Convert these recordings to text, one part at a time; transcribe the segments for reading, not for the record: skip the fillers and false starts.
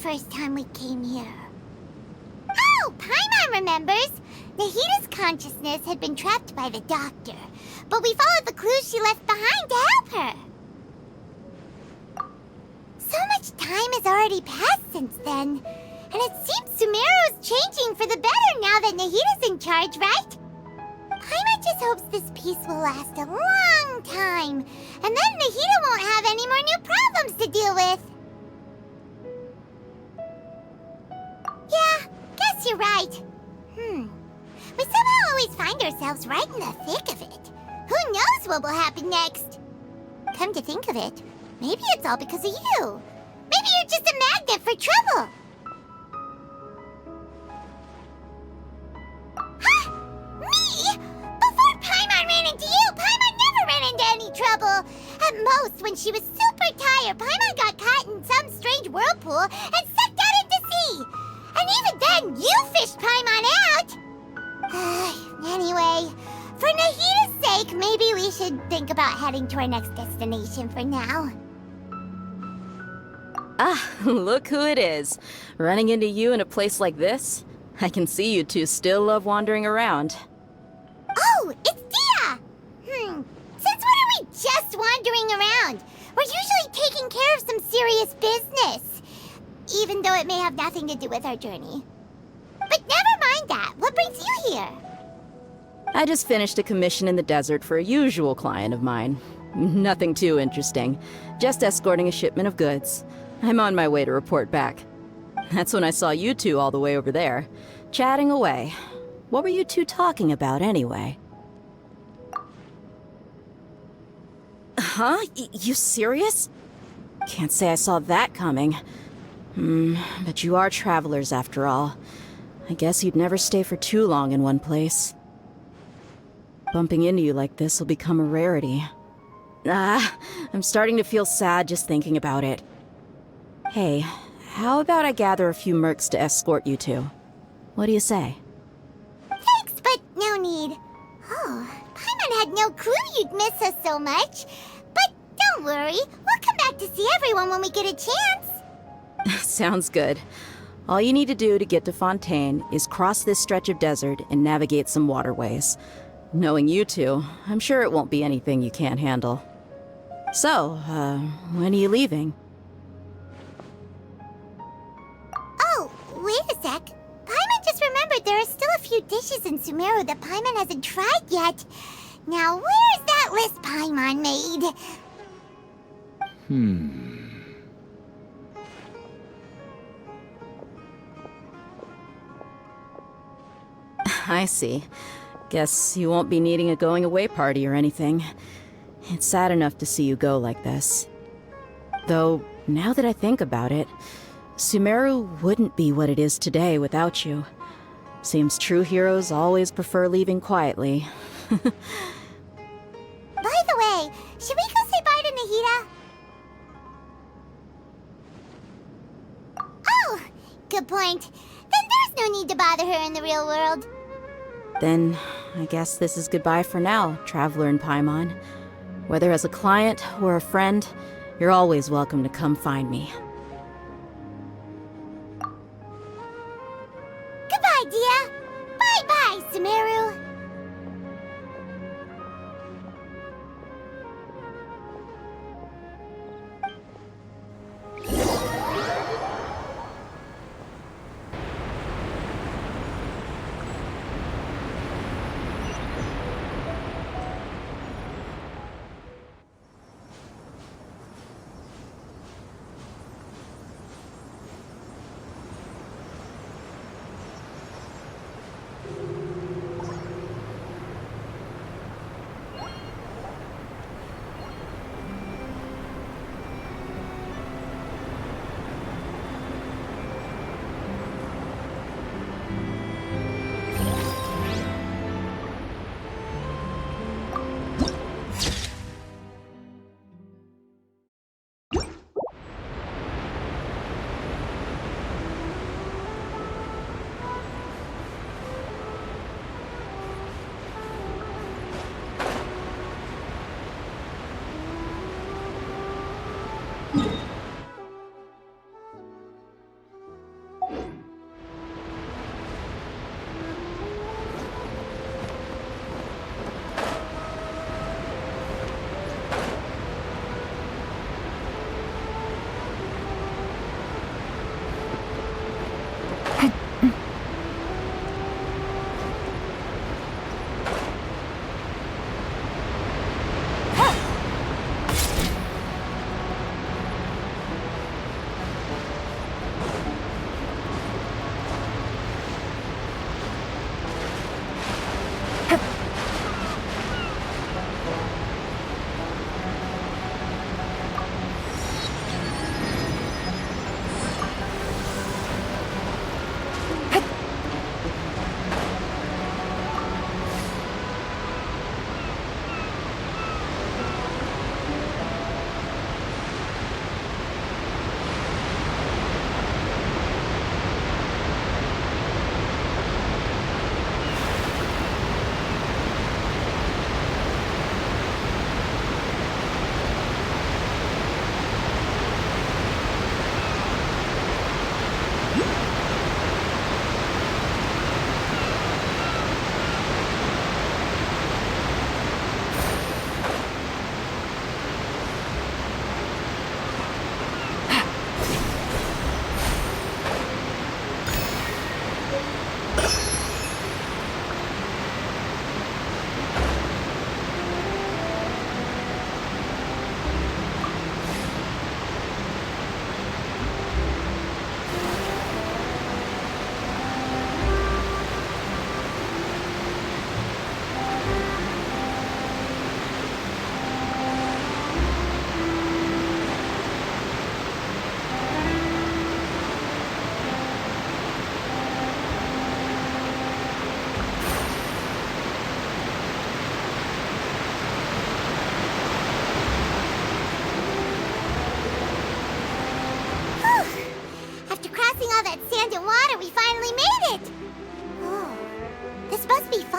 first time we came here. Oh, Paimon remembers! Nahita's consciousness had been trapped by the doctor, but we followed the clues she left behind to help her. So much time has already passed since then, and it seems Sumeru's changing for the better now that Nahita's in charge, right? Paimon just hopes this peace will last a long time, and then Nahita won't have any more new problems to deal with. Yeah, guess you're right. We somehow always find ourselves right in the thick of it. Who knows what will happen next? Come to think of it, maybe it's all because of you. Maybe you're just a magnet for trouble. Huh? Me? Before Paimon ran into you, Paimon never ran into any trouble. At most, when she was super tired, Paimon got caught in some strange whirlpool and sucked out into sea. And even then, you fished Paimon out! Anyway, for Nahita's sake, maybe we should think about heading to our next destination for now. Ah, look who it is. Running into you in a place like this? I can see you two still love wandering around. Oh, it's Dia! Since when are we just wandering around? We're usually taking care of some serious business. Even though it may have nothing to do with our journey. But never mind that. What brings you here? I just finished a commission in the desert for a usual client of mine. Nothing too interesting. Just escorting a shipment of goods. I'm on my way to report back. That's when I saw you two all the way over there, chatting away. What were you two talking about anyway? Huh? You serious? Can't say I saw that coming. But you are travelers after all. I guess you'd never stay for too long in one place. Bumping into you like this will become a rarity. I'm starting to feel sad just thinking about it. Hey, how about I gather a few mercs to escort you two? What do you say? Thanks, but no need. Oh, Paimon had no clue you'd miss us so much. But don't worry, we'll come back to see everyone when we get a chance. Sounds good. All you need to do to get to Fontaine is cross this stretch of desert and navigate some waterways. Knowing you two, I'm sure it won't be anything you can't handle. So, when are you leaving? Oh, wait a sec. Paimon just remembered there are still a few dishes in Sumeru that Paimon hasn't tried yet. Now, where's that list Paimon made? I see. Guess you won't be needing a going-away party or anything. It's sad enough to see you go like this. Though, now that I think about it, Sumeru wouldn't be what it is today without you. Seems true heroes always prefer leaving quietly. By the way, should we go say bye to Nahita? Oh, good point. Then there's no need to bother her in the real world. Then, I guess this is goodbye for now, Traveler in Paimon. Whether as a client or a friend, you're always welcome to come find me. Goodbye, Dia. Bye-bye, Sumeru.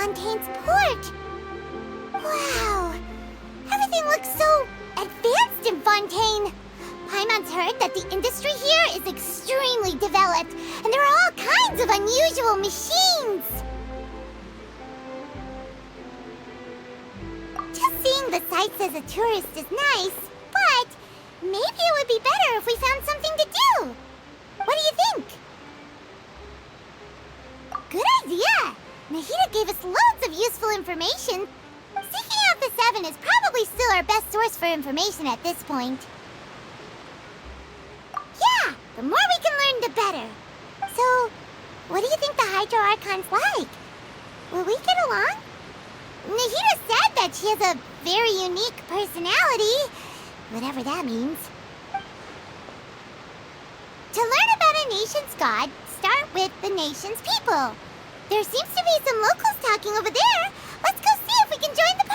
Fontaine's port. Wow, everything looks so advanced in Fontaine. Paimon's heard that the industry here is extremely developed, and there are all kinds of unusual machines. Just seeing the sights as a tourist is nice, but maybe it would be better if we found something to do. What do you think? Good idea! Nahida gave us loads of useful information. Seeking out the Seven is probably still our best source for information at this point. Yeah, the more we can learn, the better. So, what do you think the Hydro Archon's like? Will we get along? Nahida said that she has a very unique personality, whatever that means. To learn about a nation's god, start with the nation's people. There seems to be some locals talking over there. Let's go see if we can join the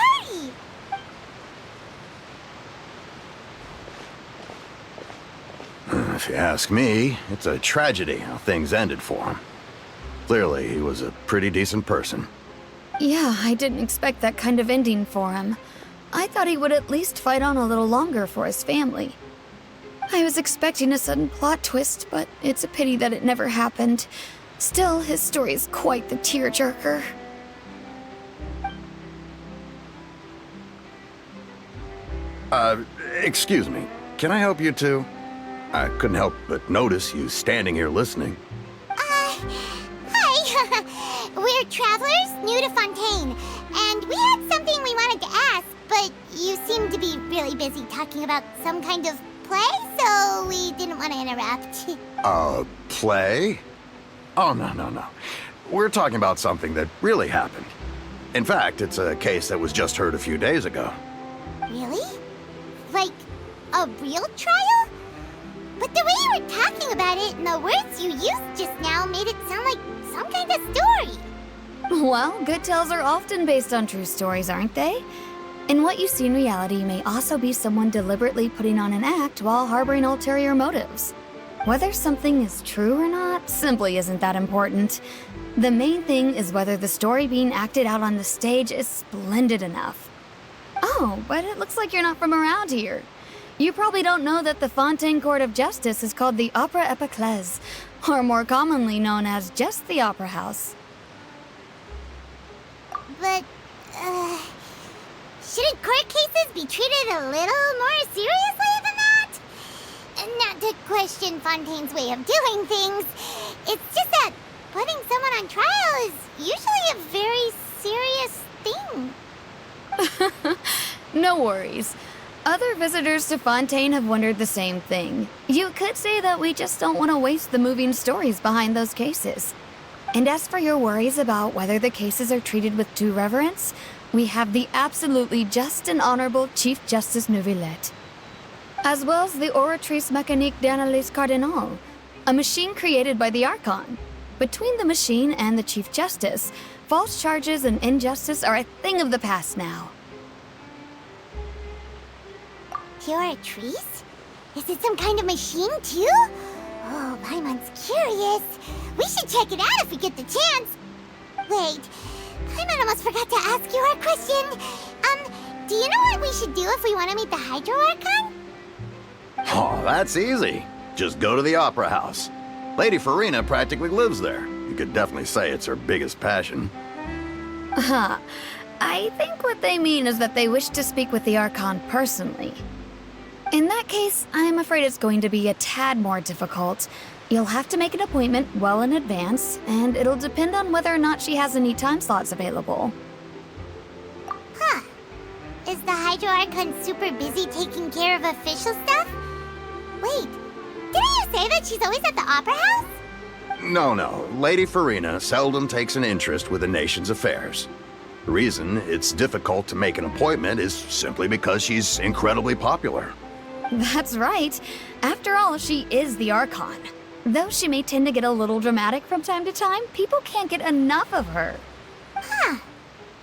party. If you ask me, it's a tragedy how things ended for him. Clearly, he was a pretty decent person. Yeah, I didn't expect that kind of ending for him. I thought he would at least fight on a little longer for his family. I was expecting a sudden plot twist, but it's a pity that it never happened. Still, his story is quite the tearjerker. Excuse me. Can I help you two? I couldn't help but notice you standing here listening. Hi. We're travelers new to Fontaine, and we had something we wanted to ask, but you seem to be really busy talking about some kind of play, so we didn't want to interrupt. Play? Oh, no. We're talking about something that really happened. In fact, it's a case that was just heard a few days ago. Really? Like, a real trial? But the way you were talking about it and the words you used just now made it sound like some kind of story. Well, good tales are often based on true stories, aren't they? And what you see in reality may also be someone deliberately putting on an act while harboring ulterior motives. Whether something is true or not simply isn't that important. The main thing is whether the story being acted out on the stage is splendid enough. Oh, but it looks like you're not from around here. You probably don't know that the Fontaine Court of Justice is called the Opera Epiclese, or more commonly known as just the Opera House. But, shouldn't court cases be treated a little more seriously than that? Not to question Fontaine's way of doing things. It's just that putting someone on trial is usually a very serious thing. No worries. Other visitors to Fontaine have wondered the same thing. You could say that we just don't want to waste the moving stories behind those cases. And as for your worries about whether the cases are treated with due reverence, we have the absolutely just and honorable Chief Justice Neuvillette, as well as the Oratrice Mécanique d'Analyse Cardinal, a machine created by the Archon. Between the machine and the Chief Justice, false charges and injustice are a thing of the past now. Oratrice? Is it some kind of machine, too? Oh, Paimon's curious. We should check it out if we get the chance. Wait, Paimon almost forgot to ask you our question. Do you know what we should do if we want to meet the Hydro Archon? Oh, that's easy. Just go to the Opera House. Lady Farina practically lives there. You could definitely say it's her biggest passion. I think what they mean is that they wish to speak with the Archon personally. In that case, I'm afraid it's going to be a tad more difficult. You'll have to make an appointment well in advance, and it'll depend on whether or not she has any time slots available. Huh. Is the Hydro Archon super busy taking care of official stuff? Wait, didn't you say that she's always at the Opera House? No. Lady Farina seldom takes an interest with the nation's affairs. The reason it's difficult to make an appointment is simply because she's incredibly popular. That's right. After all, she is the Archon. Though she may tend to get a little dramatic from time to time, people can't get enough of her. Huh.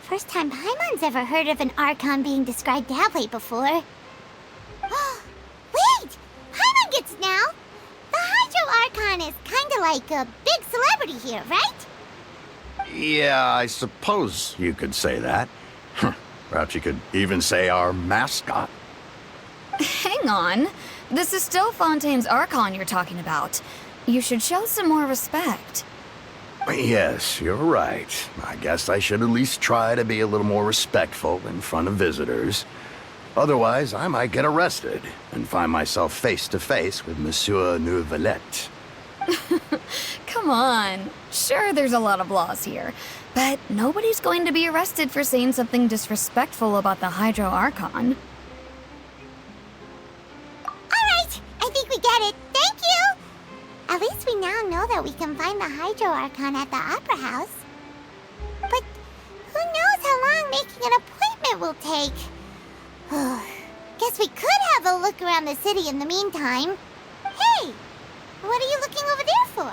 First time Paimon's ever heard of an Archon being described that way before. Wait! Paimon gets now! The Hydro Archon is kinda like a big celebrity here, right? Yeah, I suppose you could say that. Perhaps you could even say our mascot. Hang on. This is still Fontaine's Archon you're talking about. You should show some more respect. Yes, you're right. I guess I should at least try to be a little more respectful in front of visitors. Otherwise, I might get arrested and find myself face to face with Monsieur Neuvillette. Come on. Sure, there's a lot of laws here, but nobody's going to be arrested for saying something disrespectful about the Hydro Archon. Alright, I think we get it. Thank you! At least we now know that we can find the Hydro Archon at the Opera House. But who knows how long making an appointment will take? Guess we could have a look around the city in the meantime. Hey! What are you looking over there for?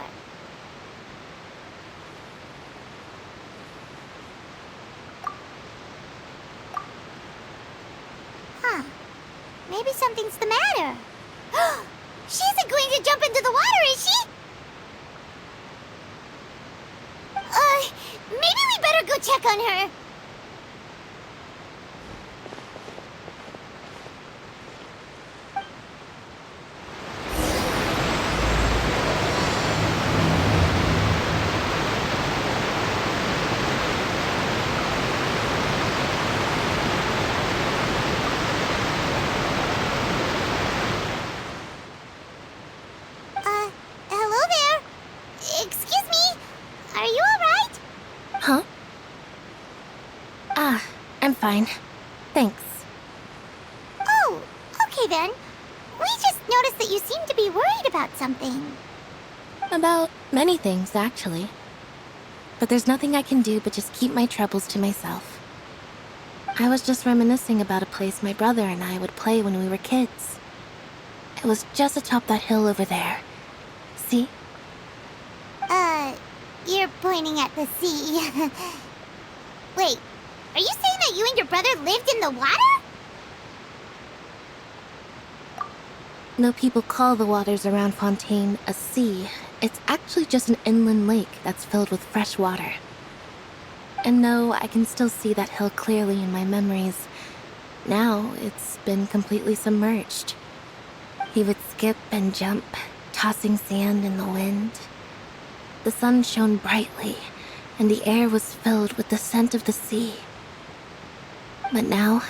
Huh. Maybe something's the matter. She isn't going to jump into the water, is she? Maybe we better go check on her. Hello there. Excuse me. Are you alright? Huh? I'm fine. Thanks. Oh, okay then. We just noticed that you seem to be worried about something. About many things, actually. But there's nothing I can do but just keep my troubles to myself. I was just reminiscing about a place my brother and I would play when we were kids. It was just atop that hill over there. See? You're pointing at the sea. Wait, are you saying that you and your brother lived in the water? No people call the waters around Fontaine a sea. It's actually just an inland lake that's filled with fresh water. And no, I can still see that hill clearly in my memories. Now, it's been completely submerged. He would skip and jump, tossing sand in the wind. The sun shone brightly, and the air was filled with the scent of the sea. But now,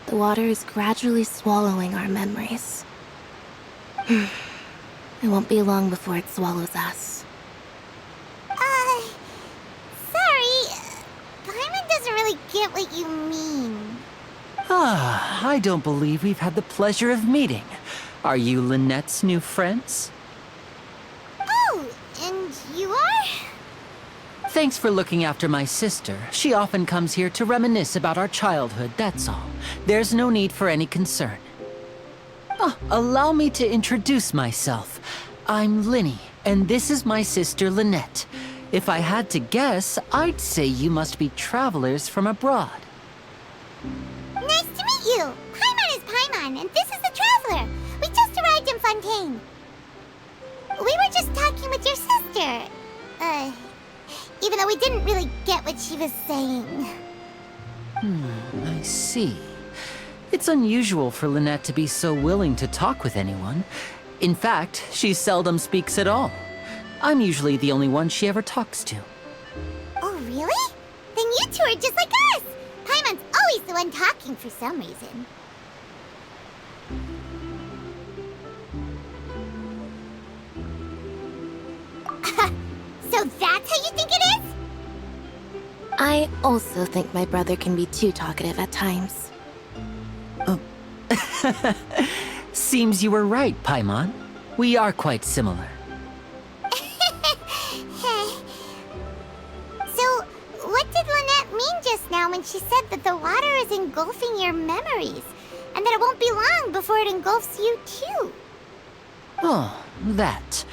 the water is gradually swallowing our memories. It won't be long before it swallows us. Sorry. Paimon doesn't really get what you mean. I don't believe we've had the pleasure of meeting. Are you Lynette's new friends? Oh, and you are? Thanks for looking after my sister. She often comes here to reminisce about our childhood, that's all. There's no need for any concern. Oh, allow me to introduce myself. I'm Linny, and this is my sister Lynette. If I had to guess, I'd say you must be travelers from abroad. Nice to meet you. Paimon is Paimon, and this is the Traveler. We just arrived in Fontaine. We were just talking with your sister. Even though we didn't really get what she was saying. I see. It's unusual for Lynette to be so willing to talk with anyone. In fact, she seldom speaks at all. I'm usually the only one she ever talks to. Oh, really? Then you two are just like us. Paimon's always the one talking for some reason. So that's how you think it is? I also think my brother can be too talkative at times. Seems you were right, Paimon. We are quite similar. So, what did Lynette mean just now when she said that the water is engulfing your memories, and that it won't be long before it engulfs you too? Oh, that.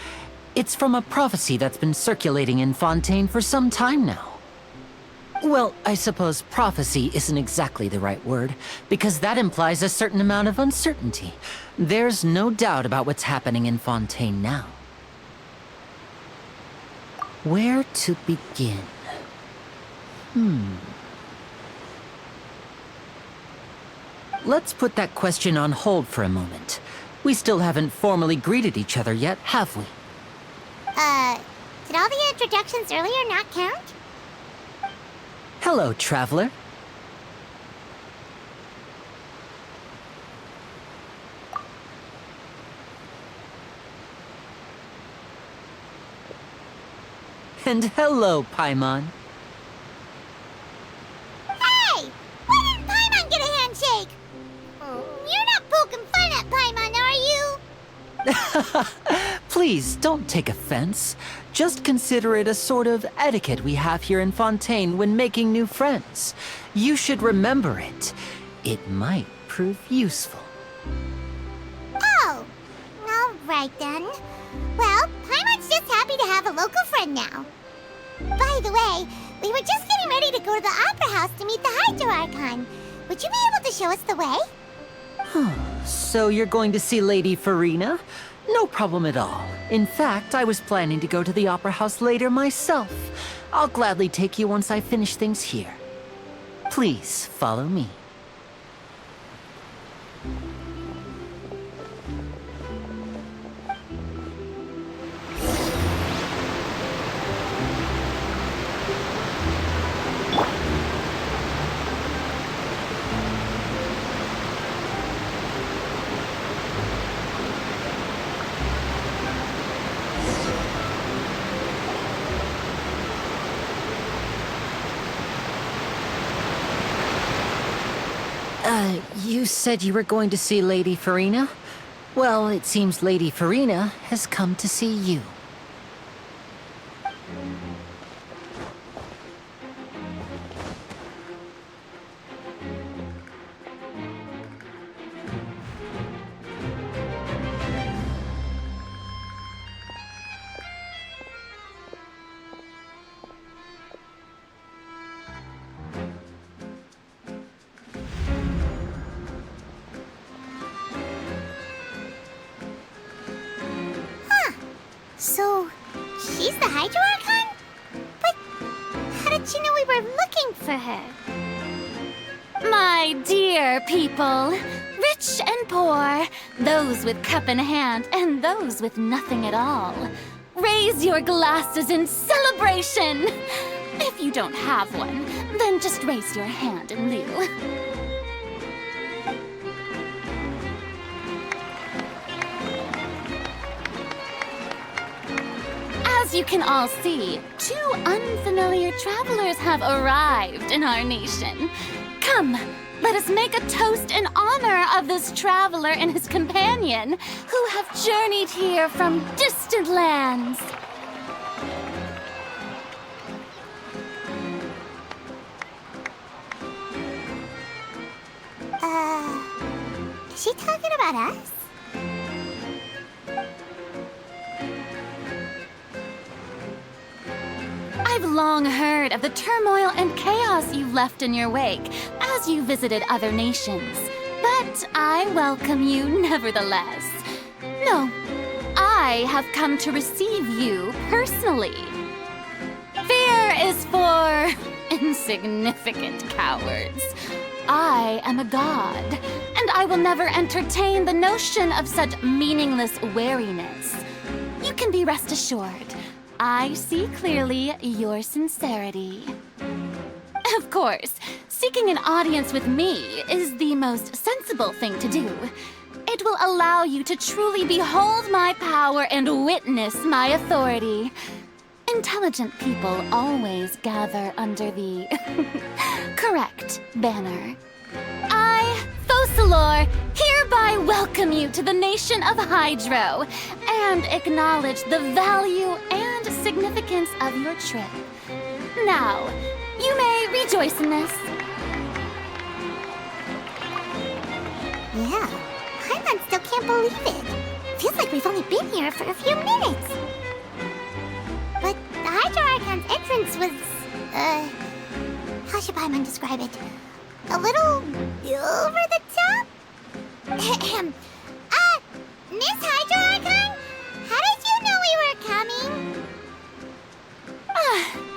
It's from a prophecy that's been circulating in Fontaine for some time now. Well, I suppose prophecy isn't exactly the right word, because that implies a certain amount of uncertainty. There's no doubt about what's happening in Fontaine now. Where to begin? Let's put that question on hold for a moment. We still haven't formally greeted each other yet, have we? Did all the introductions earlier not count? Hello, traveler. And hello, Paimon. Hey! Why didn't Paimon get a handshake? You're not poking fun at Paimon, are you? Please, don't take offense. Just consider it a sort of etiquette we have here in Fontaine when making new friends. You should remember it. It might prove useful. Oh, all right then. Well, Paimon's just happy to have a local friend now. By the way, we were just getting ready to go to the Opera House to meet the Hydro Archon. Would you be able to show us the way? So you're going to see Lady Farina? No problem at all. In fact, I was planning to go to the Opera House later myself. I'll gladly take you once I finish things here. Please follow me. You said you were going to see Lady Farina? Well, it seems Lady Farina has come to see you. So, she's the Hydro Archon? But how did she know we were looking for her? My dear people, rich and poor, those with cup in hand and those with nothing at all, raise your glasses in celebration! If you don't have one, then just raise your hand in lieu. As you can all see, two unfamiliar travelers have arrived in our nation. Come, let us make a toast in honor of this traveler and his companion who have journeyed here from distant lands. Is she talking about us? I've long heard of the turmoil and chaos you left in your wake as you visited other nations, but I welcome you nevertheless. No, I have come to receive you personally. Fear is for insignificant cowards. I am a god, and I will never entertain the notion of such meaningless wariness. You can be rest assured. I see clearly your sincerity. Of course, seeking an audience with me is the most sensible thing to do. It will allow you to truly behold my power and witness my authority. Intelligent people always gather under the correct banner. I, Focalor, hereby welcome you to the nation of Hydro and acknowledge the value and significance of your trip. Now, you may rejoice in this. Yeah, Paimon still can't believe it. Feels like we've only been here for a few minutes. But the Hydro Archon's entrance was, how should Paimon describe it? A little over the top? Miss Hydro Archon? How did you know we were coming?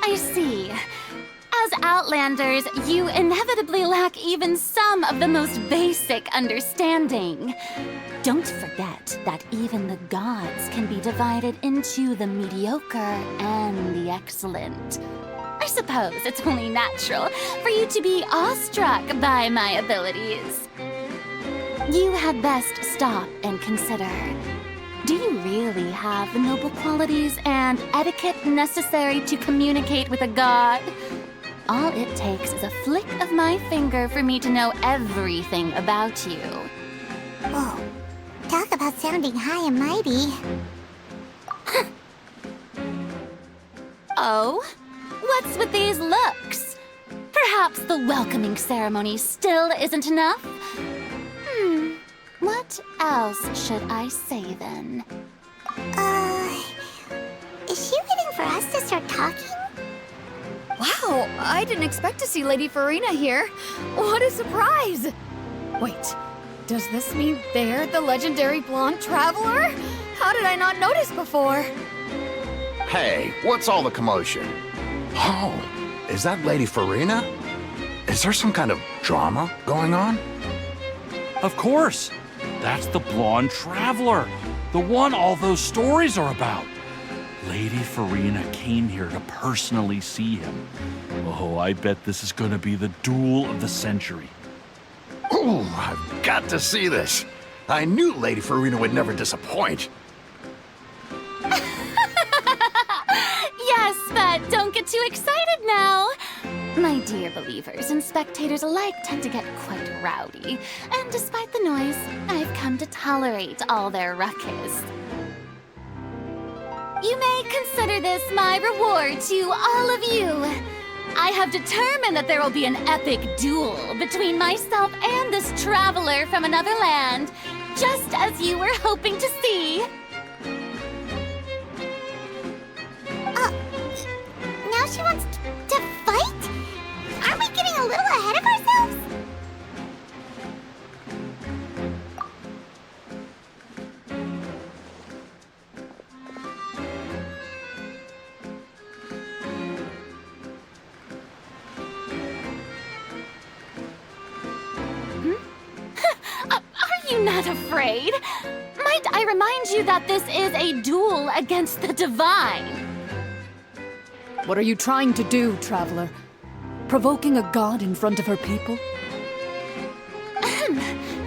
I see. As believers, you inevitably lack even some of the most basic understanding. Don't forget that even the gods can be divided into the mediocre and the excellent. I suppose it's only natural for you to be awestruck by my abilities. You had best stop and consider. Do you really have the noble qualities and etiquette necessary to communicate with a god? All it takes is a flick of my finger for me to know everything about you. Oh, talk about sounding high and mighty. Oh? What's with these looks? Perhaps the welcoming ceremony still isn't enough? What else should I say then? Is she waiting for us to start talking? Wow, I didn't expect to see Lady Farina here. What a surprise! Wait, does this mean they're the legendary blonde traveler? How did I not notice before? Hey, what's all the commotion? Oh, is that Lady Farina? Is there some kind of drama going on? Of course. That's the blonde traveler. The one all those stories are about. Lady Farina came here to personally see him. Oh, I bet this is gonna be the duel of the century. Ooh, I've got to see this. I knew Lady Farina would never disappoint. Yes, but don't get too excited now. My dear believers and spectators alike tend to get quite rowdy, and despite the noise, I've come to tolerate all their ruckus. You may consider this my reward to all of you. I have determined that there will be an epic duel between myself and this traveler from another land, just as you were hoping to see. Now she wants to fight? Aren't we getting a little ahead of ourselves? Are you not afraid? Might I remind you that this is a duel against the divine? What are you trying to do, traveler? Provoking a god in front of her people?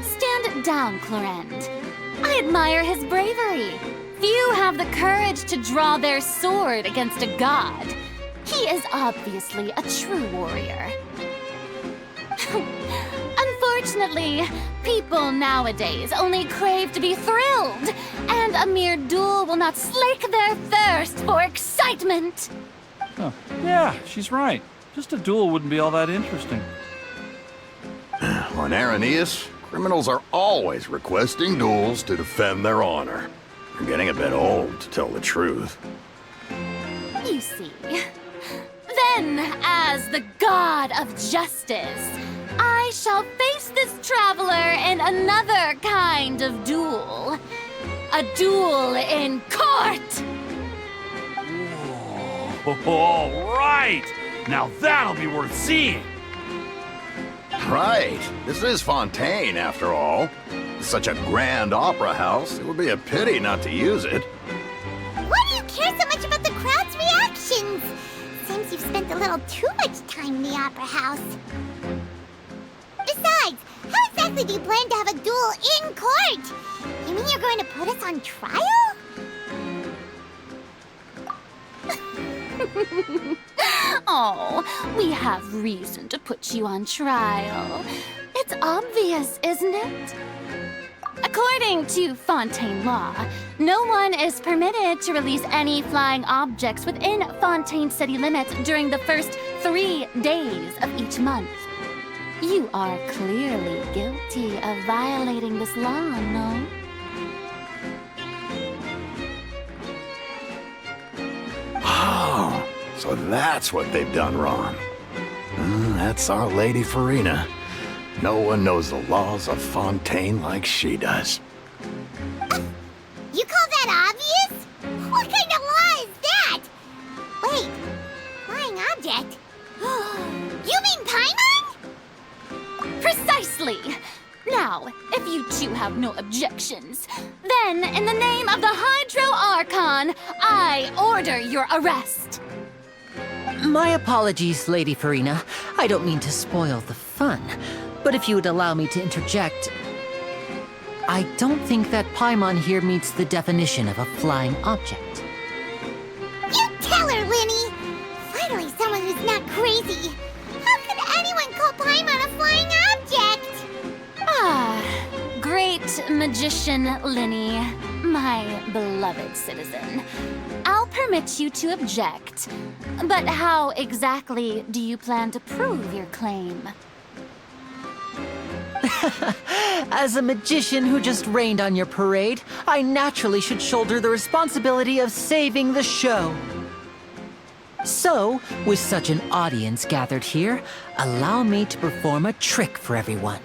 Stand down, Clorend. I admire his bravery. Few have the courage to draw their sword against a god. He is obviously a true warrior. Unfortunately, people nowadays only crave to be thrilled, and a mere duel will not slake their thirst for excitement. Oh, yeah, she's right. Just a duel wouldn't be all that interesting. On Araneus, criminals are always requesting duels to defend their honor. I'm getting a bit old, to tell the truth. You see. Then, as the god of justice, I shall face this traveler in another kind of duel. A duel in court! All right! Now that'll be worth seeing! Right. This is Fontaine, after all. Such a grand opera house, it would be a pity not to use it. Why do you care so much about the crowd's reactions? Seems you've spent a little too much time in the opera house. Besides, how exactly do you plan to have a duel in court? You mean you're going to put us on trial? Oh, we have reason to put you on trial. It's obvious, isn't it? According to Fontaine law, no one is permitted to release any flying objects within Fontaine city limits during the first 3 days of each month. You are clearly guilty of violating this law, no? Oh, so that's what they've done wrong. That's our Lady Farina. No one knows the laws of Fontaine like she does. You call that obvious? What kind of law is that? Wait, flying object? You mean Paimon? Precisely! Now, if you two have no objections, then in the name of the Hydro Archon, I order your arrest. My apologies, Lady Farina. I don't mean to spoil the fun, but if you would allow me to interject, I don't think that Paimon here meets the definition of a flying object. You tell her, Linny! Finally someone who's not crazy. How could anyone call Paimon a flying object? Ah, great magician Linny, my beloved citizen. I'll permit you to object, but how exactly do you plan to prove your claim? As a magician who just rained on your parade, I naturally should shoulder the responsibility of saving the show. So, with such an audience gathered here, allow me to perform a trick for everyone.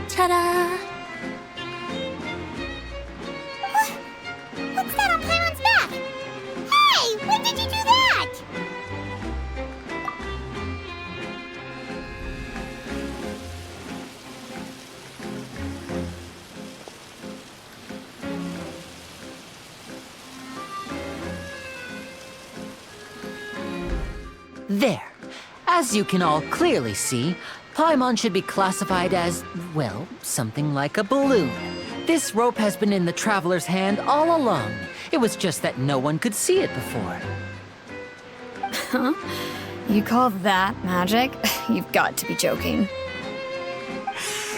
Ta-da! What's that on Paimon's back? Hey, when did you do that? There. As you can all clearly see, Paimon should be classified as, well, something like a balloon. This rope has been in the Traveler's hand all along. It was just that no one could see it before. Huh? You call that magic? You've got to be joking.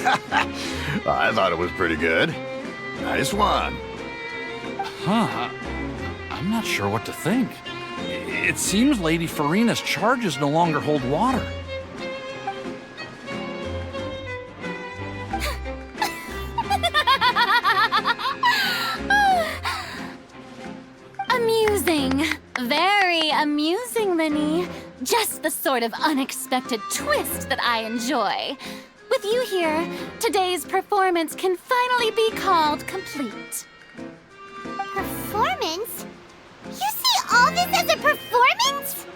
I thought it was pretty good. Nice one. Huh. I'm not sure what to think. It seems Lady Farina's charges no longer hold water. Amusing. Very amusing, Linny. Just the sort of unexpected twist that I enjoy. With you here, today's performance can finally be called complete. Performance? You see all this as a performance?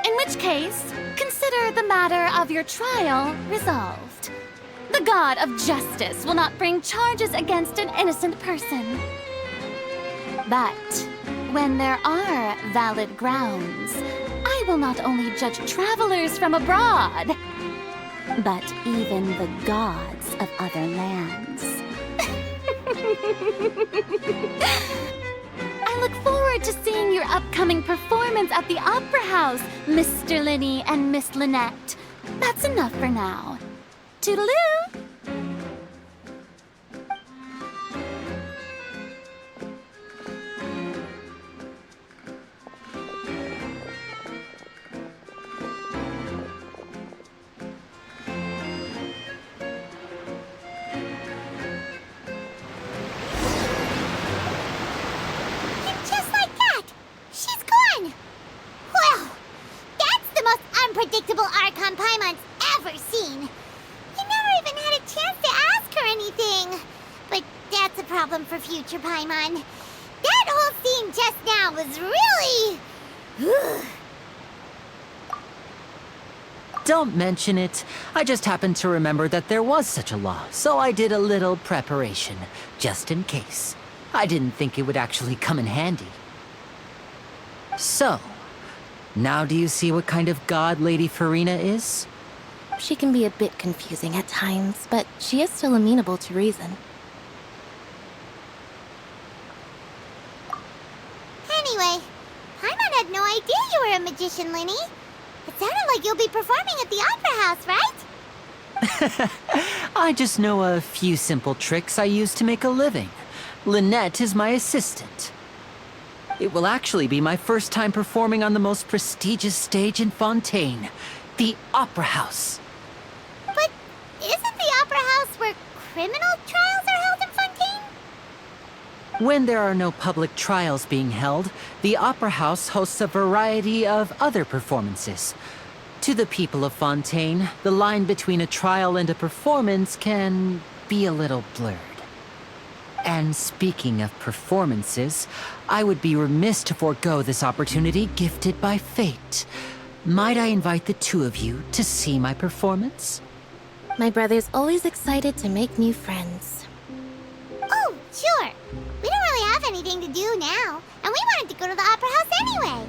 In which case, consider the matter of your trial resolved. The god of justice will not bring charges against an innocent person. But when there are valid grounds, I will not only judge travelers from abroad, but even the gods of other lands. I look forward to seeing your upcoming performance at the Opera House, Mr. Linny and Miss Lynette. That's enough for now. Toodaloo! Just like that! She's gone! Well, that's the most unpredictable Archon Paimon's ever seen. You never even had a chance to ask her anything. But that's a problem for future Paimon. That whole scene just now was really... Don't mention it. I just happened to remember that there was such a law, so I did a little preparation, just in case. I didn't think it would actually come in handy. So, now do you see what kind of god Lady Farina is? She can be a bit confusing at times, but she is still amenable to reason. Anyway, Paimon had no idea you were a magician, Linny. It sounded like you'll be performing at the Opera House, right? I just know a few simple tricks I use to make a living. Lynette is my assistant. It will actually be my first time performing on the most prestigious stage in Fontaine, the Opera House. But isn't the Opera House where criminal trials are held in Fontaine? When there are no public trials being held, the Opera House hosts a variety of other performances. To the people of Fontaine, the line between a trial and a performance can be a little blurred. And speaking of performances, I would be remiss to forego this opportunity gifted by fate. Might I invite the two of you to see my performance? My brother's always excited to make new friends. Oh, sure. We don't really have anything to do now, and we wanted to go to the Opera House anyway.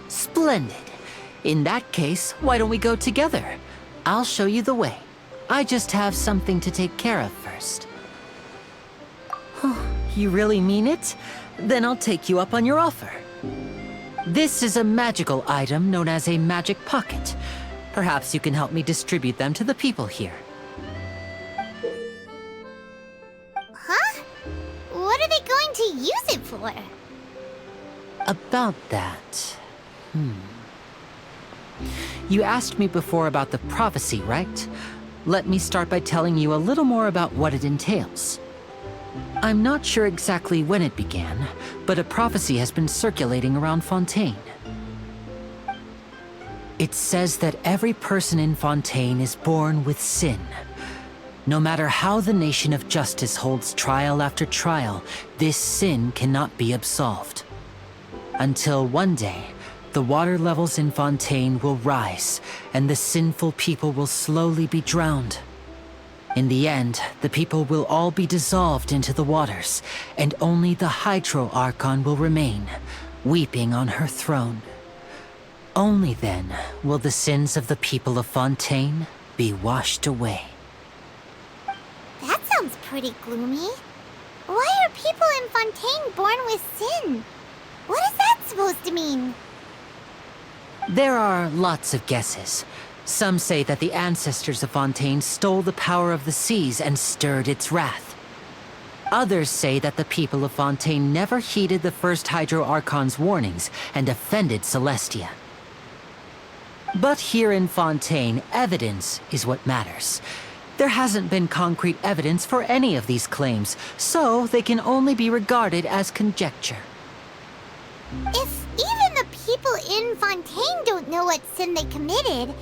Splendid. In that case, why don't we go together? I'll show you the way. I just have something to take care of first. You really mean it? Then I'll take you up on your offer. This is a magical item known as a magic pocket. Perhaps you can help me distribute them to the people here. Huh? What are they going to use it for? About that... You asked me before about the prophecy, right? Let me start by telling you a little more about what it entails. I'm not sure exactly when it began, but a prophecy has been circulating around Fontaine. It says that every person in Fontaine is born with sin. No matter how the Nation of Justice holds trial after trial, this sin cannot be absolved. Until one day, the water levels in Fontaine will rise, and the sinful people will slowly be drowned. In the end, the people will all be dissolved into the waters, and only the Hydro Archon will remain, weeping on her throne. Only then will the sins of the people of Fontaine be washed away. That sounds pretty gloomy. Why are people in Fontaine born with sin? What is that supposed to mean? There are lots of guesses. Some say that the ancestors of Fontaine stole the power of the seas and stirred its wrath. Others say that the people of Fontaine never heeded the first Hydro Archon's warnings and offended Celestia. But here in Fontaine, evidence is what matters. There hasn't been concrete evidence for any of these claims, so they can only be regarded as conjecture. If even the people in Fontaine don't know what sin they committed,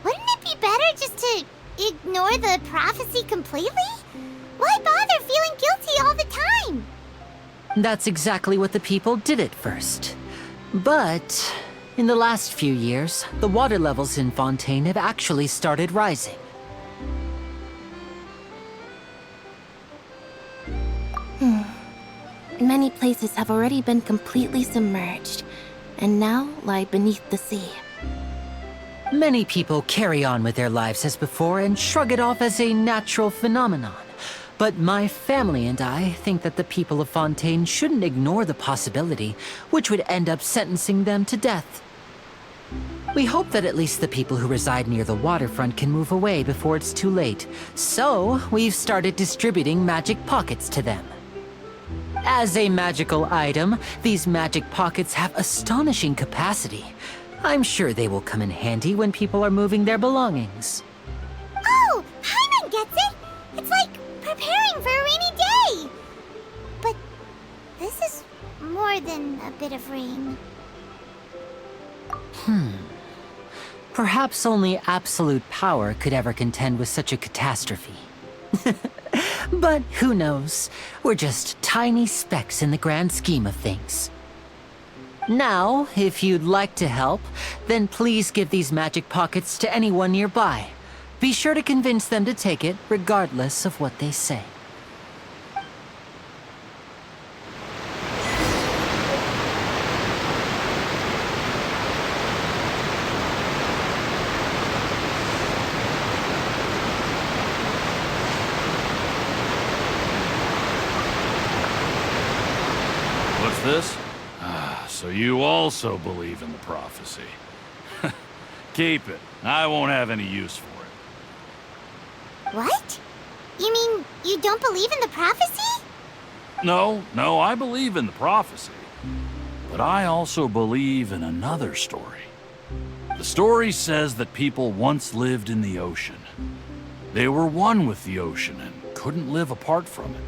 wouldn't it be better just to ignore the prophecy completely? Why bother feeling guilty all the time? That's exactly what the people did at first. But in the last few years, the water levels in Fontaine have actually started rising. Many places have already been completely submerged, and now lie beneath the sea. Many people carry on with their lives as before and shrug it off as a natural phenomenon. But my family and I think that the people of Fontaine shouldn't ignore the possibility, which would end up sentencing them to death. We hope that at least the people who reside near the waterfront can move away before it's too late. So, we've started distributing magic pockets to them. As a magical item, these magic pockets have astonishing capacity. I'm sure they will come in handy when people are moving their belongings. Oh, Paimon gets it! It's like preparing for a rainy day! But this is more than a bit of rain. Perhaps only absolute power could ever contend with such a catastrophe. But who knows? We're just tiny specks in the grand scheme of things. Now, if you'd like to help, then please give these magic pockets to anyone nearby. Be sure to convince them to take it, regardless of what they say. What's this? So you also believe in the prophecy. Keep it. I won't have any use for it. What? You mean you don't believe in the prophecy? No, I believe in the prophecy. But I also believe in another story. The story says that people once lived in the ocean. They were one with the ocean and couldn't live apart from it.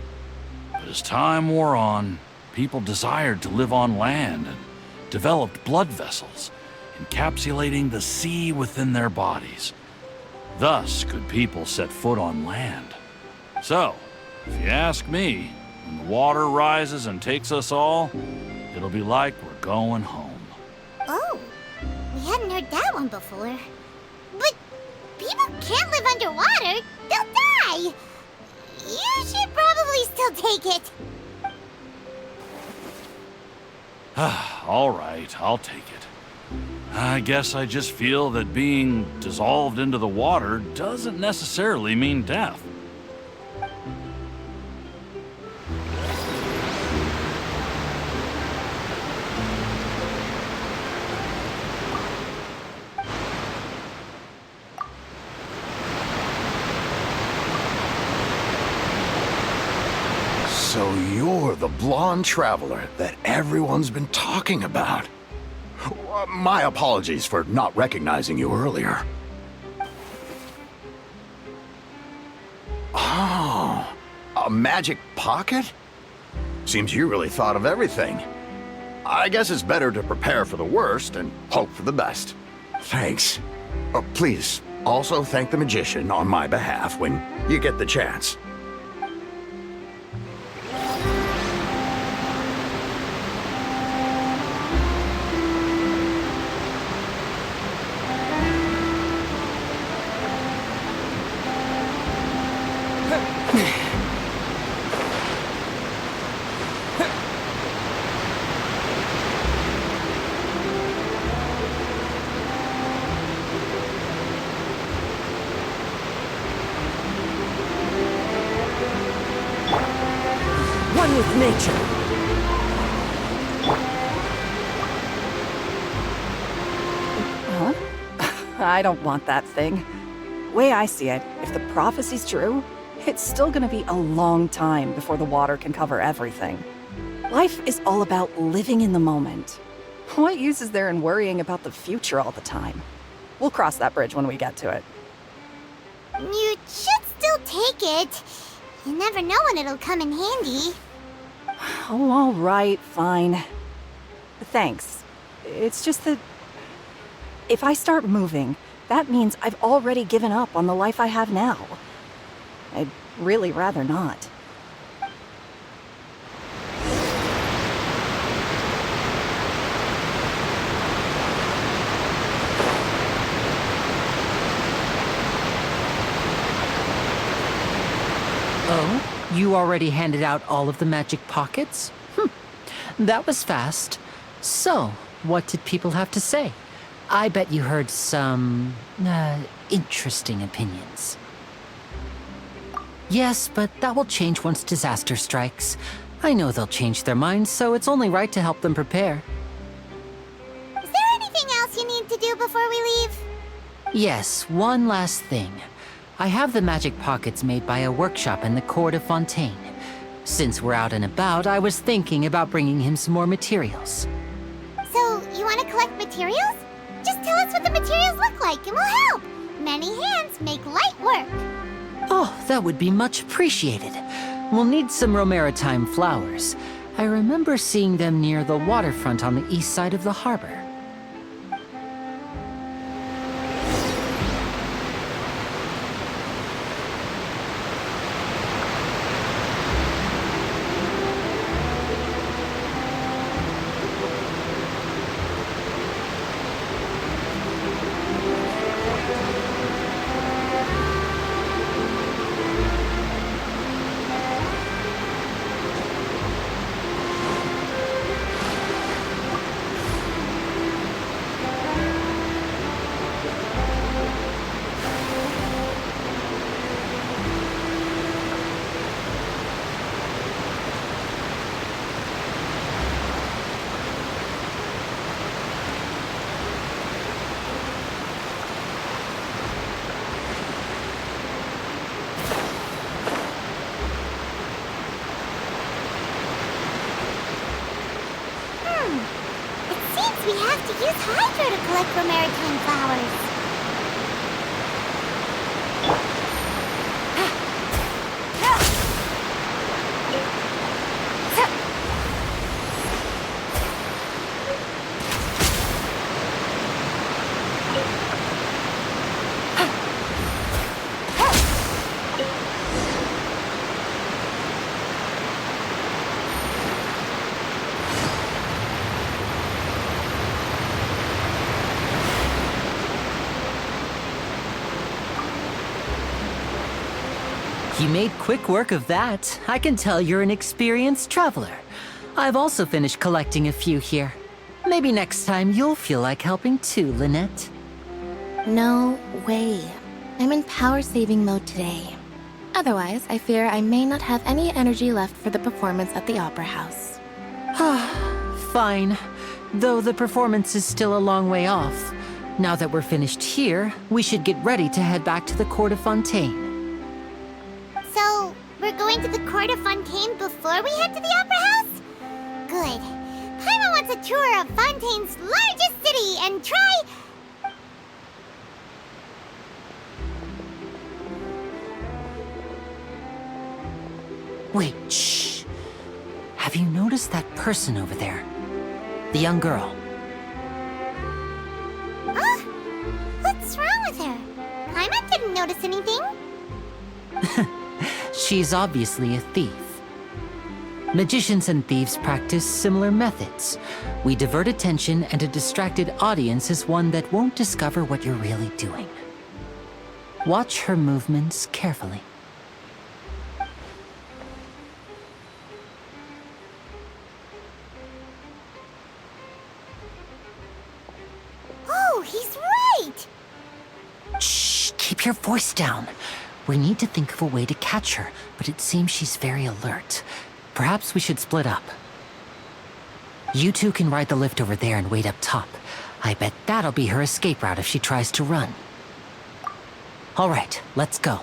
But as time wore on, people desired to live on land and developed blood vessels, encapsulating the sea within their bodies. Thus could people set foot on land. So, if you ask me, when the water rises and takes us all, it'll be like we're going home. Oh, we hadn't heard that one before. But people can't live underwater. They'll die. You should probably still take it. All right, I'll take it. I guess I just feel that being dissolved into the water doesn't necessarily mean death. So you're the blonde traveler that everyone's been talking about. My apologies for not recognizing you earlier. Oh, a magic pocket? Seems you really thought of everything. I guess it's better to prepare for the worst and hope for the best. Thanks. Please, also thank the magician on my behalf when you get the chance. One with nature. Huh? I don't want that thing. Way I see it, if the prophecy's true, it's still gonna be a long time before the water can cover everything. Life is all about living in the moment. What use is there in worrying about the future all the time? We'll cross that bridge when we get to it. You should still take it. You never know when it'll come in handy. Oh, all right, fine. Thanks. It's just that if I start moving, that means I've already given up on the life I have now. I'd really rather not. Oh? You already handed out all of the magic pockets? That was fast. So, what did people have to say? I bet you heard some, interesting opinions. Yes, but that will change once disaster strikes. I know they'll change their minds, so it's only right to help them prepare. Is there anything else you need to do before we leave? Yes, one last thing. I have the magic pockets made by a workshop in the court of Fontaine. Since we're out and about, I was thinking about bringing him some more materials. So, you want to collect materials? Just tell us what the materials look like and we'll help. Many hands make light work. Oh, that would be much appreciated. We'll need some Romaritime flowers. I remember seeing them near the waterfront on the east side of the harbor. We have to use Hydro to collect Romaritime flowers. You made quick work of that. I can tell you're an experienced traveler. I've also finished collecting a few here. Maybe next time you'll feel like helping too, Lynette. No way. I'm in power-saving mode today. Otherwise, I fear I may not have any energy left for the performance at the Opera House. Fine. Though the performance is still a long way off. Now that we're finished here, we should get ready to head back to the Court of Fontaine. So, we're going to the Court of Fontaine before we head to the Opera House? Good. Paimon wants a tour of Fontaine's largest city and try... Wait, shh. Have you noticed that person over there? The young girl. Huh? What's wrong with her? Paimon didn't notice anything. She's obviously a thief. Magicians and thieves practice similar methods. We divert attention, and a distracted audience is one that won't discover what you're really doing. Watch her movements carefully. Oh, he's right! Shh, keep your voice down. We need to think of a way to catch her, but it seems she's very alert. Perhaps we should split up. You two can ride the lift over there and wait up top. I bet that'll be her escape route if she tries to run. All right, let's go.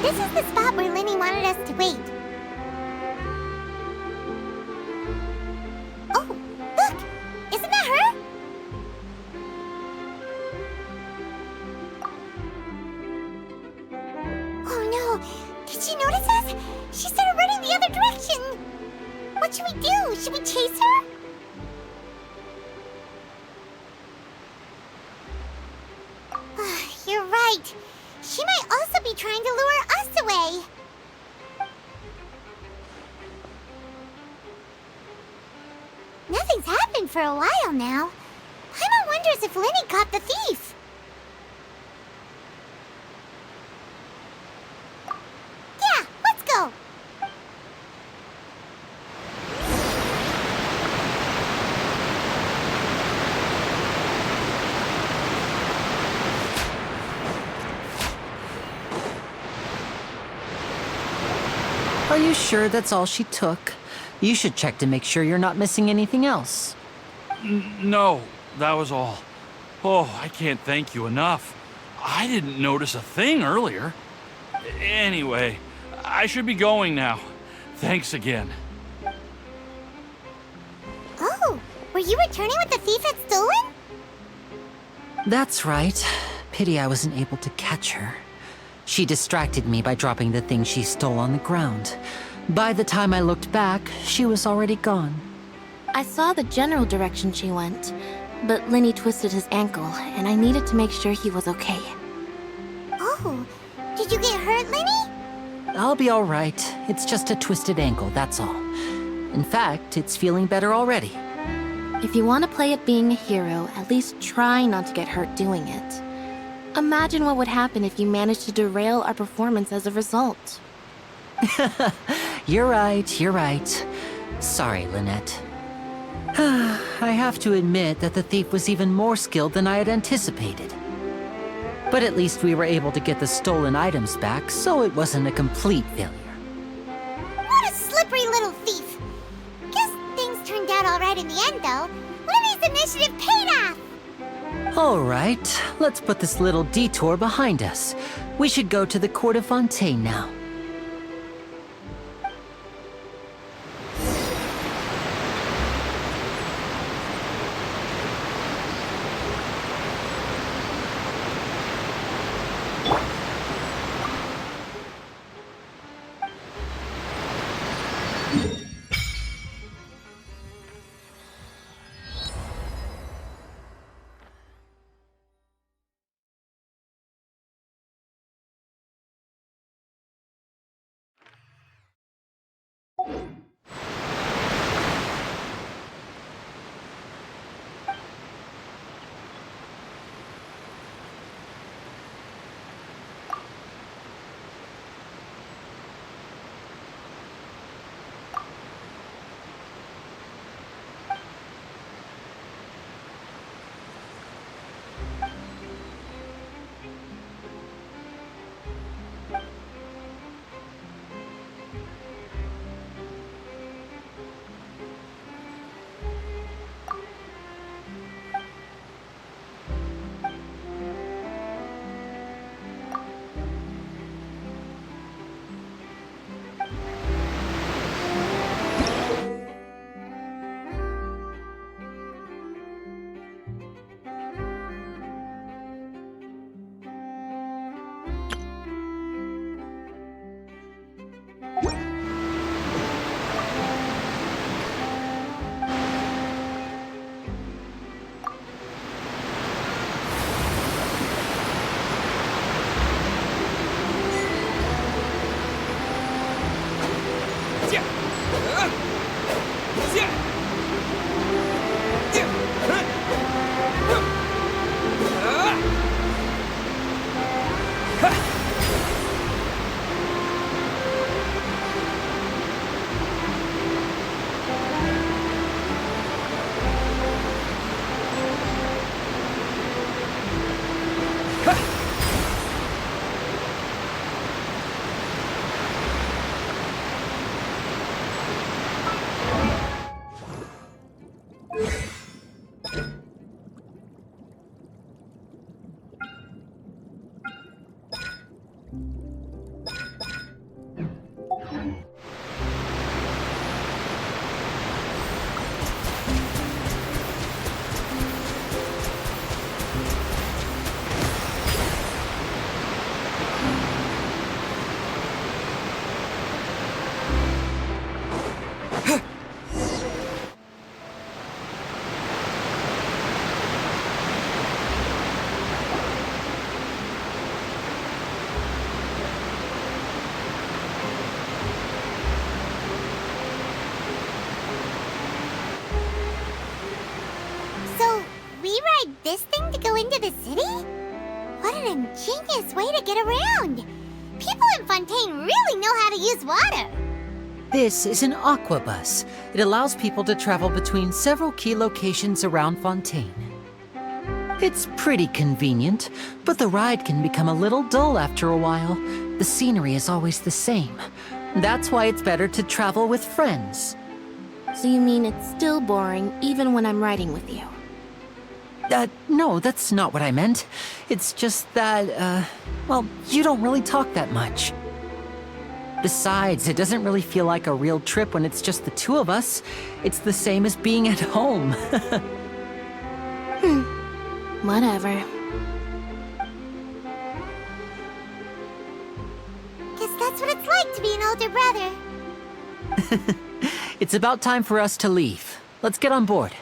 This is the spot where Linny wanted us to wait. Oh, look! Isn't that her? Oh no! Did she notice us? She started running the other direction! What should we do? Should we chase her? You're right. She might also be trying to lure us away. Nothing's happened for a while now. Paimon wonders if Linny caught the thief. Yeah, let's go. Are you sure that's all she took? You should check to make sure you're not missing anything else. No, that was all. Oh, I can't thank you enough. I didn't notice a thing earlier. Anyway, I should be going now. Thanks again. Oh, were you returning what the thief had stolen? That's right. Pity I wasn't able to catch her. She distracted me by dropping the thing she stole on the ground. By the time I looked back, she was already gone. I saw the general direction she went, but Linny twisted his ankle, and I needed to make sure he was okay. Oh, did you get hurt, Linny? I'll be all right. It's just a twisted ankle, that's all. In fact, it's feeling better already. If you want to play at being a hero, at least try not to get hurt doing it. Imagine what would happen if you managed to derail our performance as a result. You're right. Sorry, Lynette. I have to admit that the thief was even more skilled than I had anticipated. But at least we were able to get the stolen items back, so it wasn't a complete failure. What a slippery little thief! Guess things turned out alright in the end, though. Libby's initiative paid off! Alright, let's put this little detour behind us. We should go to the Court of Fontaine now. This thing to go into the city? What an ingenious way to get around! People in Fontaine really know how to use water! This is an aquabus. It allows people to travel between several key locations around Fontaine. It's pretty convenient, but the ride can become a little dull after a while. The scenery is always the same. That's why it's better to travel with friends. So you mean it's still boring even when I'm riding with you? No, that's not what I meant. It's just that, well, you don't really talk that much. Besides, it doesn't really feel like a real trip when it's just the two of us. It's the same as being at home. Whatever. Guess that's what it's like to be an older brother. It's about time for us to leave. Let's get on board.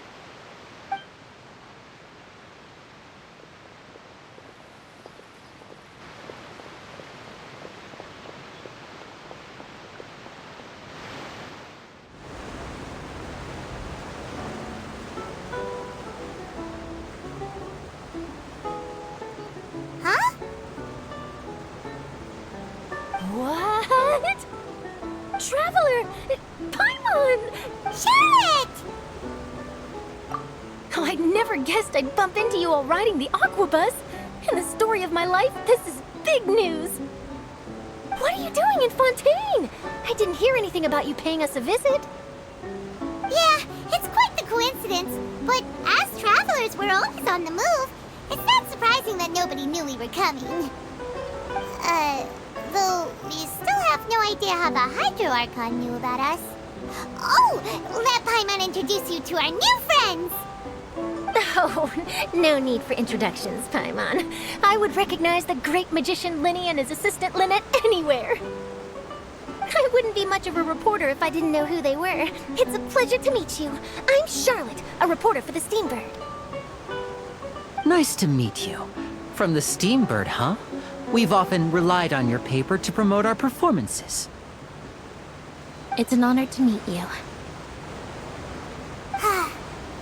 Huh? Traveler! Paimon! Charlotte! Oh, I never guessed I'd bump into you while riding the Aquabus. In the story of my life, this is big news. What are you doing in Fontaine? I didn't hear anything about you paying us a visit. Yeah, it's quite the coincidence, but as travelers, we're always on the move. It's not surprising that nobody knew we were coming. Though we still have no idea how the Hydro Archon knew about us. Oh, let Paimon introduce you to our new friends! Oh, no need for introductions, Paimon. I would recognize the great magician Linny and his assistant Lynette anywhere. I wouldn't be much of a reporter if I didn't know who they were. It's a pleasure to meet you. I'm Charlotte, a reporter for the Steambird. Nice to meet you. From the Steambird, huh? We've often relied on your paper to promote our performances. It's an honor to meet you.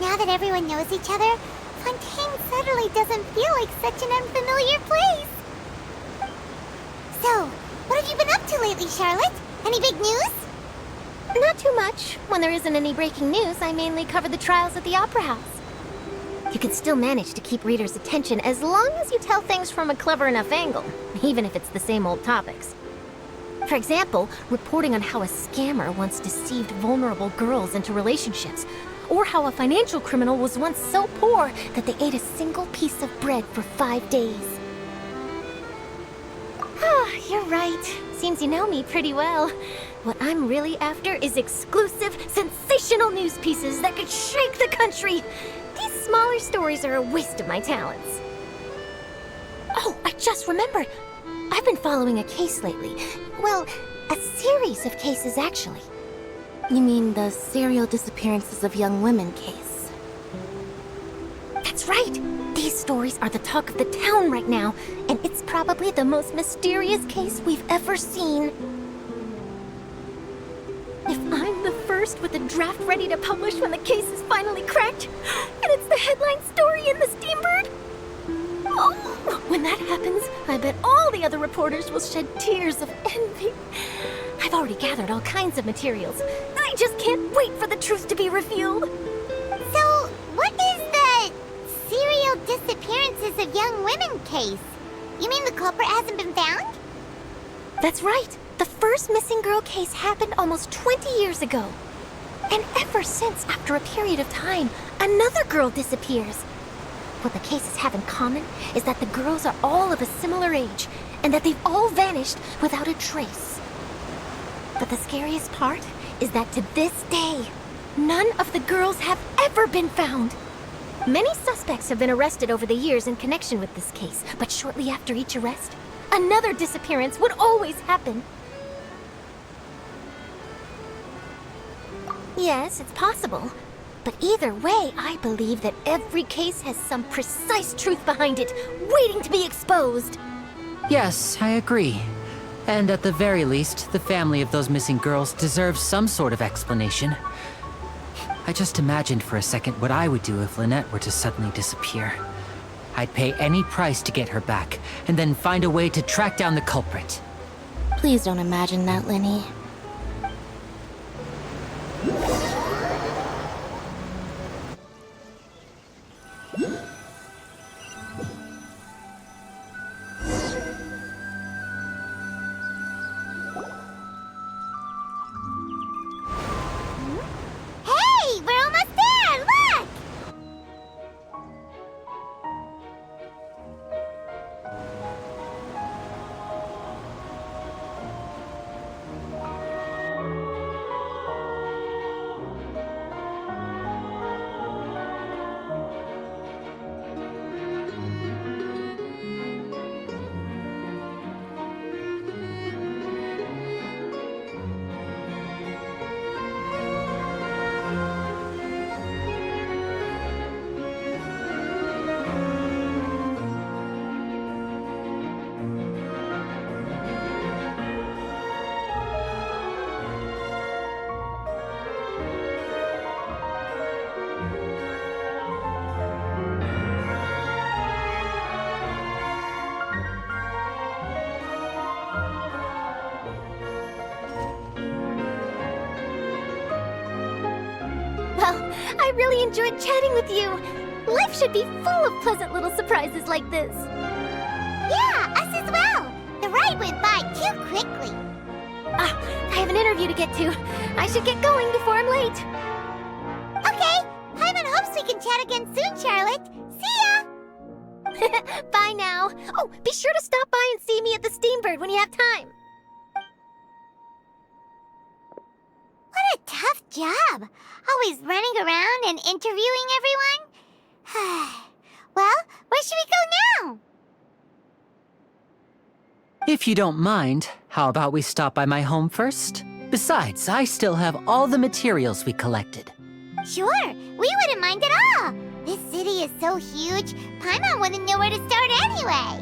Now that everyone knows each other, Fontaine suddenly doesn't feel like such an unfamiliar place. So, what have you been up to lately, Charlotte? Any big news? Not too much. When there isn't any breaking news, I mainly cover the trials at the Opera House. You can still manage to keep readers' attention as long as you tell things from a clever enough angle, even if it's the same old topics. For example, reporting on how a scammer once deceived vulnerable girls into relationships, or how a financial criminal was once so poor that they ate a single piece of bread for 5 days. Ah, you're right. Seems you know me pretty well. What I'm really after is exclusive, sensational news pieces that could shake the country. These smaller stories are a waste of my talents. Oh, I just remembered. I've been following a case lately. Well, a series of cases, actually. You mean the serial disappearances of young women case? That's right! These stories are the talk of the town right now, and it's probably the most mysterious case we've ever seen. If I'm the first with a draft ready to publish when the case is finally cracked, and it's the headline story in the Steambird, oh, when that happens, I bet all the other reporters will shed tears of envy. I've already gathered all kinds of materials. I just can't wait for the truth to be revealed. So, what is the serial disappearances of young women case? You mean the culprit hasn't been found? That's right. The first missing girl case happened almost 20 years ago. And ever since, after a period of time, another girl disappears. What the cases have in common is that the girls are all of a similar age, and that they've all vanished without a trace. But the scariest part is that to this day, none of the girls have ever been found. Many suspects have been arrested over the years in connection with this case, but shortly after each arrest, another disappearance would always happen. Yes, it's possible. But either way, I believe that every case has some precise truth behind it, waiting to be exposed. Yes, I agree. And at the very least, the family of those missing girls deserves some sort of explanation. I just imagined for a second what I would do if Lynette were to suddenly disappear. I'd pay any price to get her back, and then find a way to track down the culprit. Please don't imagine that, Linny. Hey, we're almost there! Look! I really enjoyed chatting with you. Life should be full of pleasant little surprises like this. Yeah, us as well. The ride went by too quickly. I have an interview to get to. I should get going before I'm late. Okay. Paimon hopes we can chat again soon, Charlotte. See ya! Bye now. Oh, be sure to stop by and see me at the Steambird when you have time. What a tough job. Always running around and interviewing everyone. Well, where should we go now? If you don't mind, how about we stop by my home first? Besides, I still have all the materials we collected. Sure, we wouldn't mind at all. This city is so huge, Paimon wouldn't know where to start anyway.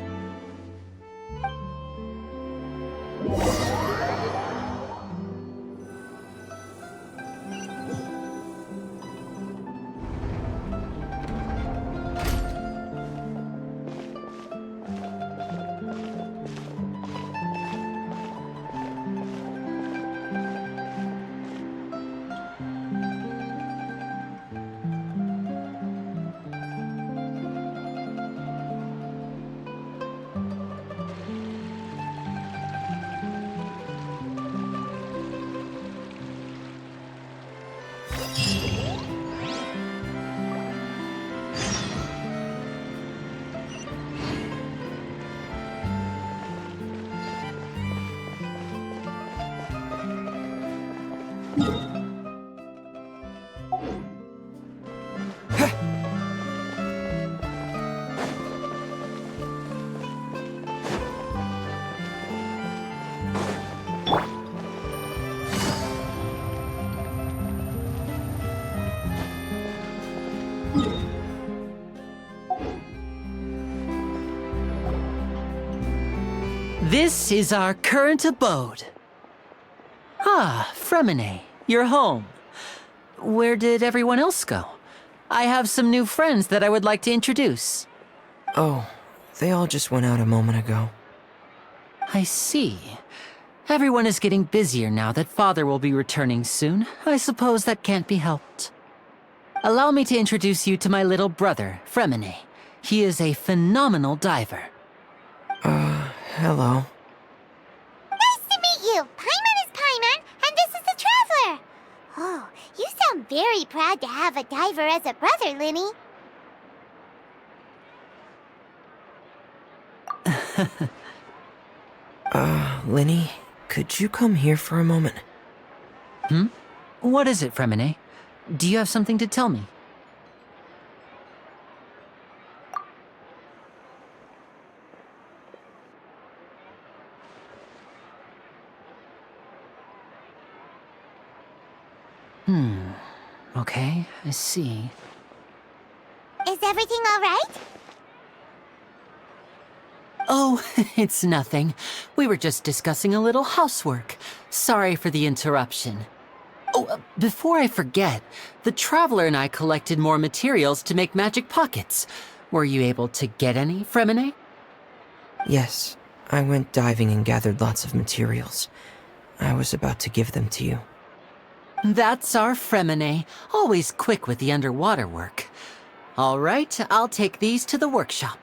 This is our current abode. Ah, Fremine, you're home. Where did everyone else go? I have some new friends that I would like to introduce. Oh, they all just went out a moment ago. I see. Everyone is getting busier now that Father will be returning soon. I suppose that can't be helped. Allow me to introduce you to my little brother, Fremine. He is a phenomenal diver. Hello. Nice to meet you. Paimon is Paimon, and this is the Traveler. Oh, you sound very proud to have a diver as a brother, Linny. Linny, could you come here for a moment? What is it, Fremine? Do you have something to tell me? Okay, I see. Is everything all right? Oh, it's nothing. We were just discussing a little housework. Sorry for the interruption. Oh, before I forget, the Traveler and I collected more materials to make magic pockets. Were you able to get any, Fremine? Yes, I went diving and gathered lots of materials. I was about to give them to you. That's our Fremine, always quick with the underwater work. All right, I'll take these to the workshop.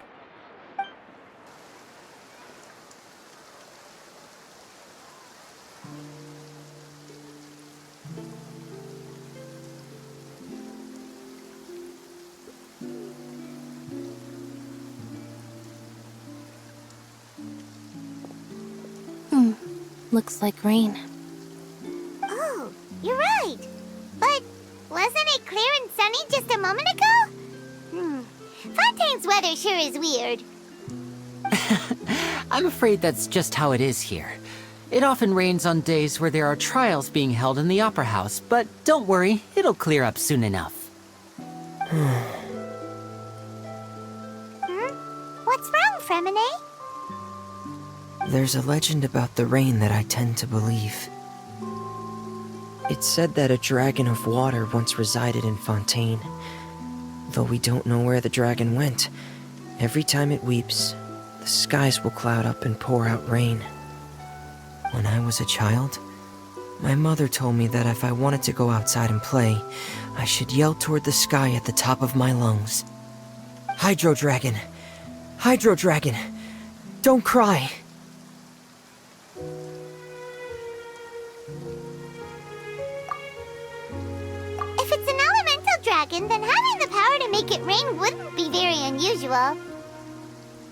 Looks like rain. Oh, you're right. But wasn't it clear and sunny just a moment ago? Fontaine's weather sure is weird. I'm afraid that's just how it is here. It often rains on days where there are trials being held in the Opera House, but don't worry, it'll clear up soon enough. What's wrong, Fremine? There's a legend about the rain that I tend to believe. It's said that a dragon of water once resided in Fontaine. Though we don't know where the dragon went, every time it weeps, the skies will cloud up and pour out rain. When I was a child, My mother told me that if I wanted to go outside and play, I should yell toward the sky at the top of my lungs. Hydro Dragon! Hydro Dragon! Don't cry! If it's an elemental dragon, then having the power to make it rain wouldn't be very unusual.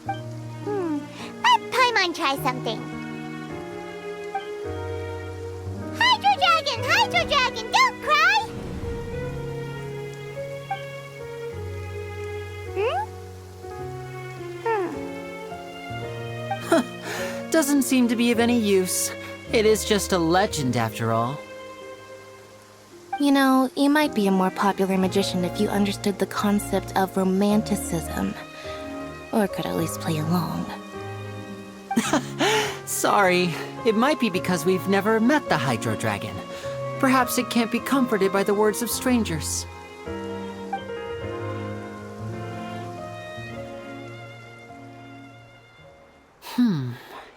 Let Paimon try something. Hydro Dragon, don't cry! Doesn't seem to be of any use. It is just a legend after all. You know, you might be a more popular magician if you understood the concept of romanticism. Or could at least play along. Sorry. It might be because we've never met the Hydro Dragon. Perhaps it can't be comforted by the words of strangers.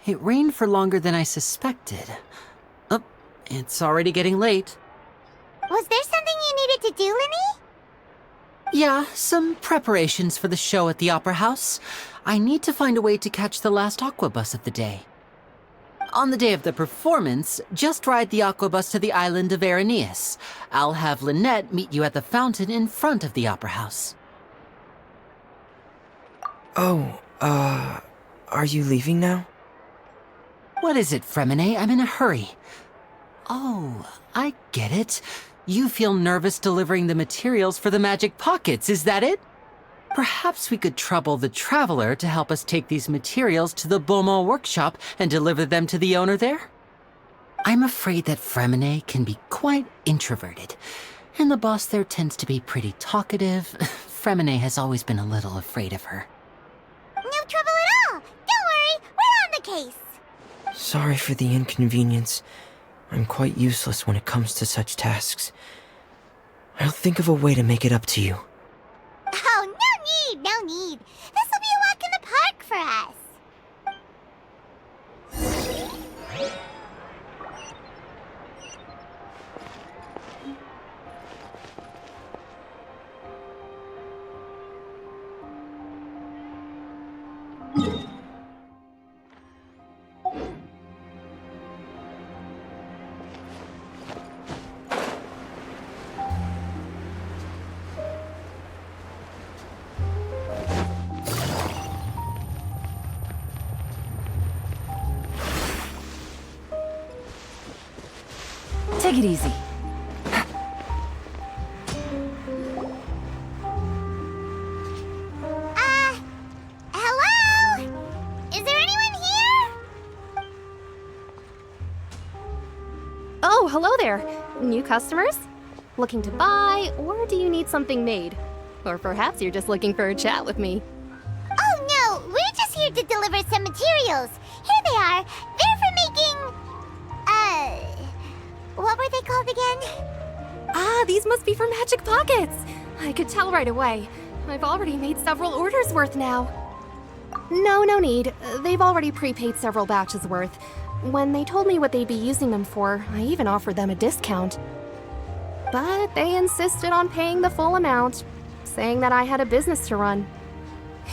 It rained for longer than I suspected. Oh, it's already getting late. Was there something you needed to do, Linny? Yeah, some preparations for the show at the Opera House. I need to find a way to catch the last aqua bus of the day. On the day of the performance, just ride the aqua bus to the island of Aeneas. I'll have Lynette meet you at the fountain in front of the Opera House. Oh, are you leaving now? What is it, Fremine? I'm in a hurry. Oh, I get it. You feel nervous delivering the materials for the magic pockets, is that it? Perhaps we could trouble the Traveler to help us take these materials to the Beaumont workshop and deliver them to the owner there? I'm afraid that Fremine can be quite introverted, and the boss there tends to be pretty talkative. Fremine has always been a little afraid of her. No trouble at all! Don't worry, we're on the case! Sorry for the inconvenience. I'm quite useless when it comes to such tasks. I'll think of a way to make it up to you. Oh, no need. This will be a walk in the park for us. Take it easy. Hello? Is there anyone here? Oh, hello there. New customers? Looking to buy, or do you need something made? Or perhaps you're just looking for a chat with me. Oh no, we're just here to deliver some materials. Here they are. They're for making... what were they called again? Ah, these must be for magic pockets. I could tell right away. I've already made several orders worth now. No need. They've already prepaid several batches worth. When they told me what they'd be using them for, I even offered them a discount. But they insisted on paying the full amount, saying that I had a business to run.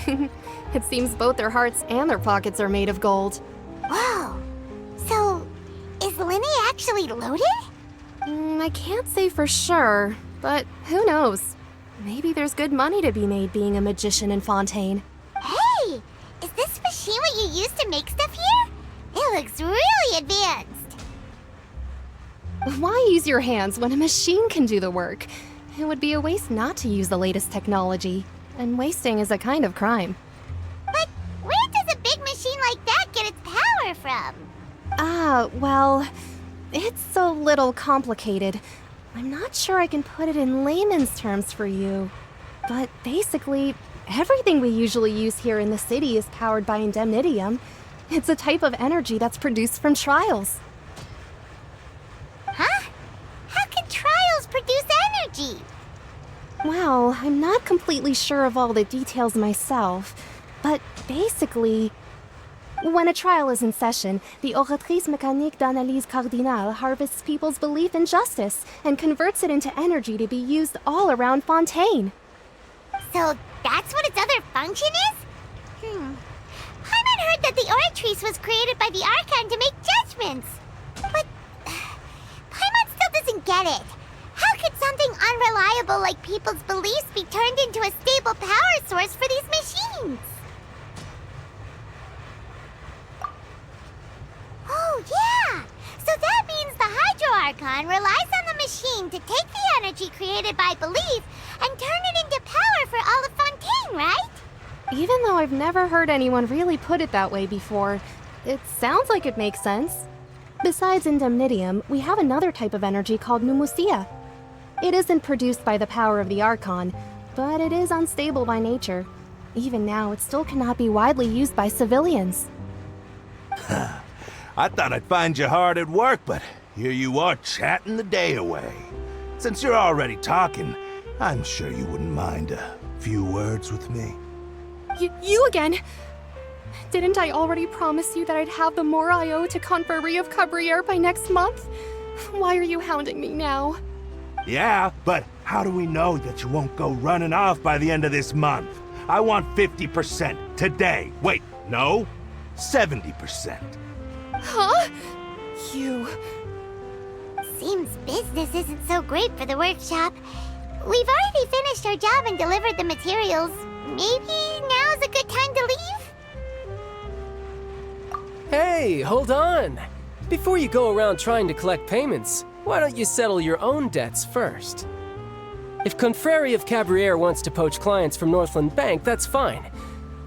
It seems both their hearts and their pockets are made of gold. Whoa. So, is Linny actually loaded? I can't say for sure, but who knows? Maybe there's good money to be made being a magician in Fontaine. Hey! Is this machine what you use to make stuff here? It looks really advanced. Why use your hands when a machine can do the work? It would be a waste not to use the latest technology, and wasting is a kind of crime. But where does a big machine like that get its power from? Well, it's a little complicated. I'm not sure I can put it in layman's terms for you. But basically, everything we usually use here in the city is powered by indemnitium. It's a type of energy that's produced from trials. Huh? How can trials produce energy? Well, I'm not completely sure of all the details myself, but basically, When a trial is in session, the Oratrice Mécanique d'Analyse Cardinale harvests people's belief in justice and converts it into energy to be used all around Fontaine. So that's what its other function is? Paimon heard that the Oratrice was created by the Archon to make judgments. But Paimon still doesn't get it. How could something unreliable like people's beliefs be turned into a stable power source for these machines? Oh, yeah! So that means the Hydro Archon relies on the machine to take the energy created by belief and turn it into power for all of Fontaine, right? Even though I've never heard anyone really put it that way before, it sounds like it makes sense. Besides indemnitium, we have another type of energy called pneumosia. It isn't produced by the power of the Archon, but it is unstable by nature. Even now, it still cannot be widely used by civilians. I thought I'd find you hard at work, but here you are chatting the day away. Since you're already talking, I'm sure you wouldn't mind a few words with me. You again? Didn't I already promise you that I'd have the more I owe to Confrérie of Cabriere by next month? Why are you hounding me now? Yeah, but how do we know that you won't go running off by the end of this month? I want 50% today. Wait, no, 70%. Huh? You... Seems business isn't so great for the workshop. We've already finished our job and delivered the materials. Maybe now's a good time to leave? Hey, hold on! Before you go around trying to collect payments, why don't you settle your own debts first? If Confrérie of Cabriere wants to poach clients from Northland Bank, that's fine.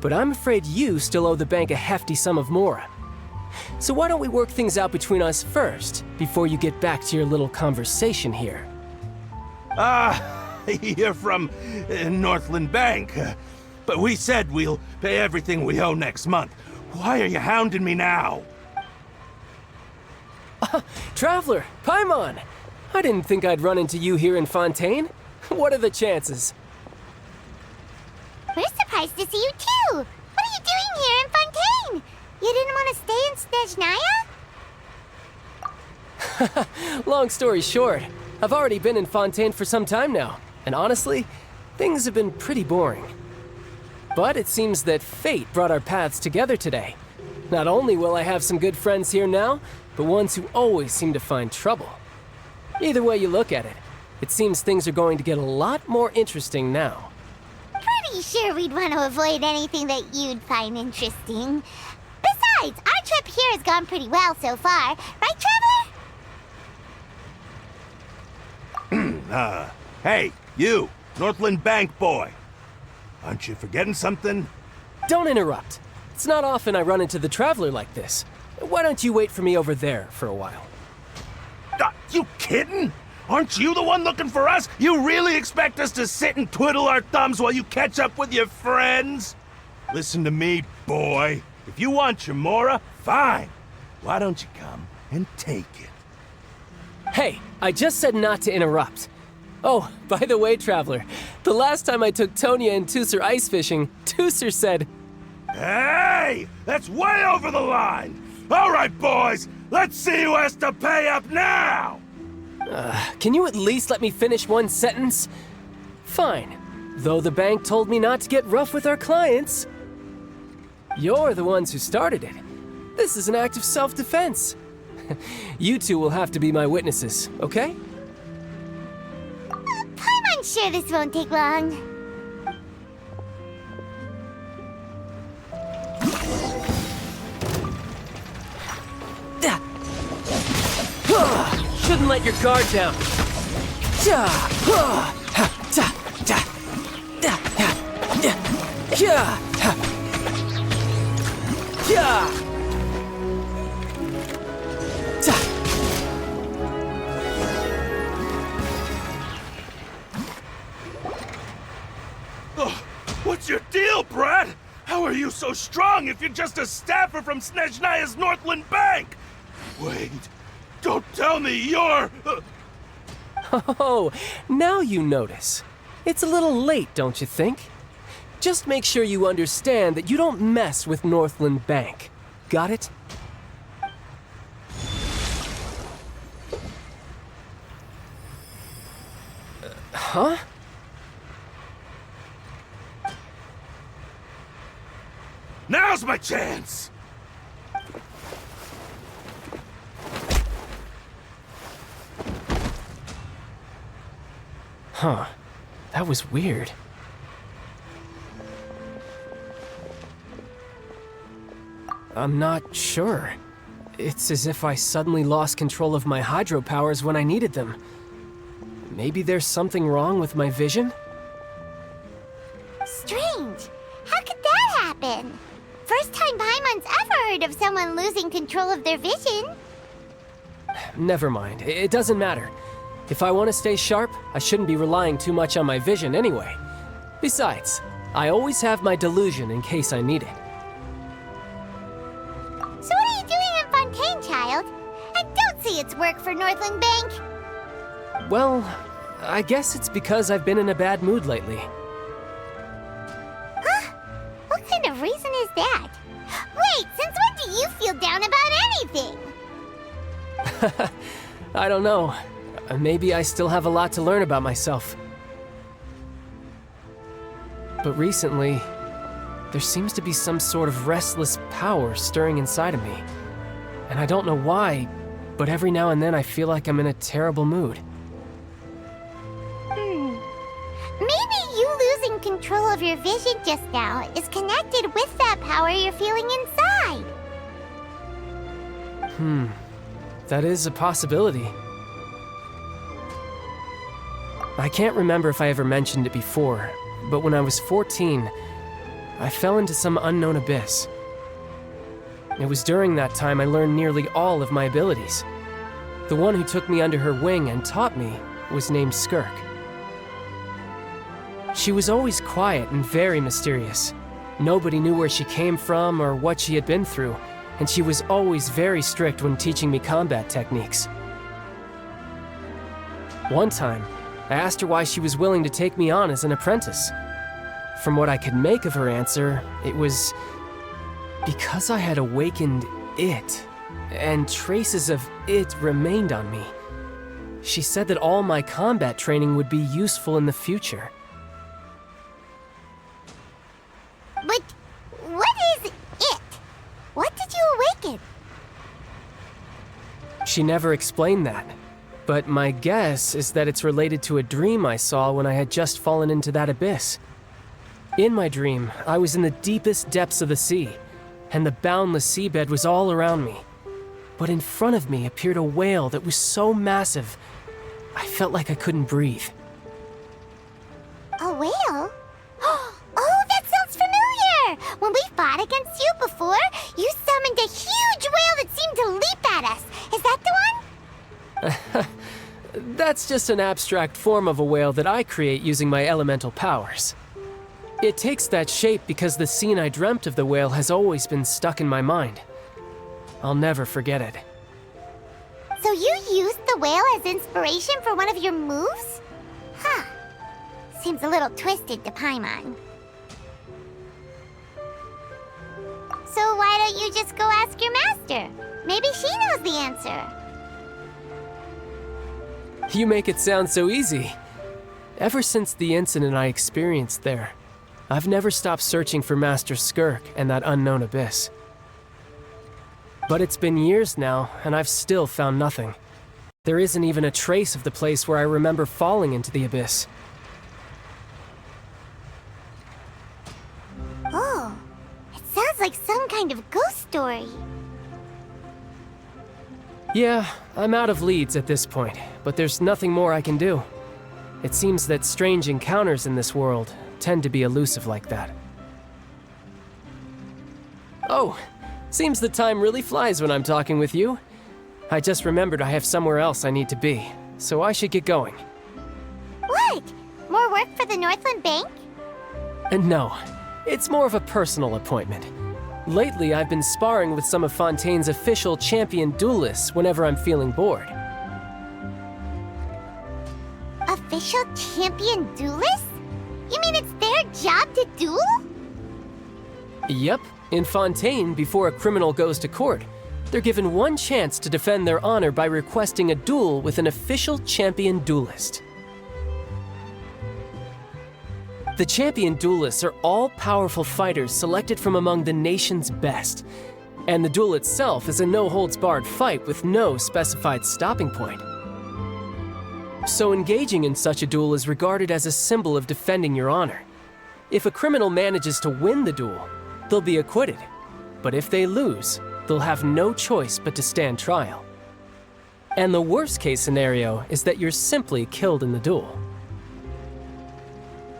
But I'm afraid you still owe the bank a hefty sum of mora. So why don't we work things out between us first, before you get back to your little conversation here? You're from Northland Bank. But we said we'll pay everything we owe next month. Why are you hounding me now? Traveler, Paimon! I didn't think I'd run into you here in Fontaine. What are the chances? We're surprised to see you too! What are you doing here in Fontaine? You didn't want to stay in Snezhnaya? Long story short, I've already been in Fontaine for some time now, and honestly, things have been pretty boring. But it seems that fate brought our paths together today. Not only will I have some good friends here now, but ones who always seem to find trouble. Either way you look at it, it seems things are going to get a lot more interesting now. Pretty sure we'd want to avoid anything that you'd find interesting. Besides, our trip here has gone pretty well so far, right, Traveler? Hey, you, Northland Bank boy. Aren't you forgetting something? Don't interrupt. It's not often I run into the Traveler like this. Why don't you wait for me over there for a while? You kidding? Aren't you the one looking for us? You really expect us to sit and twiddle our thumbs while you catch up with your friends? Listen to me, boy. If you want your mora, fine. Why don't you come and take it? Hey, I just said not to interrupt. Oh, by the way, Traveler, the last time I took Tonya and Tusser ice fishing, Tusser said, "Hey, that's way over the line! All right, boys, let's see who has to pay up now!" Can you at least let me finish one sentence? Fine, though the bank told me not to get rough with our clients. You're the ones who started it. This is an act of self-defense. You two will have to be my witnesses, okay? I'm sure this won't take long. Shouldn't let your guard down. What's your deal, Brad? How are you so strong if you're just a staffer from Snezhnaya's Northland Bank? Wait, don't tell me you're... Oh, now you notice. It's a little late, don't you think? Just make sure you understand that you don't mess with Northland Bank. got it? Huh? Now's my chance! Huh. That was weird. I'm not sure. It's as if I suddenly lost control of my hydro powers when I needed them. Maybe there's something wrong with my vision? Strange. How could that happen? First time Paimon's ever heard of someone losing control of their vision. Never mind. It doesn't matter. If I want to stay sharp, I shouldn't be relying too much on my vision anyway. Besides, I always have my delusion in case I need it. So what are you doing in Fontaine, child? I don't see its work for Northland Bank. Well, I guess it's because I've been in a bad mood lately. Huh? What kind of reason is that? Wait, since when do you feel down about anything? I don't know. Maybe I still have a lot to learn about myself. But recently, there seems to be some sort of restless power stirring inside of me. And I don't know why, but every now and then I feel like I'm in a terrible mood. Maybe you losing control of your vision just now is connected with that power you're feeling inside. That is a possibility. I can't remember if I ever mentioned it before, but when I was 14, I fell into some unknown abyss. It was during that time I learned nearly all of my abilities. The one who took me under her wing and taught me was named Skirk. She was always quiet and very mysterious. Nobody knew where she came from or what she had been through, and she was always very strict when teaching me combat techniques. One time, I asked her why she was willing to take me on as an apprentice. From what I could make of her answer, it was because I had awakened it, and traces of it remained on me. She said that all my combat training would be useful in the future. But what is it? What did you awaken? She never explained that, but my guess is that it's related to a dream I saw when I had just fallen into that abyss. In my dream, I was in the deepest depths of the sea, and the boundless seabed was all around me. But in front of me appeared a whale that was so massive, I felt like I couldn't breathe. A whale? Oh, that sounds familiar! When we fought against you before, you summoned a huge whale that seemed to leap at us. Is that the one? That's just an abstract form of a whale that I create using my elemental powers. It takes that shape because the scene I dreamt of the whale has always been stuck in my mind. I'll never forget it. So you used the whale as inspiration for one of your moves? Huh. Seems a little twisted to Paimon. So why don't you just go ask your master? Maybe she knows the answer. You make it sound so easy. Ever since the incident I experienced there, I've never stopped searching for Master Skirk and that unknown abyss. But it's been years now, and I've still found nothing. There isn't even a trace of the place where I remember falling into the abyss. Oh, it sounds like some kind of ghost story. Yeah, I'm out of leads at this point, but there's nothing more I can do. It seems that strange encounters in this world tend to be elusive like that. Oh, seems the time really flies when I'm talking with you. I just remembered I have somewhere else I need to be, so I should get going. What? More work for the Northland Bank? No, it's more of a personal appointment. Lately, I've been sparring with some of Fontaine's official champion duelists whenever I'm feeling bored. Official champion duelists? You mean it's their job to duel? Yep, In Fontaine, before a criminal goes to court, they're given one chance to defend their honor by requesting a duel with an official champion duelist. The champion duelists are all-powerful fighters selected from among the nation's best, and the duel itself is a no-holds-barred fight with no specified stopping point. So engaging in such a duel is regarded as a symbol of defending your honor. If a criminal manages to win the duel, they'll be acquitted. But if they lose, they'll have no choice but to stand trial. And the worst-case scenario is that you're simply killed in the duel.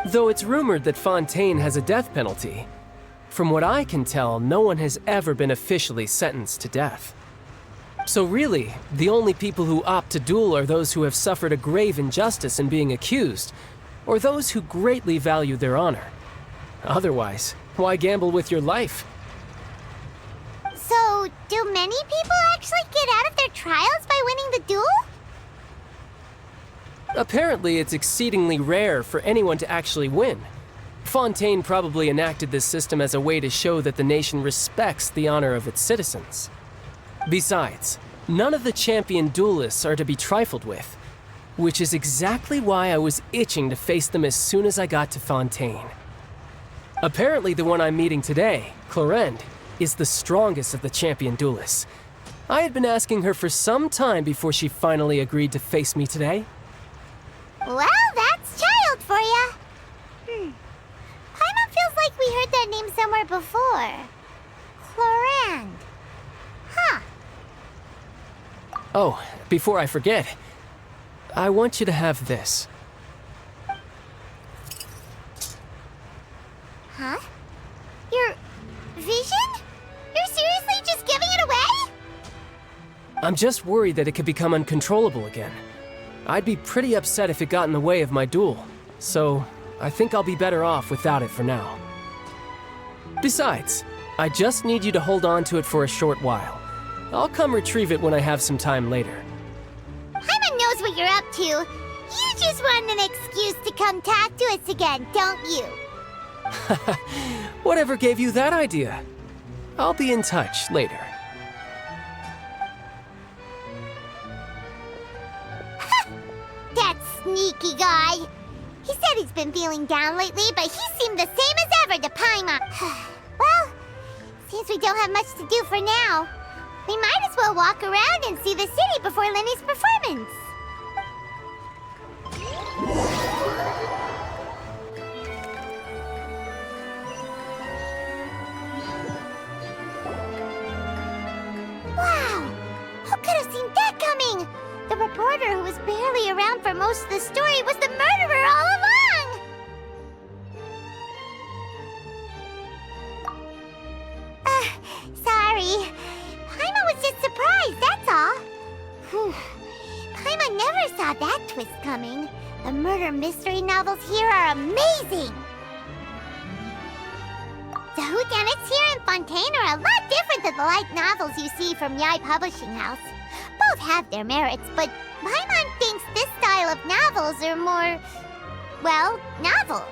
Though it's rumored that Fontaine has a death penalty, from what I can tell, no one has ever been officially sentenced to death. So really, the only people who opt to duel are those who have suffered a grave injustice in being accused, or those who greatly value their honor. Otherwise, why gamble with your life? So, do many people actually get out of their trials by winning the duel? Apparently, it's exceedingly rare for anyone to actually win. Fontaine probably enacted this system as a way to show that the nation respects the honor of its citizens. Besides, none of the champion duelists are to be trifled with, which is exactly why I was itching to face them as soon as I got to Fontaine. Apparently, the one I'm meeting today, Clorinde, is the strongest of the champion duelists. I had been asking her for some time before she finally agreed to face me today. Well, that's child for ya. Paimon feels like we heard that name somewhere before. Clorinde. Huh. Oh, before I forget, I want you to have this. Huh? Your vision? You're seriously just giving it away? I'm just worried that it could become uncontrollable again. I'd be pretty upset if it got in the way of my duel, so I think I'll be better off without it for now. Besides, I just need you to hold on to it for a short while. I'll come retrieve it when I have some time later. Paimon knows what you're up to. You just want an excuse to come talk to us again, don't you? Whatever gave you that idea? I'll be in touch later. That sneaky guy. He said he's been feeling down lately, but he seemed the same as ever to Paimon. Well, seems we don't have much to do for now. We might as well walk around and see the city before Lenny's performance. Wow! Who could have seen that coming? The reporter who was barely around for most of the story was the murderer all along! Sorry. Paimon was just surprised, that's all. Paimon never saw that twist coming. The murder mystery novels here are amazing! The whodunits here in Fontaine are a lot different than the light novels you see from Yai Publishing House. Both have their merits, but Paimon thinks this style of novels are more, well, novel.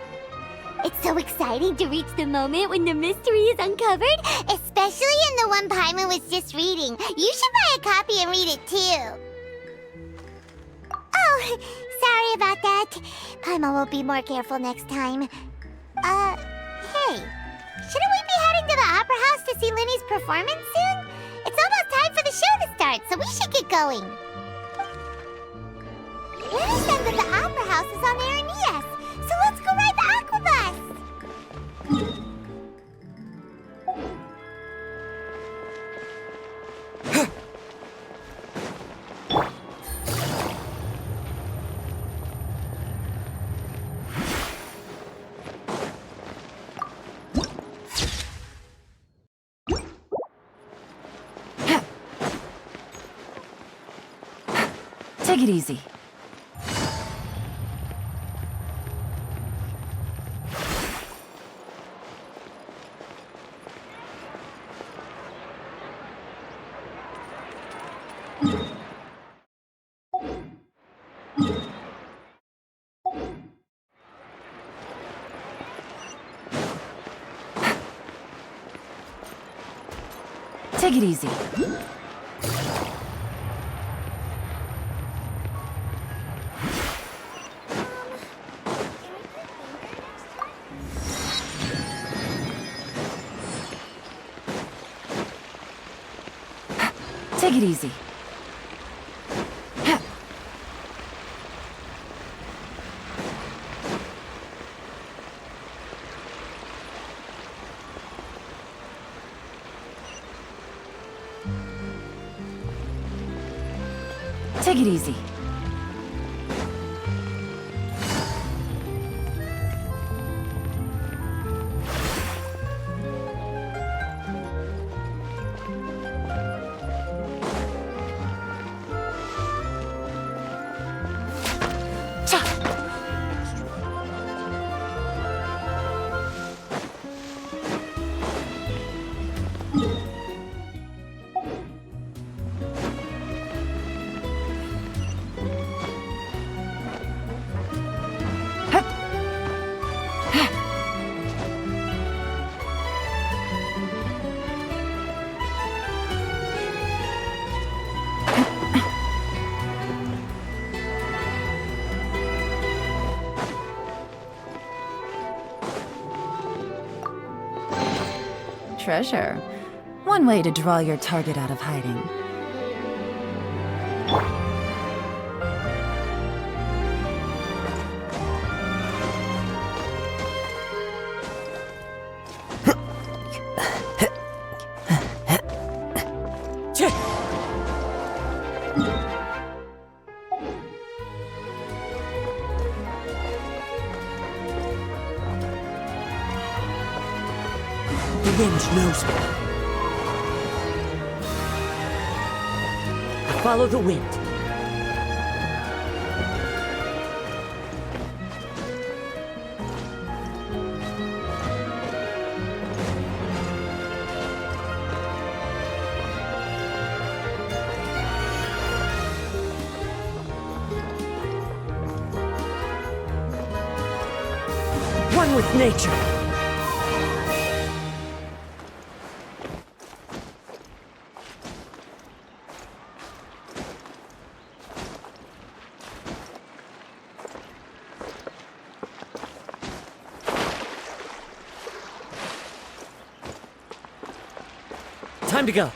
It's so exciting to reach the moment when the mystery is uncovered, especially in the one Paimon was just reading. You should buy a copy and read it too. Oh, sorry about that. Paimon will be more careful next time. Hey, shouldn't we be heading to the Opera House to see Linny's performance soon? It's almost time for the show to start, so we should get going. Linny said that the Opera House is on Aranias, so let's go ride the Aquabus! Take it easy. Take it easy. Take it easy. Take it easy. Treasure. One way to draw your target out of hiding. The wind knows me. Follow the wind. One with nature. Time to go.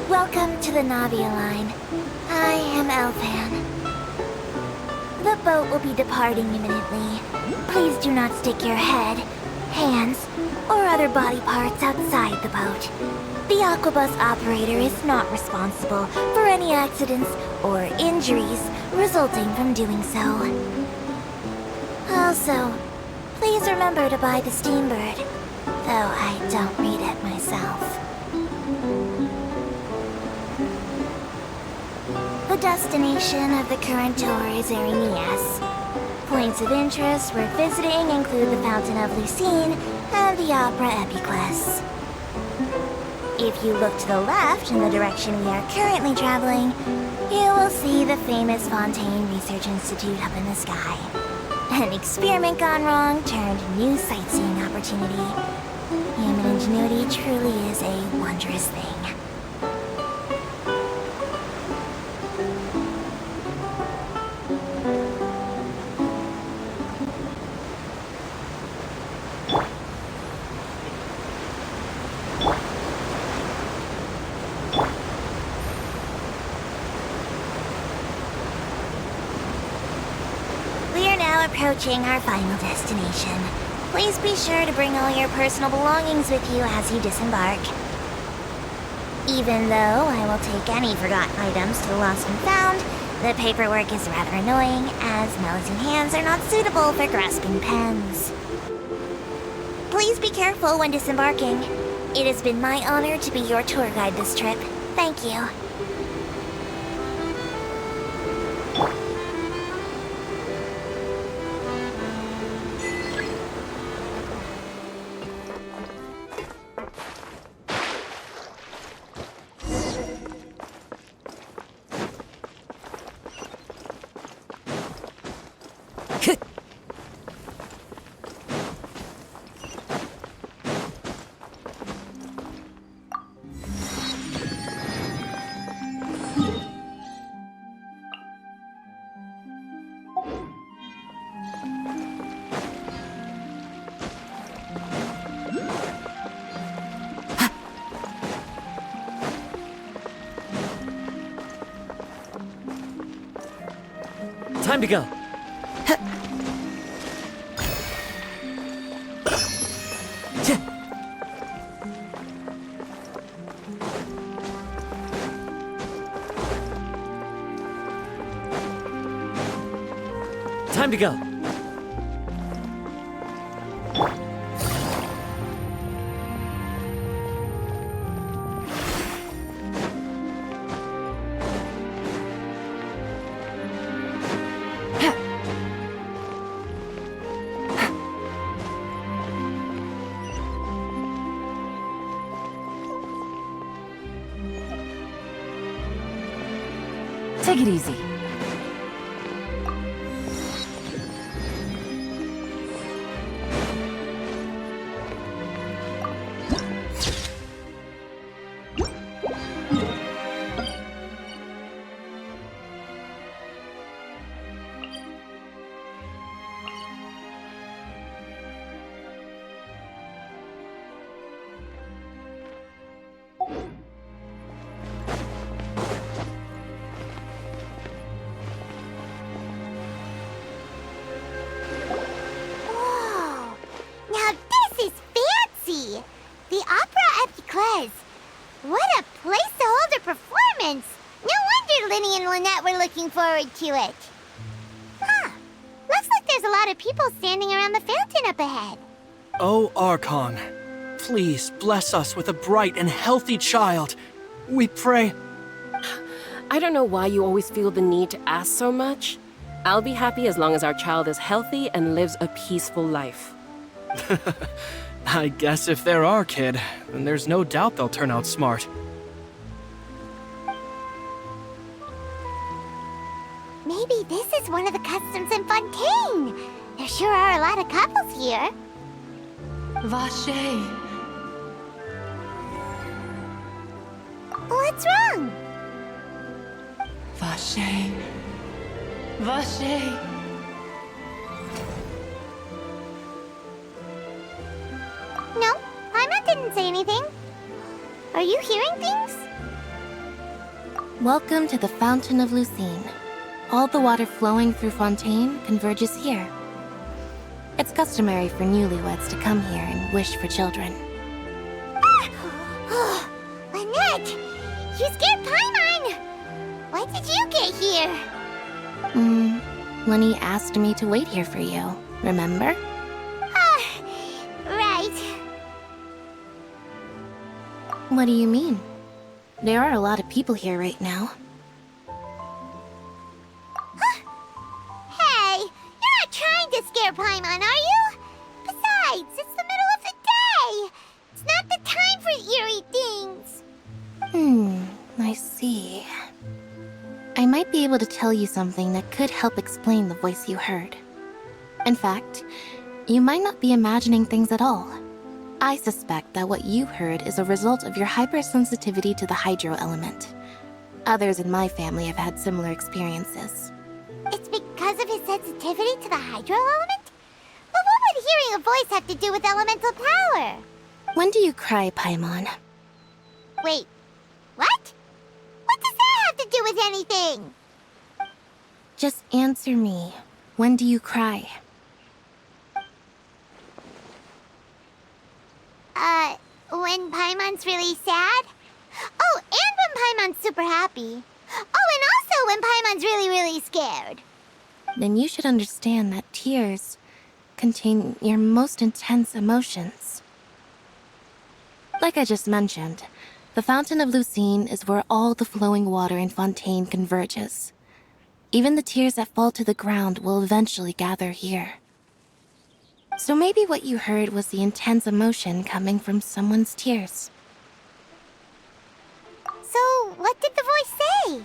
Welcome to the Navia line. I am Elfan. The boat will be departing imminently. Please do not stick your head, hands, or other body parts outside the boat. The Aquabus operator is not responsible for any accidents or injuries resulting from doing so. Also, please remember to buy the Steambird, though I don't read it myself. The destination of the current tour is Erinias. Points of interest worth visiting include the Fountain of Lucine and the Opera Epiclese. If you look to the left in the direction we are currently traveling, you will see the famous Fontaine Research Institute up in the sky. An experiment gone wrong turned new sightseeing opportunity. Human ingenuity truly is a wondrous thing. Approaching our final destination. Please be sure to bring all your personal belongings with you as you disembark. Even though I will take any forgotten items to the lost and found, the paperwork is rather annoying, as nosy hands are not suitable for grasping pens. Please be careful when disembarking. It has been my honor to be your tour guide this trip. Thank you. Time to go. Time to go. Take it easy. Forward to it. Huh. Looks like there's a lot of people standing around the fountain up ahead. Oh, Archon. Please bless us with a bright and healthy child. We pray. I don't know why you always feel the need to ask so much. I'll be happy as long as our child is healthy and lives a peaceful life. I guess if they're our kid, then there's no doubt they'll turn out smart. Maybe this is one of the customs in Fontaine. There sure are a lot of couples here. Vache. What's wrong? Vache. Vache. No, Paimon didn't say anything. Are you hearing things? Welcome to the Fountain of Lucine. All the water flowing through Fontaine converges here. It's customary for newlyweds to come here and wish for children. Ah! Lynette! You scared Paimon! Why did you get here? Lenny asked me to wait here for you, remember? Right. What do you mean? There are a lot of people here right now. Hey, you're not trying to scare Paimon, are you? Besides, it's the middle of the day. It's not the time for eerie things. I see. I might be able to tell you something that could help explain the voice you heard. In fact, you might not be imagining things at all. I suspect that what you heard is a result of your hypersensitivity to the hydro element. Others in my family have had similar experiences. It's because of his sensitivity to the hydro element? But what would hearing a voice have to do with elemental power? When do you cry, Paimon? Wait, what? What does that have to do with anything? Just answer me. When do you cry? When Paimon's really sad? Oh, and when Paimon's super happy. Oh, and also when Paimon's really, really scared. Then you should understand that tears contain your most intense emotions. Like I just mentioned, the Fountain of Lucine is where all the flowing water in Fontaine converges. Even the tears that fall to the ground will eventually gather here. So maybe what you heard was the intense emotion coming from someone's tears. So, what did the voice say?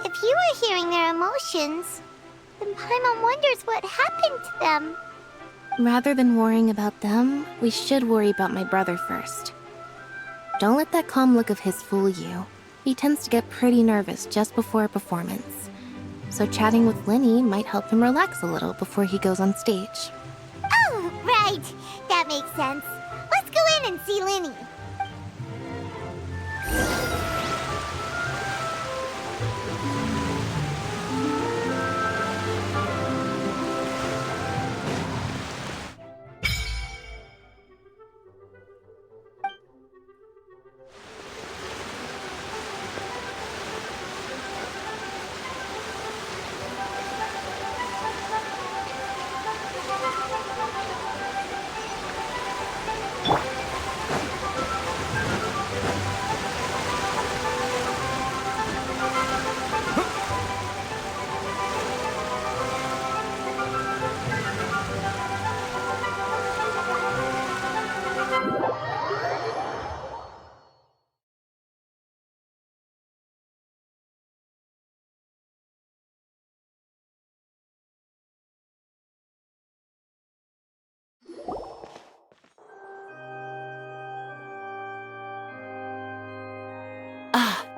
If you were hearing their emotions, then Paimon wonders what happened to them. Rather than worrying about them, we should worry about my brother first. Don't let that calm look of his fool you. He tends to get pretty nervous just before a performance. So chatting with Linny might help him relax a little before he goes on stage. Oh, right. That makes sense. Let's go in and see Linny.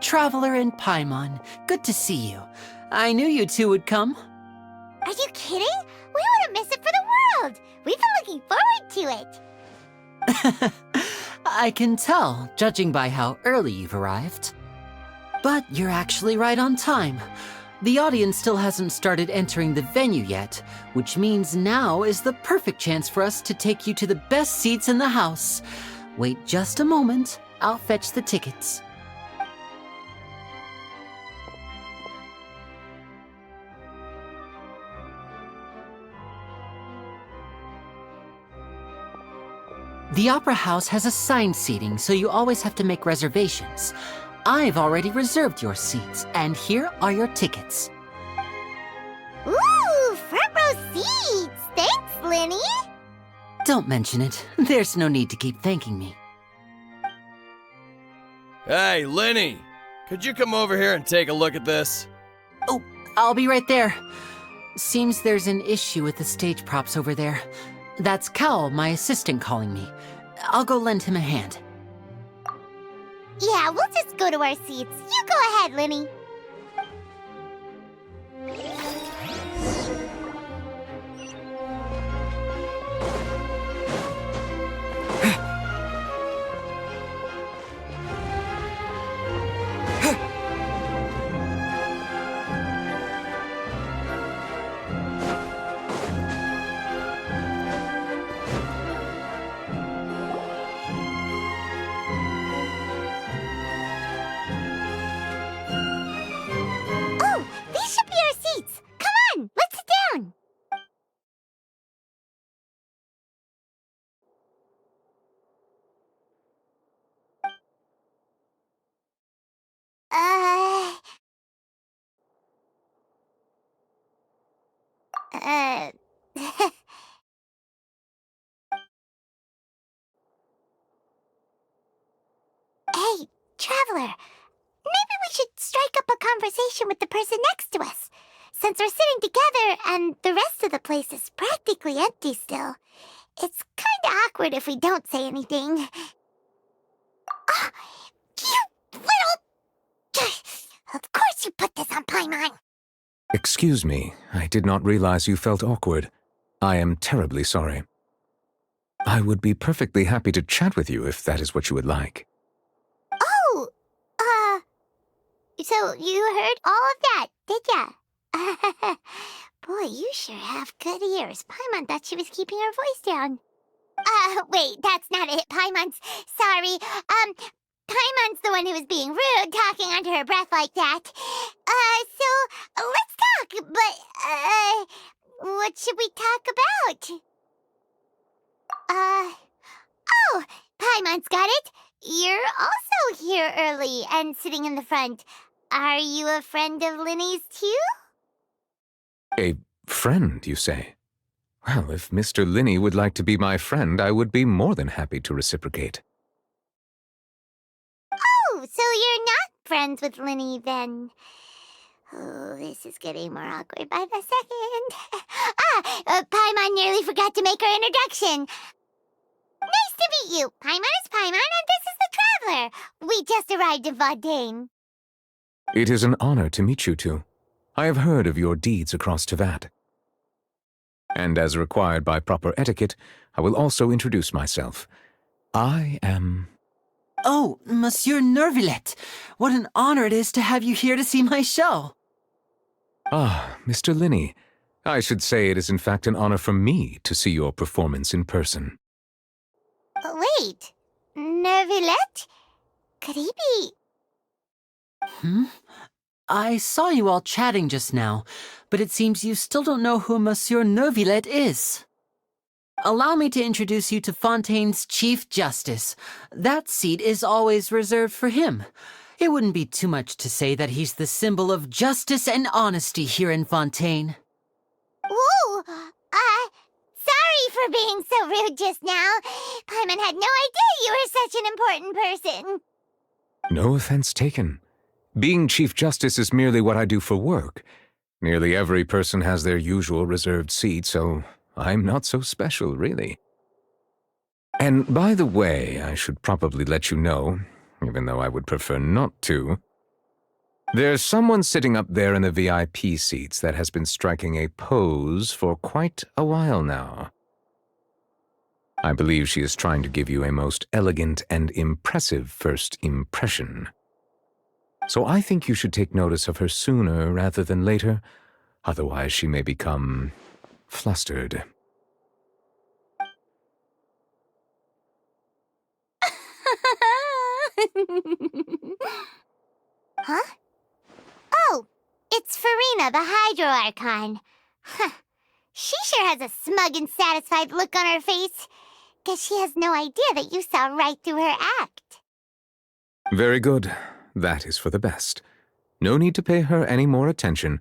Traveler and Paimon, good to see you. I knew you two would come. Are you kidding? We wouldn't miss it for the world. We've been looking forward to it. I can tell, judging by how early you've arrived. But you're actually right on time. The audience still hasn't started entering the venue yet, which means now is the perfect chance for us to take you to the best seats in the house. Wait just a moment, I'll fetch the tickets. The Opera House has assigned seating, so you always have to make reservations. I've already reserved your seats, and here are your tickets. Ooh, front row seats! Thanks, Linny! Don't mention it. There's no need to keep thanking me. Hey, Linny! Could you come over here and take a look at this? Oh, I'll be right there. Seems there's an issue with the stage props over there. That's Cal, my assistant, calling me. I'll go lend him a hand. Yeah, we'll just go to our seats. You go ahead, Linny. Hey, Traveler. Maybe we should strike up a conversation with the person next to us. Since we're sitting together and the rest of the place is practically empty still, it's kinda awkward if we don't say anything. Oh, you little... Of course you put this on Paimon! Excuse me, I did not realize you felt awkward. I am terribly sorry. I would be perfectly happy to chat with you if that is what you would like. Oh, so you heard all of that, did ya? Boy, you sure have good ears. Paimon thought she was keeping her voice down. Wait, that's not it. Paimon's sorry. Paimon's the one who was being rude, talking under her breath like that. So, let's talk, but, what should we talk about? Oh, Paimon's got it. You're also here early and sitting in the front. Are you a friend of Linny's too? A friend, you say? Well, if Mr. Linny would like to be my friend, I would be more than happy to reciprocate. Oh, so you're not friends with Linny then? Oh, this is getting more awkward by the second. Paimon nearly forgot to make her introduction. Nice to meet you. Paimon is Paimon, and this is the Traveler. We just arrived in Vaudain. It is an honor to meet you two. I have heard of your deeds across Tevat. And as required by proper etiquette, I will also introduce myself. I am... Oh, Monsieur Neuvillette. What an honor it is to have you here to see my show. Ah, Mr. Linny. I should say it is in fact an honor for me to see your performance in person. Wait, Neuvillette? Could he be... I saw you all chatting just now, but it seems you still don't know who Monsieur Neuvillette is. Allow me to introduce you to Fontaine's Chief Justice. That seat is always reserved for him. It wouldn't be too much to say that he's the symbol of justice and honesty here in Fontaine. Whoa! Sorry for being so rude just now. Paimon had no idea you were such an important person. No offense taken. Being Chief Justice is merely what I do for work. Nearly every person has their usual reserved seat, so I'm not so special, really. And by the way, I should probably let you know, even though I would prefer not to, there's someone sitting up there in the VIP seats that has been striking a pose for quite a while now. I believe she is trying to give you a most elegant and impressive first impression. So I think you should take notice of her sooner rather than later, otherwise she may become flustered. Huh? Oh, it's Farina, the Hydro Archon. Huh. She sure has a smug and satisfied look on her face. Guess she has no idea that you saw right through her act. Very good. That is for the best. No need to pay her any more attention.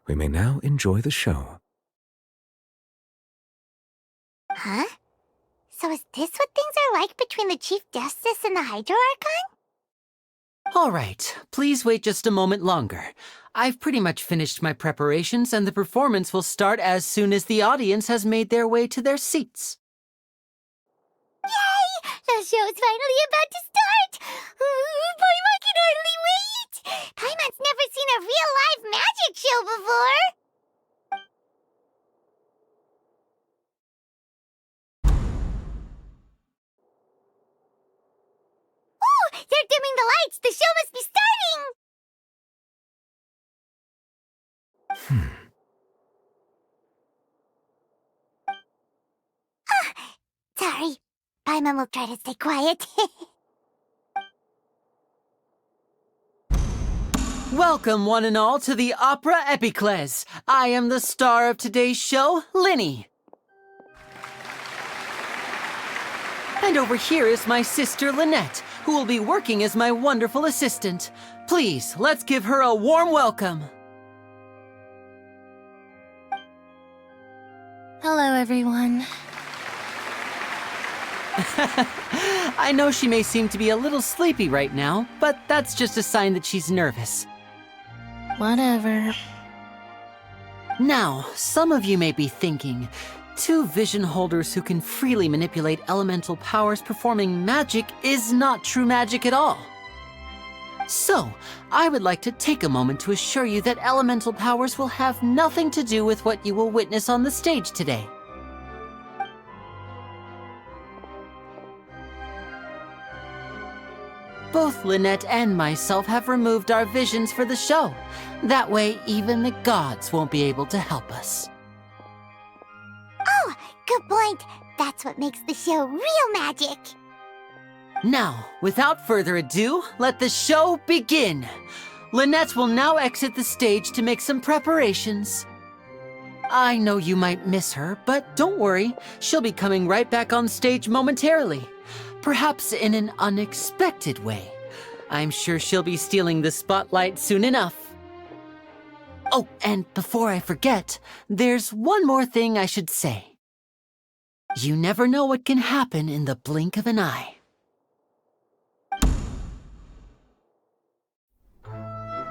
We may now enjoy the show. Huh? So is this what things are like between the Chief Justice and the Hydro Archon? All right, please wait just a moment longer. I've pretty much finished my preparations, and the performance will start as soon as the audience has made their way to their seats. Yay! The show's finally about to start! Paimon can hardly wait! Paimon's never seen a real live magic show before! Oh! They're dimming the lights! The show must be starting! Sorry. Paimon will try to stay quiet. Welcome, one and all, to the Opera Epiclese. I am the star of today's show, Linny. And over here is my sister, Lynette, who will be working as my wonderful assistant. Please, let's give her a warm welcome. Hello, everyone. I know she may seem to be a little sleepy right now, but that's just a sign that she's nervous. Whatever. Now, some of you may be thinking, two vision holders who can freely manipulate elemental powers performing magic is not true magic at all. So, I would like to take a moment to assure you that elemental powers will have nothing to do with what you will witness on the stage today. Both Lynette and myself have removed our visions for the show. That way, even the gods won't be able to help us. Oh, good point. That's what makes the show real magic. Now, without further ado, let the show begin. Lynette will now exit the stage to make some preparations. I know you might miss her, but don't worry. She'll be coming right back on stage momentarily. Perhaps in an unexpected way. I'm sure she'll be stealing the spotlight soon enough. Oh, and before I forget, there's one more thing I should say. You never know what can happen in the blink of an eye.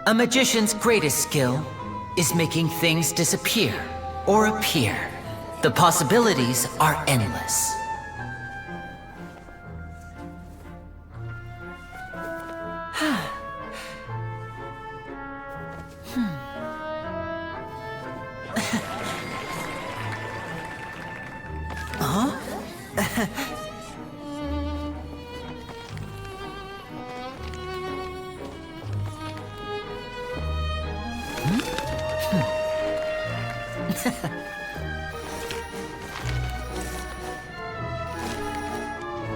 A magician's greatest skill is making things disappear or appear. The possibilities are endless. Huh?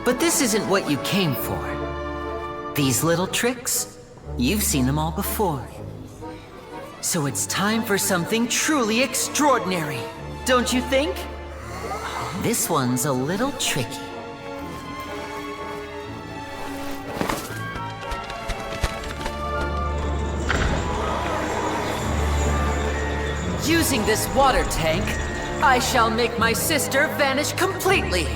But this isn't what you came for. These little tricks, you've seen them all before. So it's time for something truly extraordinary, don't you think? This one's a little tricky. Using this water tank, I shall make my sister vanish completely,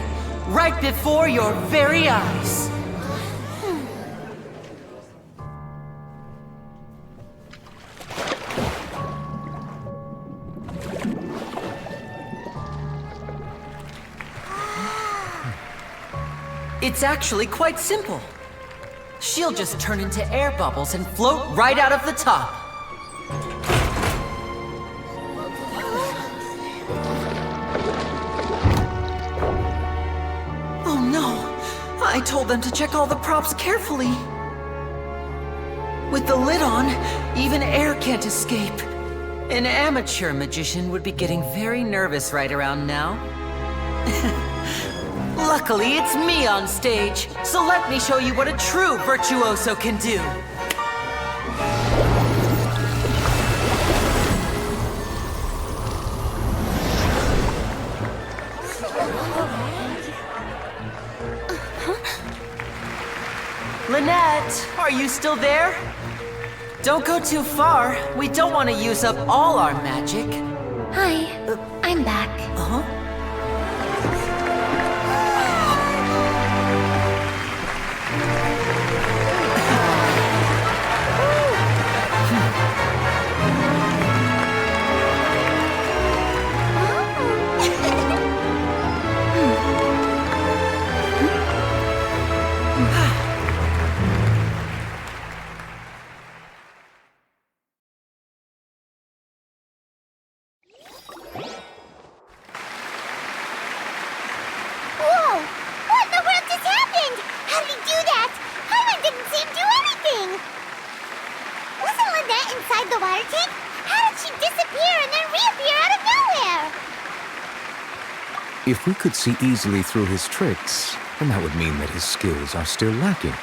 right before your very eyes. It's actually quite simple. She'll just turn into air bubbles and float right out of the top. Oh no! I told them to check all the props carefully. With the lid on, even air can't escape. An amateur magician would be getting very nervous right around now. Luckily, it's me on stage, so let me show you what a true virtuoso can do. Lynette, are you still there? Don't go too far. We don't want to use up all our magic. Hi, I'm back. Uh-huh. Whoa! What in the world just happened? How did he do that? Paimon didn't see him do anything! Wasn't Lynette inside the water tank? How did she disappear and then reappear out of nowhere? If we could see easily through his tricks, then that would mean that his skills are still lacking.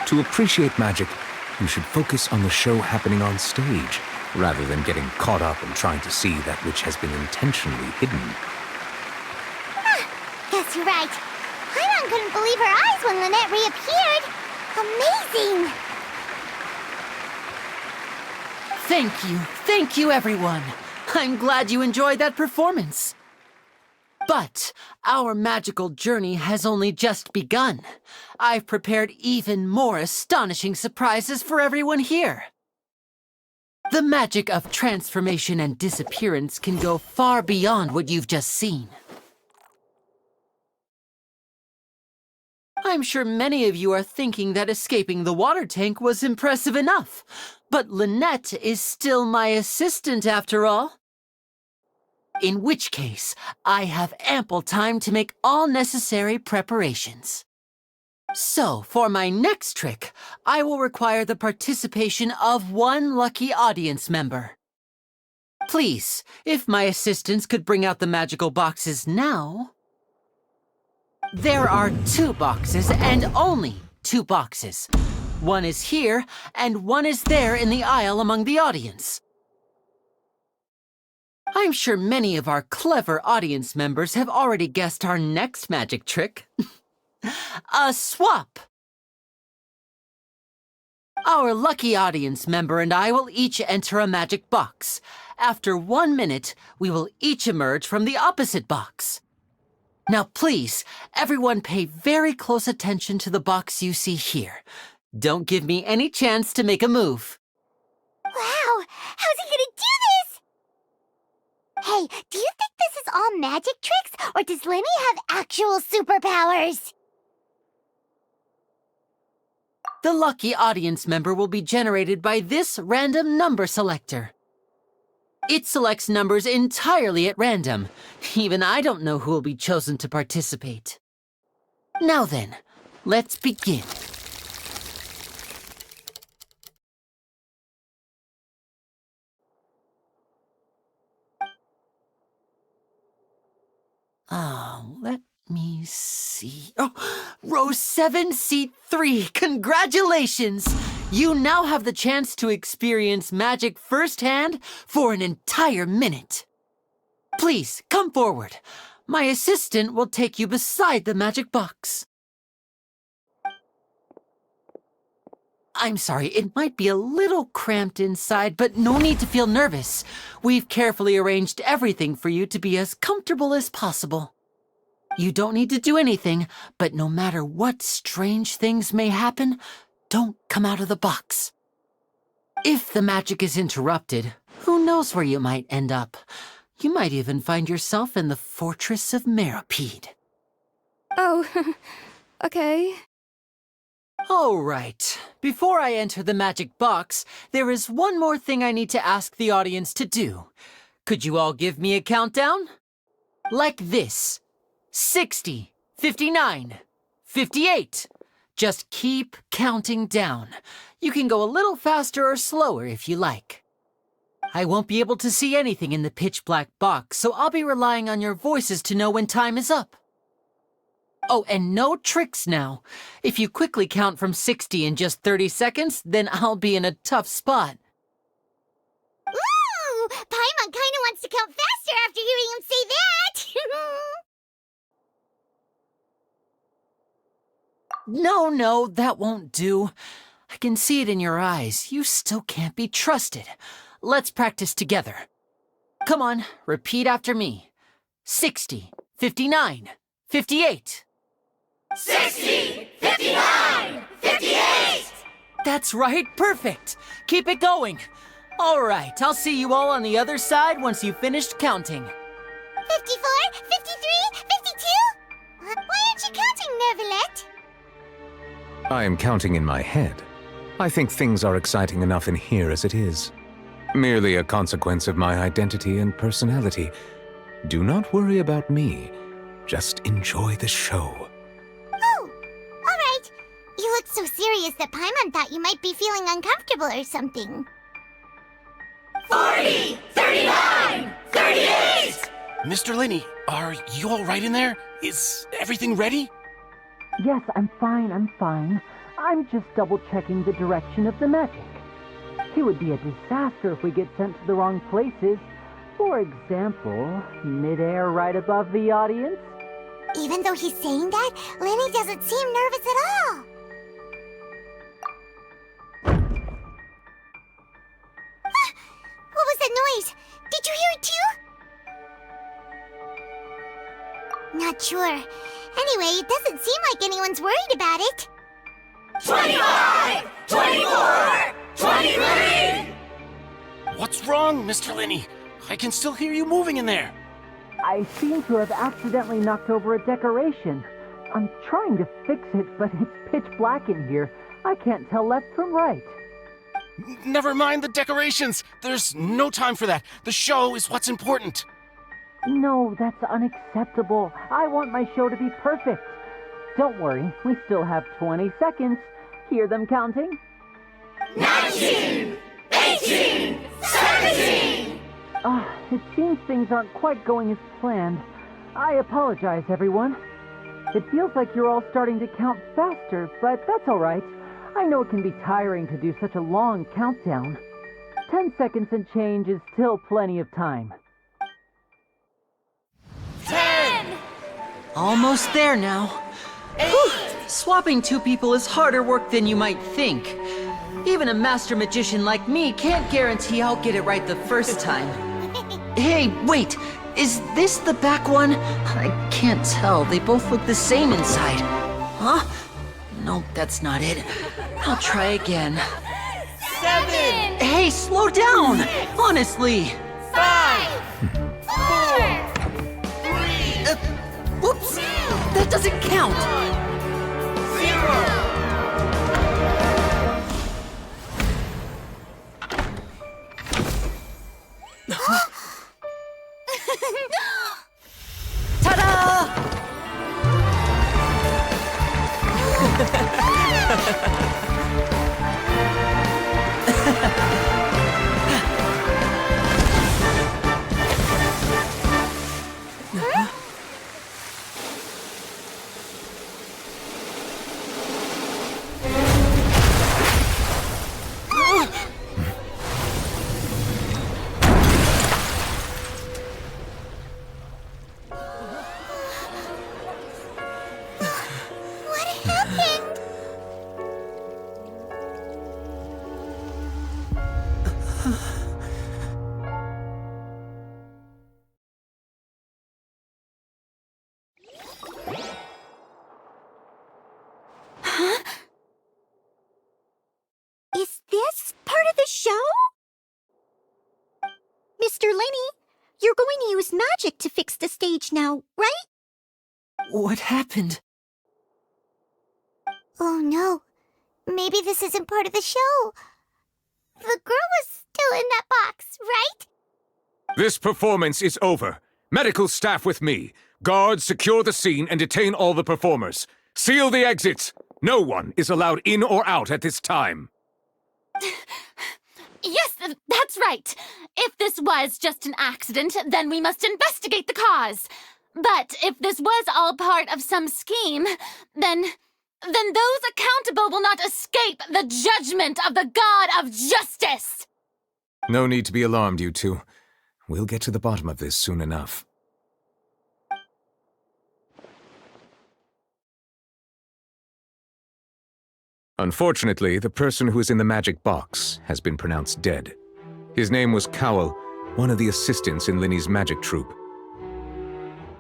To appreciate magic, you should focus on the show happening on stage, rather than getting caught up in trying to see that which has been intentionally hidden. Guess you're right. Paimon couldn't believe her eyes when Lynette reappeared. Amazing! Thank you everyone. I'm glad you enjoyed that performance. But our magical journey has only just begun. I've prepared even more astonishing surprises for everyone here. The magic of transformation and disappearance can go far beyond what you've just seen. I'm sure many of you are thinking that escaping the water tank was impressive enough, but Lynette is still my assistant after all. In which case, I have ample time to make all necessary preparations. So, for my next trick, I will require the participation of one lucky audience member. Please, if my assistants could bring out the magical boxes now. There are 2 boxes, and only 2 boxes. One is here, and one is there in the aisle among the audience. I'm sure many of our clever audience members have already guessed our next magic trick. A swap! Our lucky audience member and I will each enter a magic box. After 1 minute, we will each emerge from the opposite box. Now please, everyone pay very close attention to the box you see here. Don't give me any chance to make a move. Wow! How's he gonna do this? Hey, do you think this is all magic tricks, or does Lenny have actual superpowers? The lucky audience member will be generated by this random number selector. It selects numbers entirely at random. Even I don't know who will be chosen to participate. Now then, let's begin. Let me see. Oh, row 7, seat 3. Congratulations! You now have the chance to experience magic firsthand for an entire minute. Please, come forward. My assistant will take you beside the magic box. I'm sorry, it might be a little cramped inside, but no need to feel nervous. We've carefully arranged everything for you to be as comfortable as possible. You don't need to do anything, but no matter what strange things may happen, don't come out of the box. If the magic is interrupted, who knows where you might end up? You might even find yourself in the Fortress of Meripede. Oh, okay. All right. Before I enter the magic box, there is one more thing I need to ask the audience to do. Could you all give me a countdown? Like this. 60, 59, 58. Just keep counting down. You can go a little faster or slower if you like. I won't be able to see anything in the pitch-black box, so I'll be relying on your voices to know when time is up. Oh, and no tricks now. If you quickly count from 60 in just 30 seconds, then I'll be in a tough spot. Ooh! Paimon kinda wants to count faster after hearing him say that! No, that won't do. I can see it in your eyes. You still can't be trusted. Let's practice together. Come on, repeat after me. 60, 59, 58. 60, 59, 58! That's right, perfect. Keep it going. All right, I'll see you all on the other side once you've finished counting. 54, 53, 52? Why aren't you counting, Nervalet? I am counting in my head. I think things are exciting enough in here as it is. Merely a consequence of my identity and personality. Do not worry about me. Just enjoy the show. Oh, all right. You look so serious that Paimon thought you might be feeling uncomfortable or something. 40, 39, 38! Mr. Linney, are you all right in there? Is everything ready? Yes, I'm fine. I'm just double-checking the direction of the magic. It would be a disaster if we get sent to the wrong places. For example, midair right above the audience. Even though he's saying that, Lenny doesn't seem nervous at all. What was that noise? Did you hear it too? Not sure. Anyway, it doesn't seem like anyone's worried about it. 25, 24, 23! What's wrong, Mr. Linney? I can still hear you moving in there. I seem to have accidentally knocked over a decoration. I'm trying to fix it, but it's pitch black in here. I can't tell left from right. Never mind the decorations. There's no time for that. The show is what's important. No, that's unacceptable. I want my show to be perfect. Don't worry, we still have 20 seconds. Hear them counting? 19, 18, 17! It seems things aren't quite going as planned. I apologize, everyone. It feels like you're all starting to count faster, but that's all right. I know it can be tiring to do such a long countdown. 10 seconds and change is still plenty of time. 10! Almost there now. 8! Whew. Swapping two people is harder work than you might think. Even a master magician like me can't guarantee I'll get it right the first time. Hey, wait! Is this the back one? I can't tell. They both look the same inside. Huh? Nope, that's not it. I'll try again. 7! Hey, slow down! Honestly! 5! 4! 3! Whoops! That doesn't count! 0! Ta-da! What happened? Huh? Is this part of the show? Mr. Lenny, you're going to use magic to fix the stage now, right? What happened? Oh no. Maybe this isn't part of the show. The girl was still in that box, right? This performance is over. Medical staff with me. Guards, secure the scene and detain all the performers. Seal the exits. No one is allowed in or out at this time. Yes, that's right. If this was just an accident, then we must investigate the cause. But if this was all part of some scheme, then those accountable will not escape the judgment of the God of Justice. No need to be alarmed, you two. We'll get to the bottom of this soon enough. Unfortunately, the person who is in the magic box has been pronounced dead. His name was Cowell, one of the assistants in Linny's magic troupe.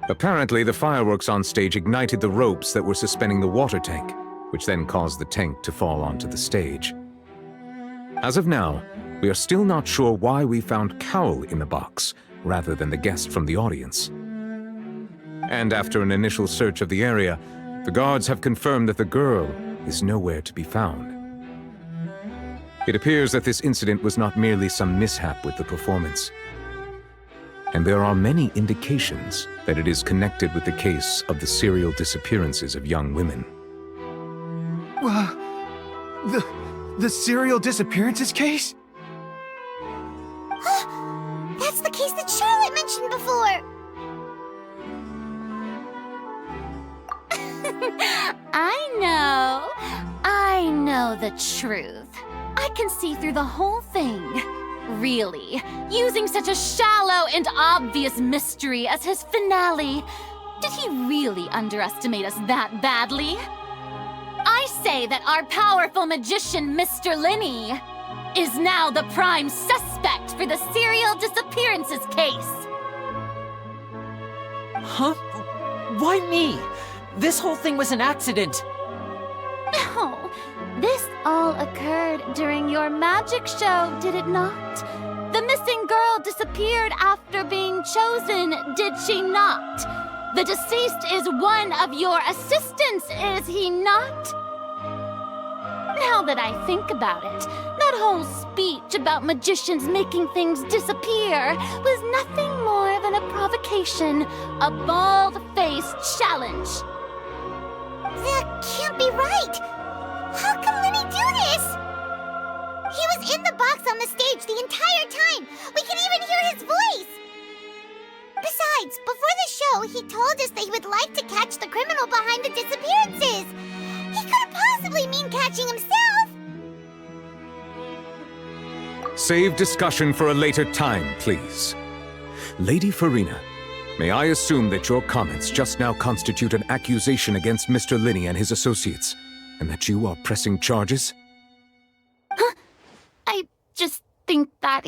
Apparently, the fireworks on stage ignited the ropes that were suspending the water tank, which then caused the tank to fall onto the stage. As of now, we are still not sure why we found Cowell in the box, rather than the guest from the audience. And after an initial search of the area, the guards have confirmed that the girl is nowhere to be found. It appears that this incident was not merely some mishap with the performance. And there are many indications that it is connected with the case of the serial disappearances of young women. The serial disappearances case? That's the case that Charlotte mentioned before! I know the truth. I can see through the whole thing. Really, using such a shallow and obvious mystery as his finale. Did he really underestimate us that badly? I say that our powerful magician, Mr. Linny, is now the prime suspect for the serial disappearances case. Huh? Why me? This whole thing was an accident. No, this all occurred during your magic show, did it not? The missing girl disappeared after being chosen, did she not? The deceased is one of your assistants, is he not? Now that I think about it, that whole speech about magicians making things disappear was nothing more than a provocation, a bald-faced challenge. That can't be right! How can Linny do this? He was in the box on the stage the entire time! We can even hear his voice! Besides, before the show, he told us that he would like to catch the criminal behind the disappearances! He couldn't possibly mean catching himself! Save discussion for a later time, please. Lady Farina, may I assume that your comments just now constitute an accusation against Mr. Linny and his associates, and that you are pressing charges? I just think that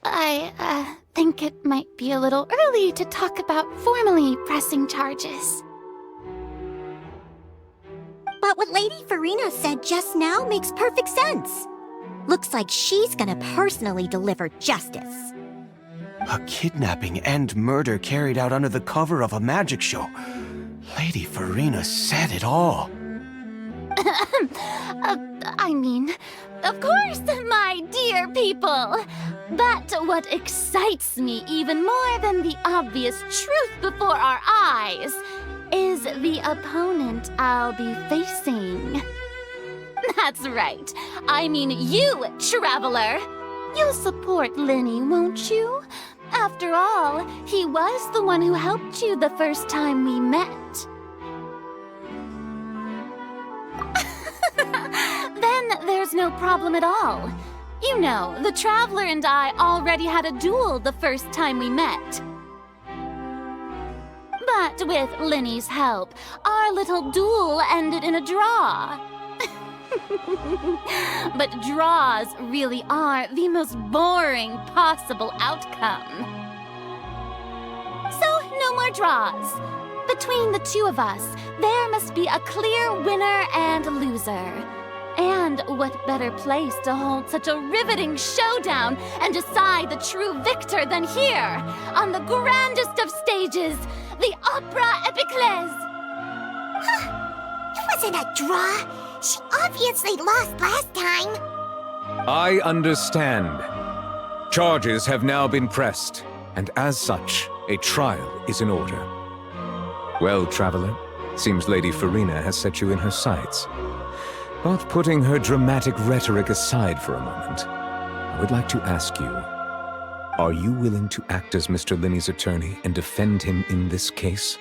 I think it might be a little early to talk about formally pressing charges. But what Lady Farina said just now makes perfect sense. Looks like she's gonna personally deliver justice. A kidnapping and murder carried out under the cover of a magic show. Lady Farina said it all. I mean, of course, my dear people. But what excites me even more than the obvious truth before our eyes is the opponent I'll be facing. That's right. I mean you, Traveler. You'll support Linny, won't you? After all, he was the one who helped you the first time we met. Then there's no problem at all. You know, the Traveler and I already had a duel the first time we met. But with Linny's help, our little duel ended in a draw. But draws really are the most boring possible outcome. So, no more draws. Between the two of us, there must be a clear winner and loser. And what better place to hold such a riveting showdown and decide the true victor than here, on the grandest of stages, the Opera Epiclese. It wasn't a draw. She obviously lost last time. I understand. Charges have now been pressed, and as such, a trial is in order. Well, Traveler, seems Lady Farina has set you in her sights. But putting her dramatic rhetoric aside for a moment, I would like to ask you, are you willing to act as Mr. Linny's attorney and defend him in this case?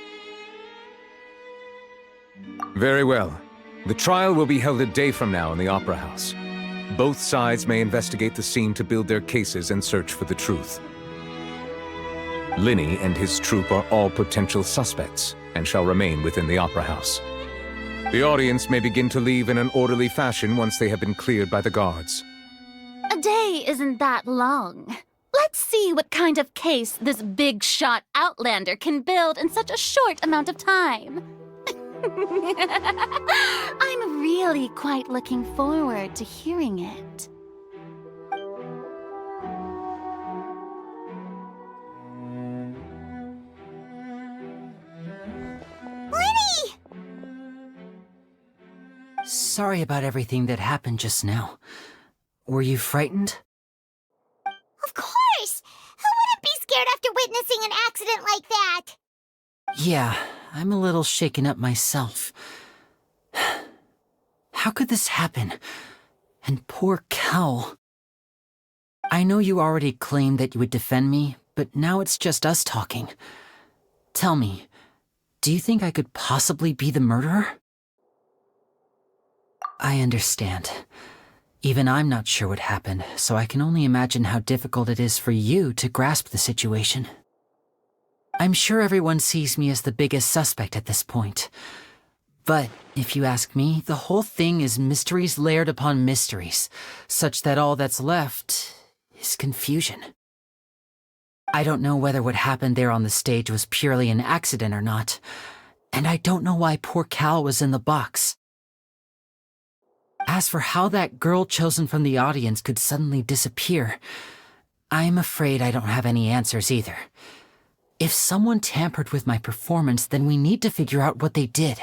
Very well. The trial will be held a day from now in the Opera House. Both sides may investigate the scene to build their cases and search for the truth. Linny and his troupe are all potential suspects and shall remain within the Opera House. The audience may begin to leave in an orderly fashion once they have been cleared by the guards. A day isn't that long. Let's see what kind of case this big shot outlander can build in such a short amount of time. I'm really quite looking forward to hearing it. Sorry about everything that happened just now. Were you frightened? Of course! Who wouldn't be scared after witnessing an accident like that? Yeah, I'm a little shaken up myself. How could this happen? And poor Cal. I know you already claimed that you would defend me, but now it's just us talking. Tell me, do you think I could possibly be the murderer? I understand. Even I'm not sure what happened, so I can only imagine how difficult it is for you to grasp the situation. I'm sure everyone sees me as the biggest suspect at this point. But, if you ask me, the whole thing is mysteries layered upon mysteries, such that all that's left is confusion. I don't know whether what happened there on the stage was purely an accident or not, and I don't know why poor Cal was in the box. As for how that girl chosen from the audience could suddenly disappear, I'm afraid I don't have any answers either. If someone tampered with my performance, then we need to figure out what they did.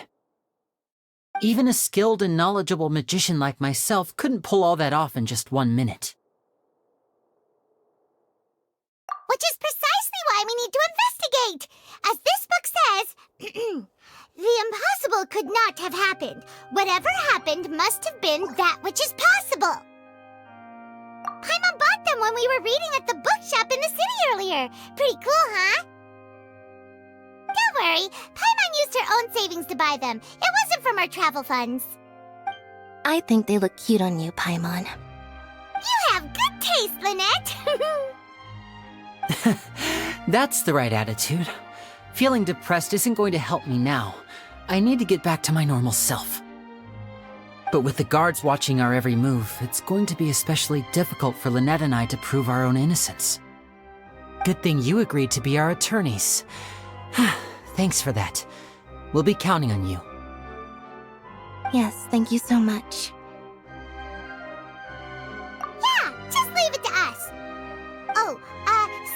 Even a skilled and knowledgeable magician like myself couldn't pull all that off in just 1 minute. Which is precisely why we need to investigate! As this book says, the impossible could not have happened. Whatever happened must have been that which is possible. Paimon bought them when we were reading at the bookshop in the city earlier. Pretty cool, huh? Don't worry, Paimon used her own savings to buy them. It wasn't from our travel funds. I think they look cute on you, Paimon. You have good taste, Lynette! That's the right attitude. Feeling depressed isn't going to help me now. I need to get back to my normal self. But with the guards watching our every move, it's going to be especially difficult for Lynette and I to prove our own innocence. Good thing you agreed to be our attorneys. Thanks for that. We'll be counting on you. Yes, thank you so much. Yeah, just leave it to us. Oh,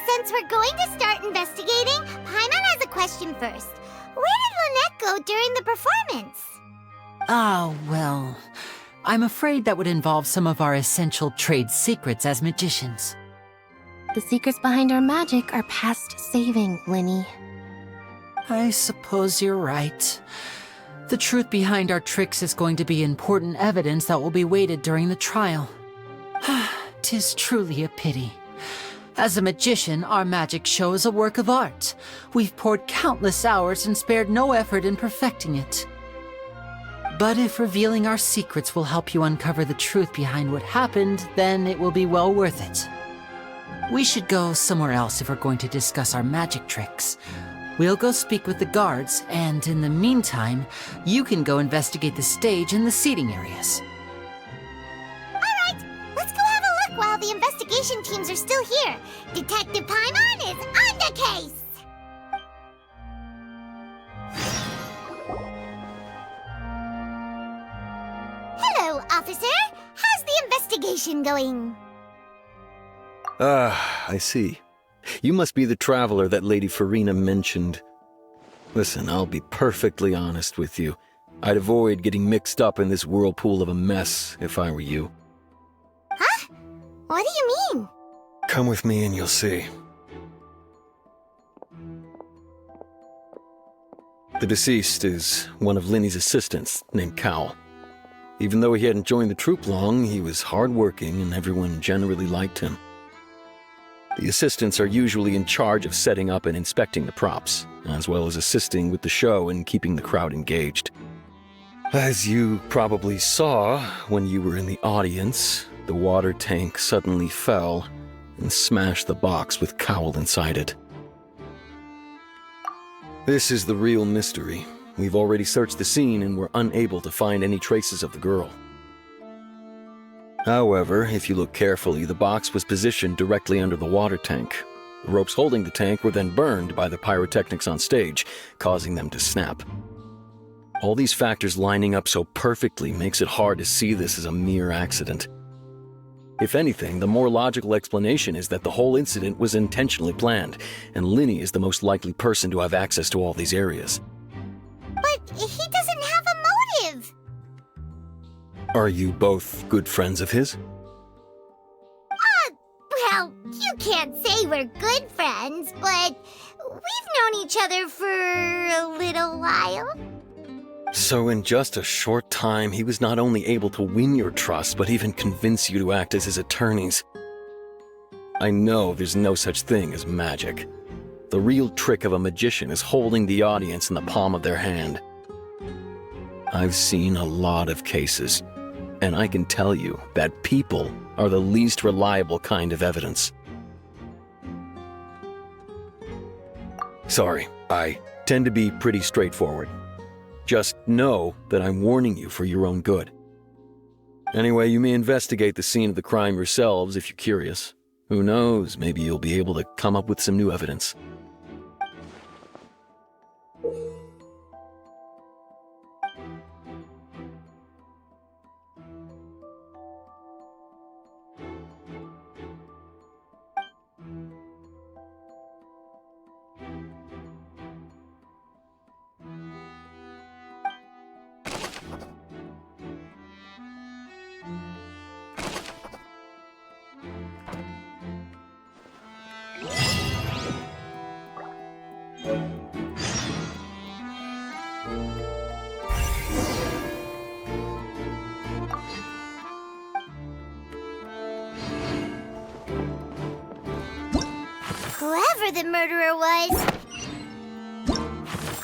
since we're going to start investigating, Paimon has a question first. Where did Lynette go during the performance? Ah, well, I'm afraid that would involve some of our essential trade secrets as magicians. The secrets behind our magic are past saving, Linny. I suppose you're right. The truth behind our tricks is going to be important evidence that will be weighted during the trial. 'Tis truly a pity. As a magician, our magic show is a work of art. We've poured countless hours and spared no effort in perfecting it. But if revealing our secrets will help you uncover the truth behind what happened, then it will be well worth it. We should go somewhere else if we're going to discuss our magic tricks. We'll go speak with the guards, and in the meantime, you can go investigate the stage and the seating areas. Alright, let's go have a look while the investigation teams are still here. Detective Paimon is on the case! Hello, officer. How's the investigation going? I see. You must be the traveler that Lady Farina mentioned. Listen, I'll be perfectly honest with you. I'd avoid getting mixed up in this whirlpool of a mess if I were you. Huh? What do you mean? Come with me and you'll see. The deceased is one of Linny's assistants named Cal. Even though he hadn't joined the troupe long, he was hardworking and everyone generally liked him. The assistants are usually in charge of setting up and inspecting the props, as well as assisting with the show and keeping the crowd engaged. As you probably saw when you were in the audience, the water tank suddenly fell and smashed the box with Cowl inside it. This is the real mystery. We've already searched the scene and were unable to find any traces of the girl. However, if you look carefully, the box was positioned directly under the water tank. The ropes holding the tank were then burned by the pyrotechnics on stage, causing them to snap. All these factors lining up so perfectly makes it hard to see this as a mere accident. If anything, the more logical explanation is that the whole incident was intentionally planned, and Linny is the most likely person to have access to all these areas. But he doesn't have a motive! Are you both good friends of his? Well, you can't say we're good friends, but we've known each other for a little while. So in just a short time, he was not only able to win your trust, but even convince you to act as his attorneys. I know there's no such thing as magic. The real trick of a magician is holding the audience in the palm of their hand. I've seen a lot of cases, and I can tell you that people are the least reliable kind of evidence. Sorry, I tend to be pretty straightforward. Just know that I'm warning you for your own good. Anyway, you may investigate the scene of the crime yourselves if you're curious. Who knows, maybe you'll be able to come up with some new evidence.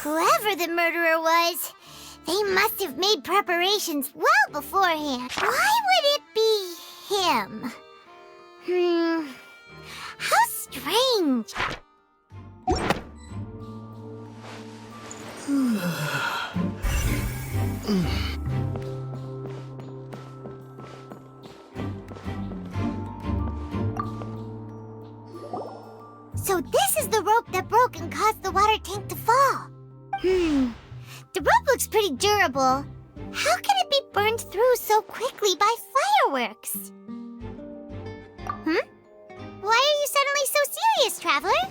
Whoever the murderer was, they must have made preparations well beforehand. Why would it be him? How strange. So this is the rope that broke and caused the water tank to fall. The rope looks pretty durable. How can it be burned through so quickly by fireworks? Why are you suddenly so serious, Traveler?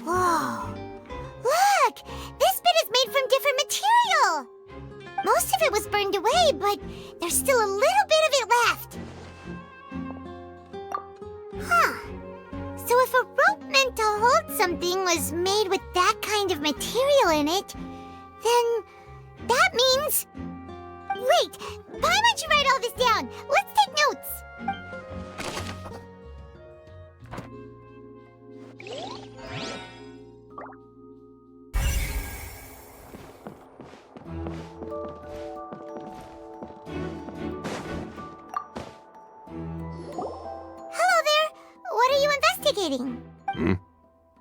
Whoa! Look! This bit is made from different material! Most of it was burned away, but there's still a little bit of it left. So if a rope meant to hold something was made with that kind of material in it, then that means... Wait, why don't you write all this down? Let's take notes.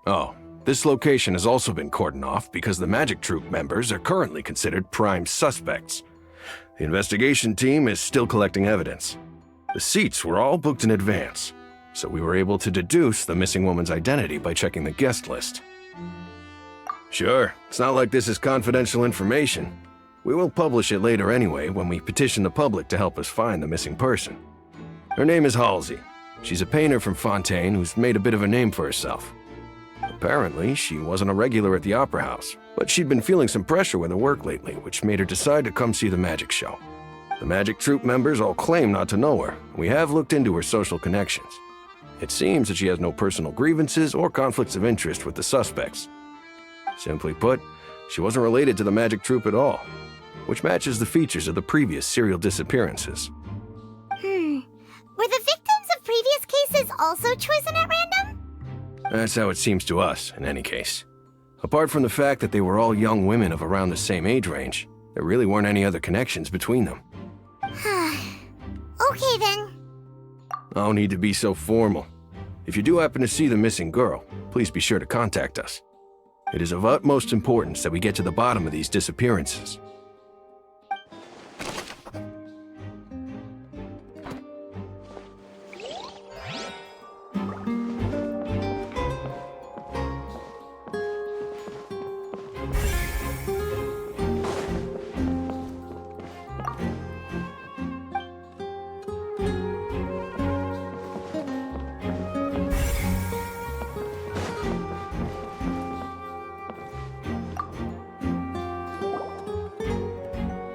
Oh, this location has also been cordoned off because the Magic Troupe members are currently considered prime suspects. The investigation team is still collecting evidence. The seats were all booked in advance, so we were able to deduce the missing woman's identity by checking the guest list. Sure, it's not like this is confidential information. We will publish it later anyway when we petition the public to help us find the missing person. Her name is Halsey. She's a painter from Fontaine who's made a bit of a name for herself. Apparently, she wasn't a regular at the Opera House, but she'd been feeling some pressure with her work lately, which made her decide to come see the magic show. The Magic Troupe members all claim not to know her. We have looked into her social connections. It seems that she has no personal grievances or conflicts of interest with the suspects. Simply put, she wasn't related to the Magic Troupe at all, which matches the features of the previous serial disappearances. Were the victims of previous cases also chosen at random? That's how it seems to us, in any case. Apart from the fact that they were all young women of around the same age range, there really weren't any other connections between them. Okay then. No need to be so formal. If you do happen to see the missing girl, please be sure to contact us. It is of utmost importance that we get to the bottom of these disappearances.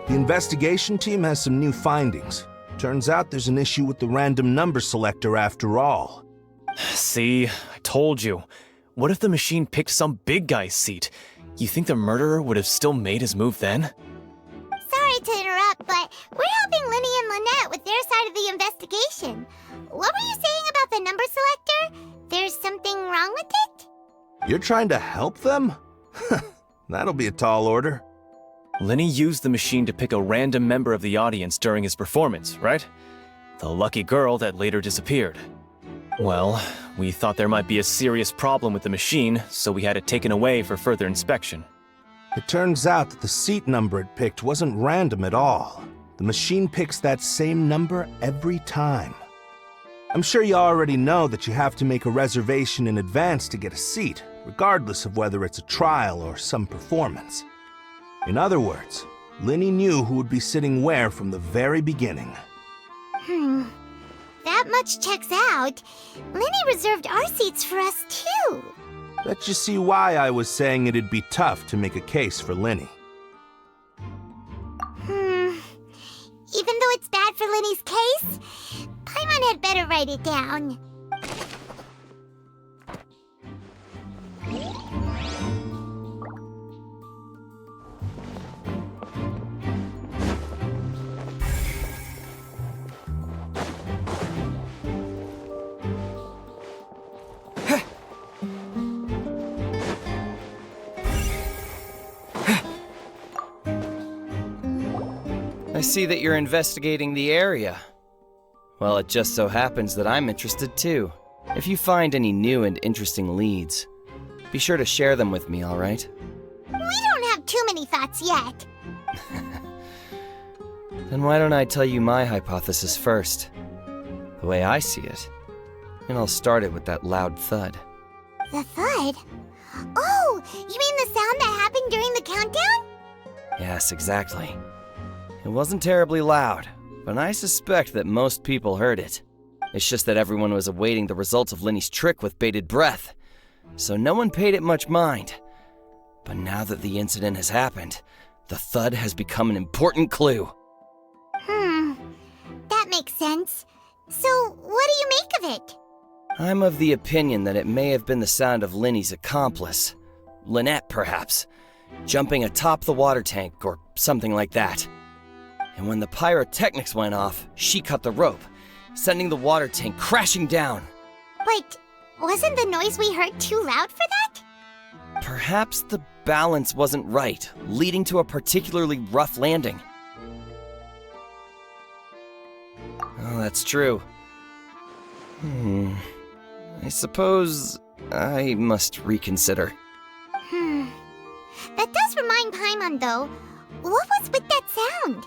The investigation team has some new findings. Turns out there's an issue with the random number selector after all. See, I told you. What if the machine picked some big guy's seat? You think the murderer would have still made his move then? Sorry to interrupt, but we're helping Linny and Lynette with their side of the investigation. What were you saying about the number selector? There's something wrong with it? You're trying to help them? That'll be a tall order. Linny used the machine to pick a random member of the audience during his performance, right? The lucky girl that later disappeared. Well, we thought there might be a serious problem with the machine, so we had it taken away for further inspection. It turns out that the seat number it picked wasn't random at all. The machine picks that same number every time. I'm sure you already know that you have to make a reservation in advance to get a seat, regardless of whether it's a trial or some performance. In other words, Linny knew who would be sitting where from the very beginning. That much checks out. Linny reserved our seats for us too. Let you see why I was saying it'd be tough to make a case for Linny. Even though it's bad for Linny's case, Paimon had better write it down. I see that you're investigating the area. Well, it just so happens that I'm interested too. If you find any new and interesting leads, be sure to share them with me, all right? We don't have too many thoughts yet. Then why don't I tell you my hypothesis first? The way I see it. And I'll start it with that loud thud. The thud? Oh, you mean the sound that happened during the countdown? Yes, exactly. It wasn't terribly loud, but I suspect that most people heard it. It's just that everyone was awaiting the results of Linny's trick with bated breath, so no one paid it much mind. But now that the incident has happened, the thud has become an important clue. That makes sense. So, what do you make of it? I'm of the opinion that it may have been the sound of Linny's accomplice, Lynette perhaps, jumping atop the water tank or something like that. And when the pyrotechnics went off, she cut the rope, sending the water tank crashing down. But wasn't the noise we heard too loud for that? Perhaps the balance wasn't right, leading to a particularly rough landing. Oh, that's true. I suppose I must reconsider. That does remind Paimon, though. What was with that sound?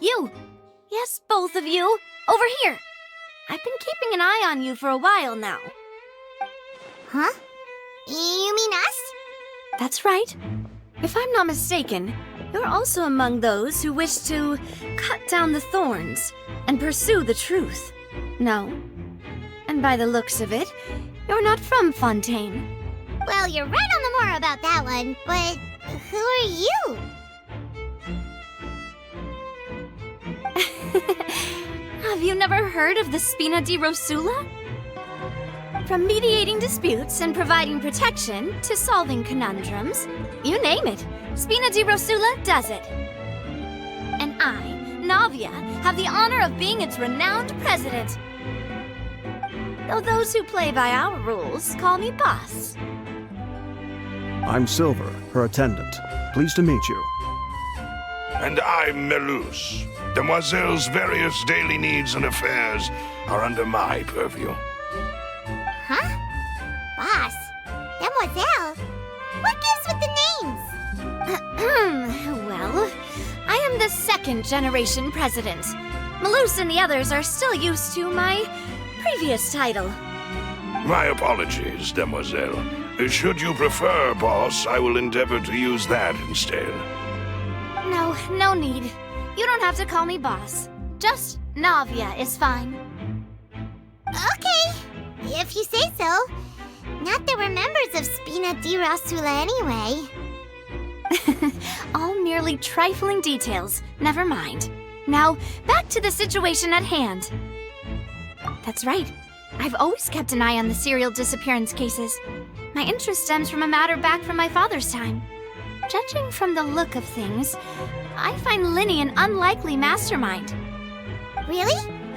You! Yes, both of you! Over here! I've been keeping an eye on you for a while now. Huh? You mean us? That's right. If I'm not mistaken, you're also among those who wish to cut down the thorns and pursue the truth. No? And by the looks of it, you're not from Fontaine. Well, you're right on the more about that one, but who are you? Have you never heard of the Spina di Rosula? From mediating disputes and providing protection to solving conundrums, you name it, Spina di Rosula does it. And I, Navia, have the honor of being its renowned president. Though those who play by our rules call me boss. I'm Silver, her attendant. Pleased to meet you. And I'm Melus. Demoiselle's various daily needs and affairs are under my purview. Huh? Boss? Demoiselle? What gives with the names? Well, I am the second generation president. Melus and the others are still used to my previous title. My apologies, Demoiselle. Should you prefer, boss, I will endeavor to use that instead. No need. You don't have to call me boss. Just Navia is fine. Okay, if you say so. Not that we're members of Spina di Rosula anyway. All merely trifling details. Never mind. Now, back to the situation at hand. That's right. I've always kept an eye on the serial disappearance cases. My interest stems from a matter back from my father's time. Judging from the look of things, I find Linny an unlikely mastermind. Really?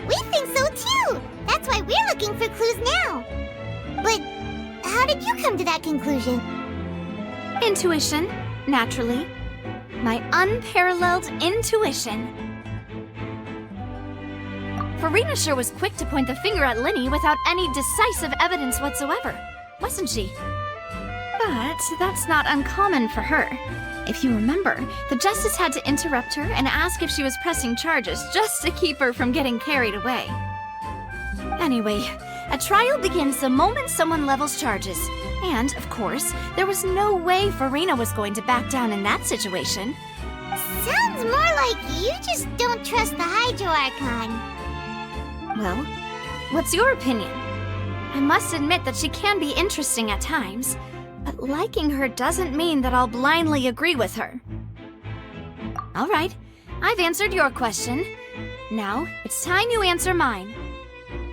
We think so too! That's why we're looking for clues now. But how did you come to that conclusion? Intuition, naturally. My unparalleled intuition. Farina was quick to point the finger at Linny without any decisive evidence whatsoever, wasn't she? But that's not uncommon for her. If you remember, the Justice had to interrupt her and ask if she was pressing charges just to keep her from getting carried away. Anyway, a trial begins the moment someone levels charges. And, of course, there was no way Farina was going to back down in that situation. Sounds more like you just don't trust the Hydro Archon. Well, what's your opinion? I must admit that she can be interesting at times, but liking her doesn't mean that I'll blindly agree with her. All right, I've answered your question. Now, it's time you answer mine.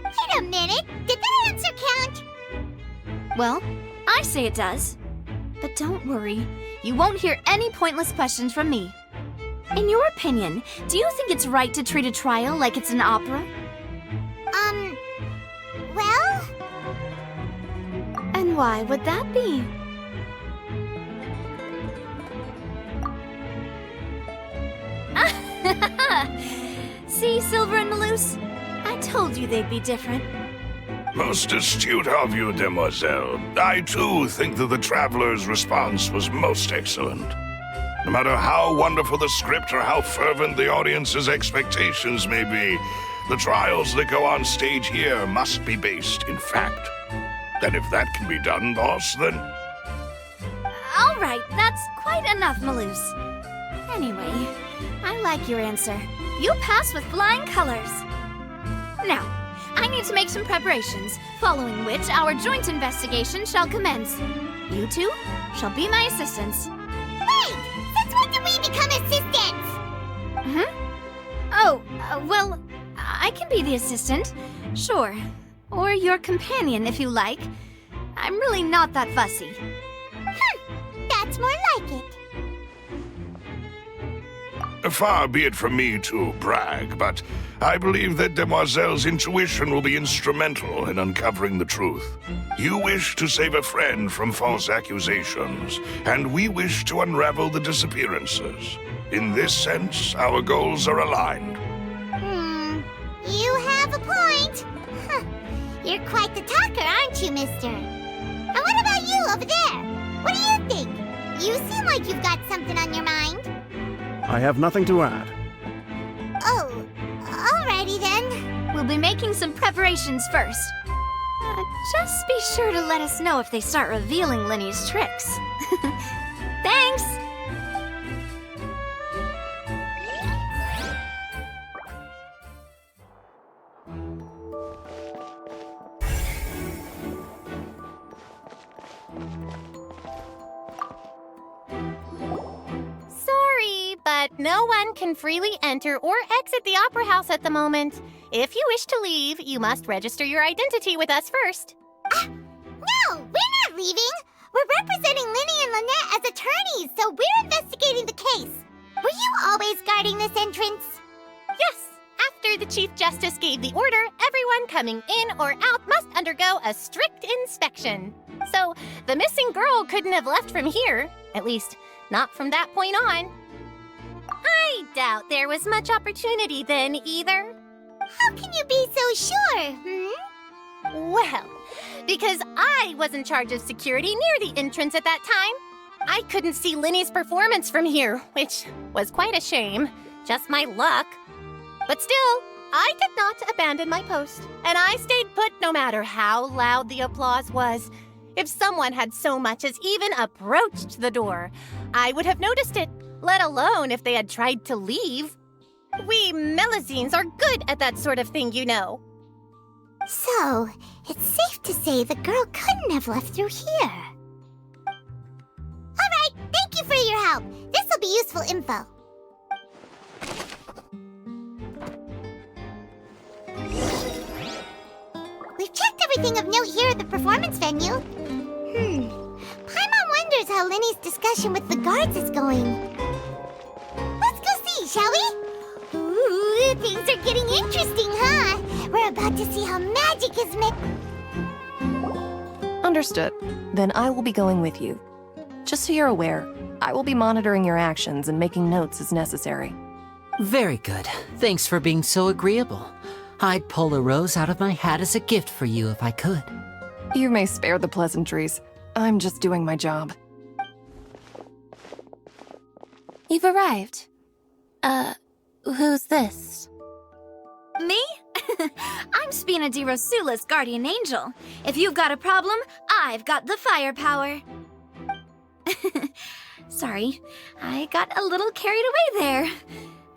Wait a minute, did that answer count? Well, I say it does. But don't worry, you won't hear any pointless questions from me. In your opinion, do you think it's right to treat a trial like it's an opera? Well? And why would that be? See, Silver and Melus? I told you they'd be different. Most astute of you, Demoiselle. I too think that the Traveler's response was most excellent. No matter how wonderful the script or how fervent the audience's expectations may be, the trials that go on stage here must be based in fact. And if that can be done, boss, then... All right, that's quite enough, Melus. Anyway, I like your answer. You pass with flying colors. Now, I need to make some preparations, following which our joint investigation shall commence. You two shall be my assistants. Wait! Since when did we become assistants? Oh, well, I can be the assistant, sure. Or your companion, if you like. I'm really not that fussy. That's more like it. Far be it from me to brag, but I believe that Demoiselle's intuition will be instrumental in uncovering the truth. You wish to save a friend from false accusations, and we wish to unravel the disappearances. In this sense, our goals are aligned. You have a point. You're quite the talker, aren't you, mister? And what about you over there? What do you think? You seem like you've got something on your mind. I have nothing to add. Oh, alrighty then. We'll be making some preparations first. Just be sure to let us know if they start revealing Linny's tricks. Thanks! Sorry, but No one can freely enter or exit the Opera House at the moment. If you wish to leave, you must register your identity with us first. No, we're not leaving. We're representing Linny and Lynette as attorneys, so we're investigating the case. Were you always guarding this entrance? Yes. After the Chief Justice gave the order, everyone coming in or out must undergo a strict inspection. So, the missing girl couldn't have left from here. At least, not from that point on. I doubt there was much opportunity then, either. How can you be so sure, Well, because I was in charge of security near the entrance at that time. I couldn't see Linny's performance from here, which was quite a shame. Just my luck. But still, I did not abandon my post, and I stayed put no matter how loud the applause was. If someone had so much as even approached the door, I would have noticed it, let alone if they had tried to leave. We Melazines are good at that sort of thing, you know. So, it's safe to say the girl couldn't have left through here. All right, thank you for your help. This will be useful info. We've checked everything of note here at the performance venue. Paimon wonders how Linny's discussion with the guards is going. Let's go see, shall we? Ooh, things are getting interesting, huh? We're about to see how magic is Understood. Then I will be going with you. Just so you're aware, I will be monitoring your actions and making notes as necessary. Very good. Thanks for being so agreeable. I'd pull a rose out of my hat as a gift for you if I could. You may spare the pleasantries. I'm just doing my job. You've arrived. Who's this? Me? I'm Spina di Rosula's guardian angel. If you've got a problem, I've got the firepower. Sorry, I got a little carried away there.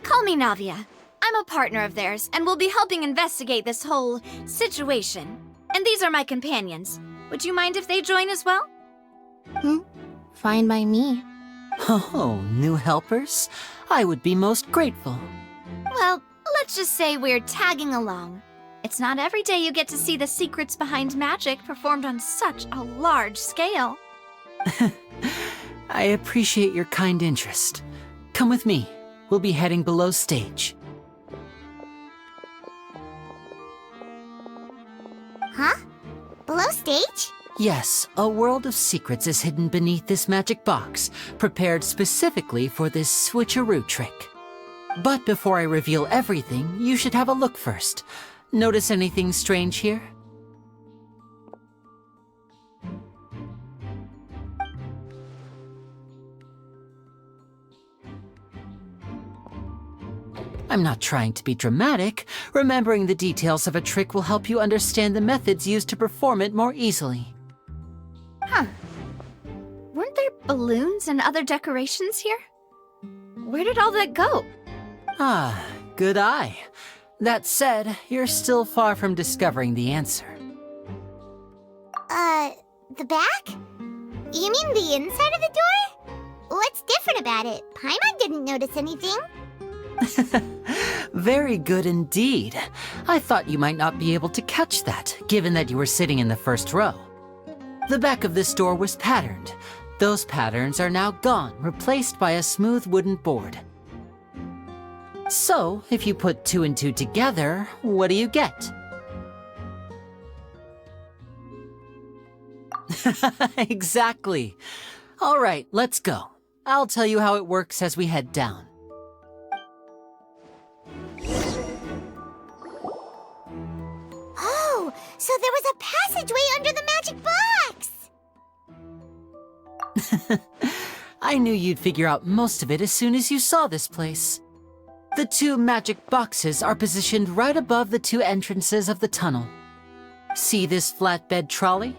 Call me Navia. I'm a partner of theirs, and will be helping investigate this whole situation. And these are my companions. Would you mind if they join as well? Fine by me. Oh, new helpers? I would be most grateful. Well, let's just say we're tagging along. It's not every day you get to see the secrets behind magic performed on such a large scale. I appreciate your kind interest. Come with me. We'll be heading below stage. Huh? Below stage? Yes, a world of secrets is hidden beneath this magic box, prepared specifically for this switcheroo trick. But before I reveal everything, you should have a look first. Notice anything strange here? I'm not trying to be dramatic. Remembering the details of a trick will help you understand the methods used to perform it more easily. Huh. Weren't there balloons and other decorations here? Where did all that go? Ah, good eye. That said, you're still far from discovering the answer. The back? You mean the inside of the door? What's different about it? Paimon didn't notice anything. Very good indeed. I thought you might not be able to catch that, given that you were sitting in the first row. The back of this door was patterned. Those patterns are now gone, replaced by a smooth wooden board. So, if you put 2 and 2 together, what do you get? Exactly. All right, let's go. I'll tell you how it works as we head down. Oh, so there was a passageway under the magic box! I knew you'd figure out most of it as soon as you saw this place. The 2 magic boxes are positioned right above the 2 entrances of the tunnel. See this flatbed trolley?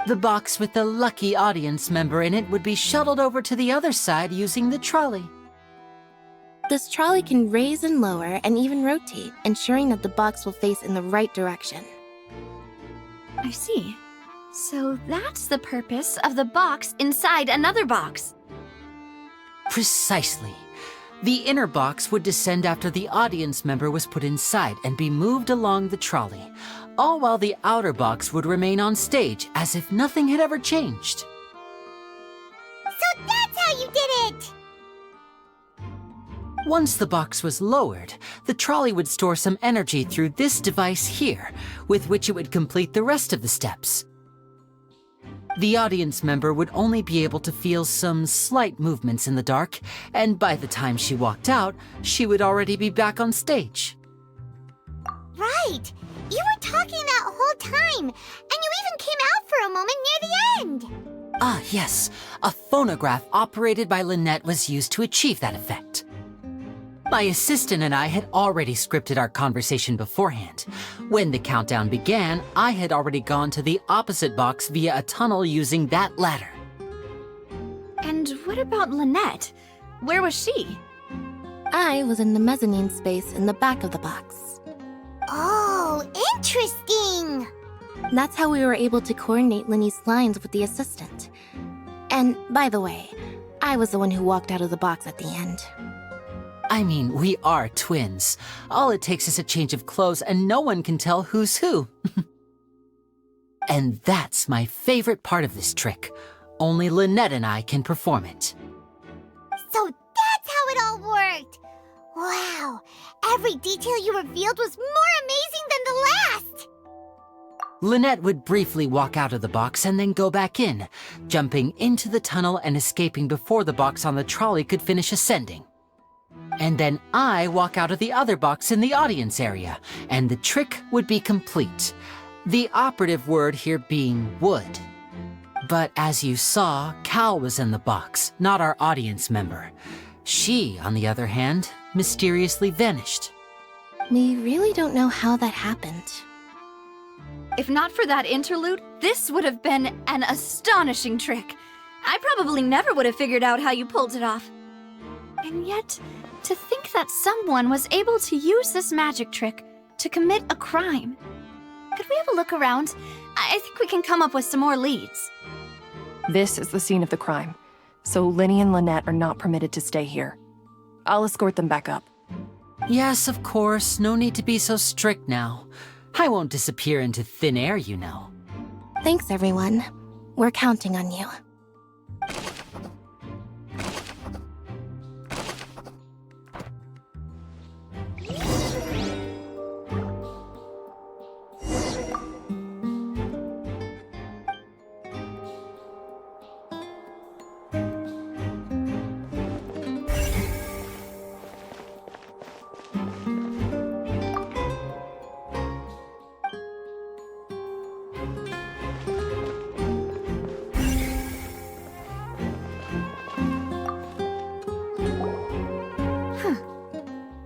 The box with the lucky audience member in it would be shuttled over to the other side using the trolley. This trolley can raise and lower and even rotate, ensuring that the box will face in the right direction. I see. So that's the purpose of the box inside another box. Precisely. The inner box would descend after the audience member was put inside and be moved along the trolley, all while the outer box would remain on stage as if nothing had ever changed. So that's how you did it! Once the box was lowered, the trolley would store some energy through this device here, with which it would complete the rest of the steps. The audience member would only be able to feel some slight movements in the dark, and by the time she walked out, she would already be back on stage. Right! You were talking that whole time, and you even came out for a moment near the end! Ah, yes. A phonograph operated by Lynette was used to achieve that effect. My assistant and I had already scripted our conversation beforehand. When the countdown began, I had already gone to the opposite box via a tunnel using that ladder. And what about Lynette? Where was she? I was in the mezzanine space in the back of the box. Oh, interesting! That's how we were able to coordinate Linny's lines with the assistant. And, by the way, I was the one who walked out of the box at the end. I mean, we are twins. All it takes is a change of clothes and no one can tell who's who. And that's my favorite part of this trick. Only Lynette and I can perform it. So that's how it all worked! Wow, every detail you revealed was more amazing than the last! Lynette would briefly walk out of the box and then go back in, jumping into the tunnel and escaping before the box on the trolley could finish ascending. And then I walk out of the other box in the audience area, and the trick would be complete. The operative word here being would. But as you saw, Cal was in the box, not our audience member. She, on the other hand, mysteriously vanished. We really don't know how that happened. If not for that interlude, this would have been an astonishing trick. I probably never would have figured out how you pulled it off. And yet, to think that someone was able to use this magic trick to commit a crime. Could we have a look around? I think we can come up with some more leads. This is the scene of the crime, so Linny and Lynette are not permitted to stay here. I'll escort them back up. Yes, of course. No need to be so strict now. I won't disappear into thin air, you know. Thanks, everyone. We're counting on you.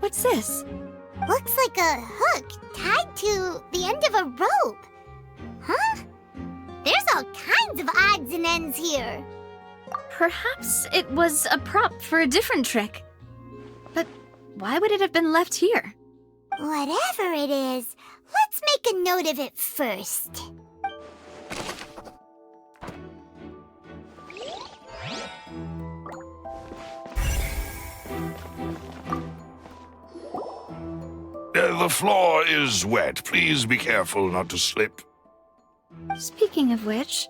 What's this? Looks like a hook tied to the end of a rope. Huh? There's all kinds of odds and ends here. Perhaps it was a prop for a different trick. But why would it have been left here? Whatever it is, let's make a note of it first. The floor is wet. Please be careful not to slip. Speaking of which,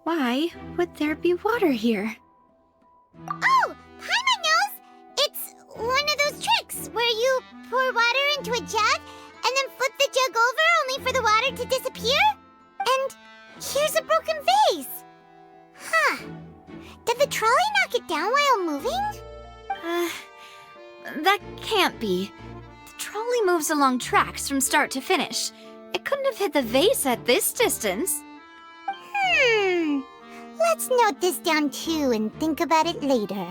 why would there be water here? Oh, Paimon knows! It's one of those tricks where you pour water into a jug and then flip the jug over only for the water to disappear? And here's a broken vase. Huh. Did the trolley knock it down while moving? That can't be. The trolley moves along tracks from start to finish. It couldn't have hit the vase at this distance. Let's note this down too and think about it later.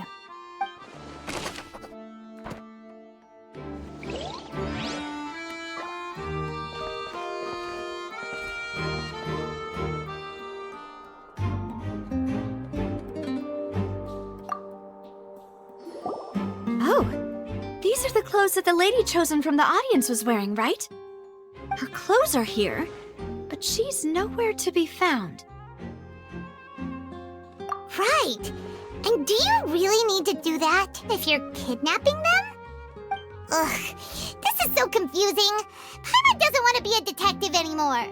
Oh, these are the clothes that the lady chosen from the audience was wearing, right? Her clothes are here, but she's nowhere to be found. Right! And do you really need to do that if you're kidnapping them? Ugh, this is so confusing. Paimon doesn't want to be a detective anymore.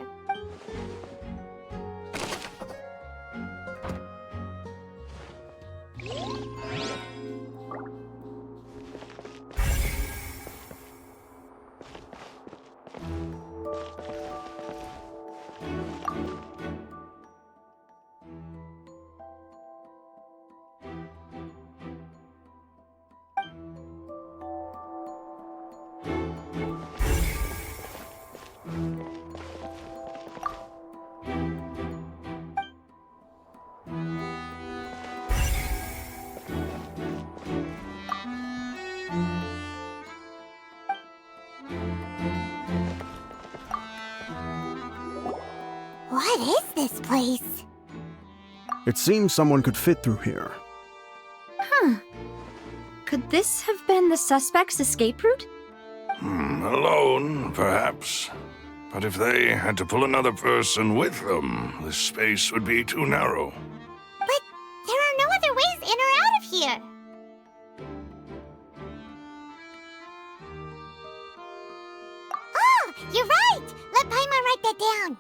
What is this place? It seems someone could fit through here. Huh. Could this have been the suspect's escape route? Alone, perhaps. But if they had to pull another person with them, the space would be too narrow. But there are no other ways in or out of here. Oh, you're right! Let Paimon write that down.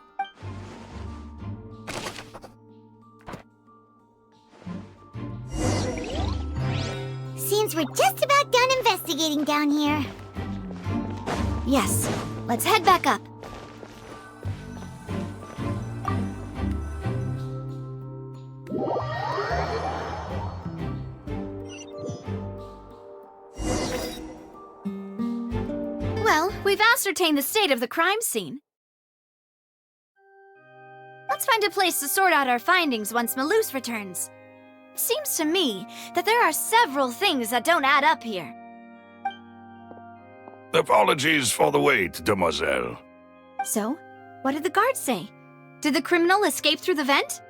Seems we're just about done investigating down here. Yes, let's head back up. Well, we've ascertained the state of the crime scene. Let's find a place to sort out our findings once Malus returns. Seems to me that there are several things that don't add up here. Apologies for the wait, demoiselle. So, what did the guards say? Did the criminal escape through the vent?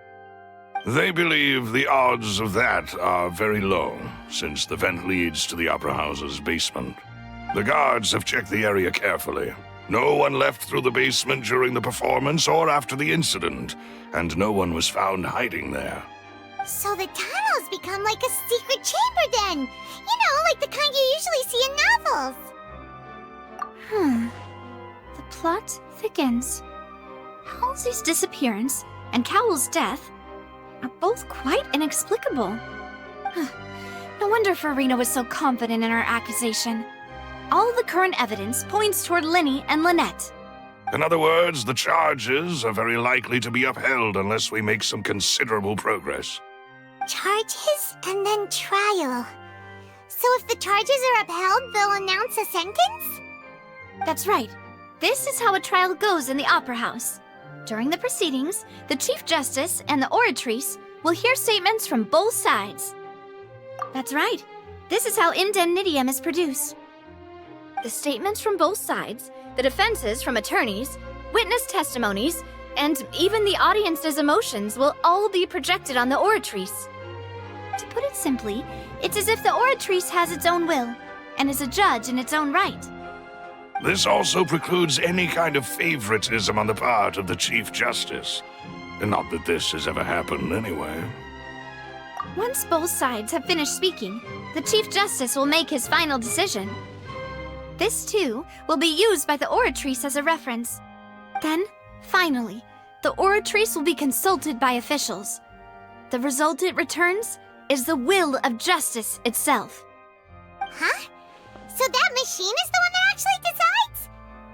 They believe the odds of that are very low, since the vent leads to the Opera House's basement. The guards have checked the area carefully. No one left through the basement during the performance or after the incident, and no one was found hiding there. So the tunnels become like a secret chamber then! You know, like the kind you usually see in novels! The plot thickens. Halsey's disappearance and Cowell's death are both quite inexplicable. No wonder Farina was so confident in her accusation. All the current evidence points toward Linny and Lynette. In other words, the charges are very likely to be upheld unless we make some considerable progress. Charges and then trial. So if the charges are upheld, they'll announce a sentence? That's right. This is how a trial goes in the Opera House. During the proceedings, the Chief Justice and the Oratrice will hear statements from both sides. That's right. This is how indemnitium is produced. The statements from both sides, the defenses from attorneys, witness testimonies, and even the audience's emotions will all be projected on the Oratrice. To put it simply, it's as if the Oratrice has its own will, and is a judge in its own right. This also precludes any kind of favoritism on the part of the Chief Justice. And not that this has ever happened anyway. Once both sides have finished speaking, the Chief Justice will make his final decision. This, too, will be used by the Oratrice as a reference. Then, finally, the Oratrice will be consulted by officials. The result it returns is the will of justice itself. Huh? So that machine is the one that actually decides?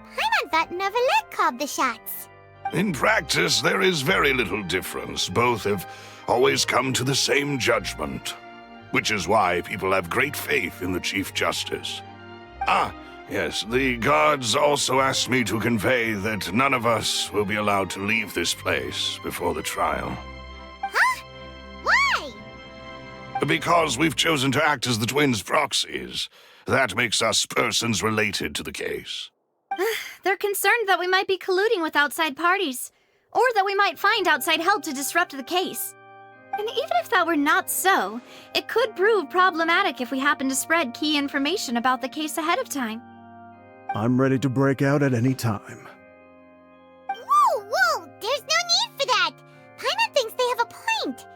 Paimon thought Neverlet called the shots. In practice, there is very little difference. Both have always come to the same judgment, which is why people have great faith in the Chief Justice. Yes, the guards also asked me to convey that none of us will be allowed to leave this place before the trial. Huh? Why? Because we've chosen to act as the twins' proxies. That makes us persons related to the case. They're concerned that we might be colluding with outside parties, or that we might find outside help to disrupt the case. And even if that were not so, it could prove problematic if we happen to spread key information about the case ahead of time. I'm ready to break out at any time. Whoa! There's no need for that! Paimon thinks they have a point.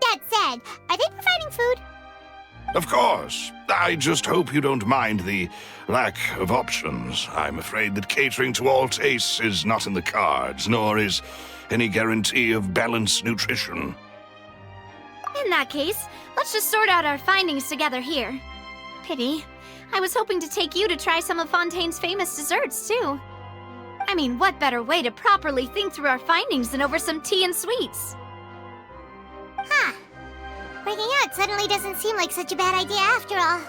That said, are they providing food? Of course. I just hope you don't mind the lack of options. I'm afraid that catering to all tastes is not in the cards, nor is any guarantee of balanced nutrition. In that case, let's just sort out our findings together here. Pity. I was hoping to take you to try some of Fontaine's famous desserts, too. I mean, what better way to properly think through our findings than over some tea and sweets? Huh. Working out suddenly doesn't seem like such a bad idea after all.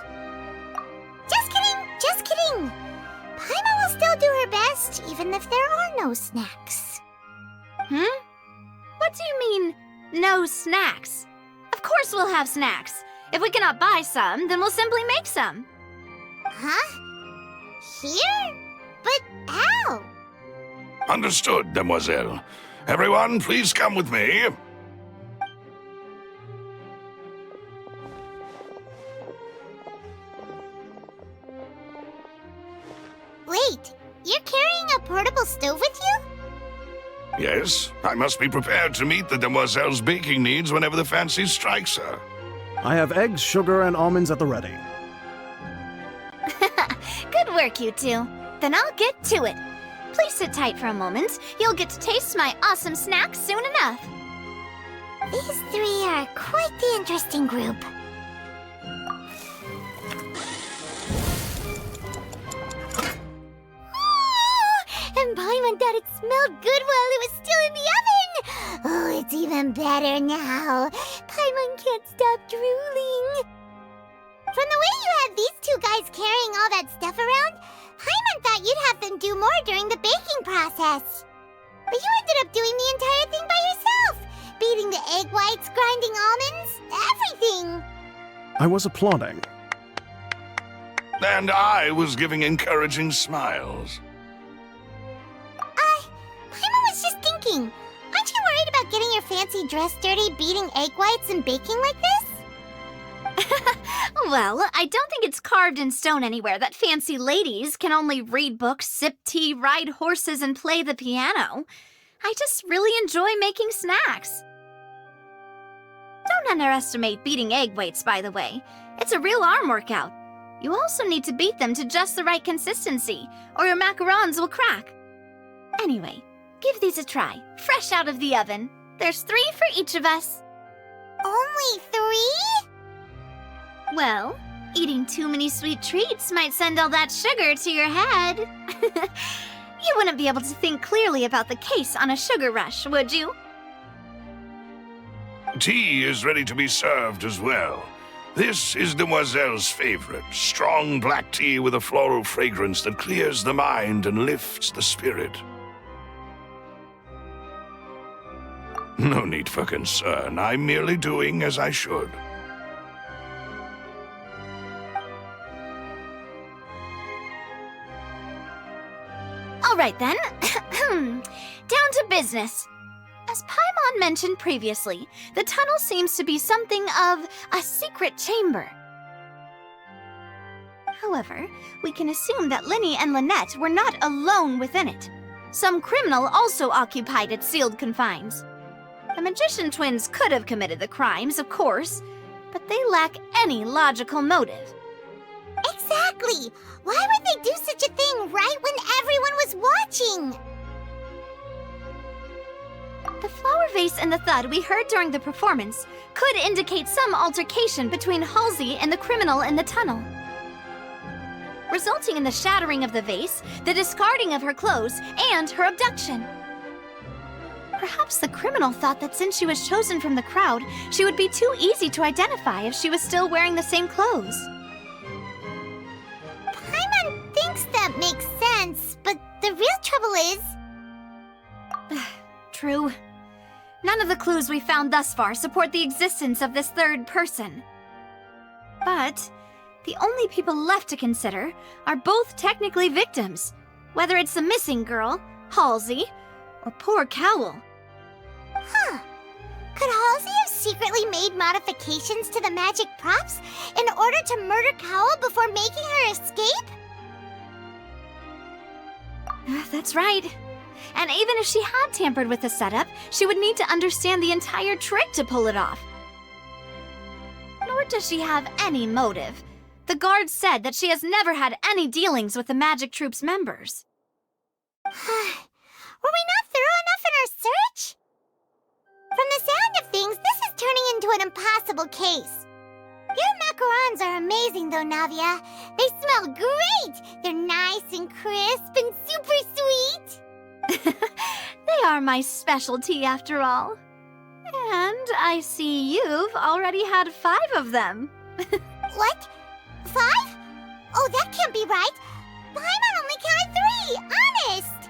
Just kidding, just kidding. Paimon will still do her best, even if there are no snacks. What do you mean, no snacks? Of course we'll have snacks. If we cannot buy some, then we'll simply make some. Huh? Here? But how? Understood, demoiselle. Everyone, please come with me. Wait, you're carrying a portable stove with you? Yes, I must be prepared to meet the demoiselle's baking needs whenever the fancy strikes her. I have eggs, sugar, and almonds at the ready. Good work, you two. Then I'll get to it. Please sit tight for a moment. You'll get to taste my awesome snacks soon enough. These three are quite the interesting group. And Paimon thought it smelled good while it was still in the oven! Oh, it's even better now. Paimon can't stop drooling. From the way you had these two guys carrying all that stuff around, Paimon thought you'd have them do more during the baking process. But you ended up doing the entire thing by yourself! Beating the egg whites, grinding almonds, everything! I was applauding. And I was giving encouraging smiles. Paimon was just thinking, aren't you worried about getting your fancy dress dirty beating egg whites and baking like this? Well, I don't think it's carved in stone anywhere that fancy ladies can only read books, sip tea, ride horses, and play the piano. I just really enjoy making snacks. Don't underestimate beating egg whites, by the way. It's a real arm workout. You also need to beat them to just the right consistency, or your macarons will crack. Anyway, give these a try, fresh out of the oven. There's 3 for each of us. Only 3? Well, eating too many sweet treats might send all that sugar to your head. You wouldn't be able to think clearly about the case on a sugar rush, would you? Tea is ready to be served as well. This is Demoiselle's favorite, strong black tea with a floral fragrance that clears the mind and lifts the spirit. No need for concern. I'm merely doing as I should. All right then. Down to business. As Paimon mentioned previously, the tunnel seems to be something of a secret chamber. However, we can assume that Linny and Lynette were not alone within it. Some criminal also occupied its sealed confines. The magician twins could have committed the crimes, of course, but they lack any logical motive. Exactly! Why would they do such a thing right when everyone was watching? The flower vase and the thud we heard during the performance could indicate some altercation between Halsey and the criminal in the tunnel, resulting in the shattering of the vase, the discarding of her clothes, and her abduction. Perhaps the criminal thought that since she was chosen from the crowd, she would be too easy to identify if she was still wearing the same clothes. Paimon thinks that makes sense, but the real trouble is... True. None of the clues we found thus far support the existence of this third person. But the only people left to consider are both technically victims, whether it's the missing girl, Halsey, or poor Cowell. Huh. Could Halsey have secretly made modifications to the magic props in order to murder Cowell before making her escape? That's right. And even if she had tampered with the setup, she would need to understand the entire trick to pull it off. Nor Or does she have any motive? The guard said that she has never had any dealings with the Magic Troop's members. Were we not thorough enough in our search? From the sound of things, this is turning into an impossible case. Your macarons are amazing, though, Navia. They smell great! They're nice and crisp and super sweet! They are my specialty, after all. And I see you've already had 5 of them. What? 5? Oh, that can't be right. Paimon only counted 3, honest!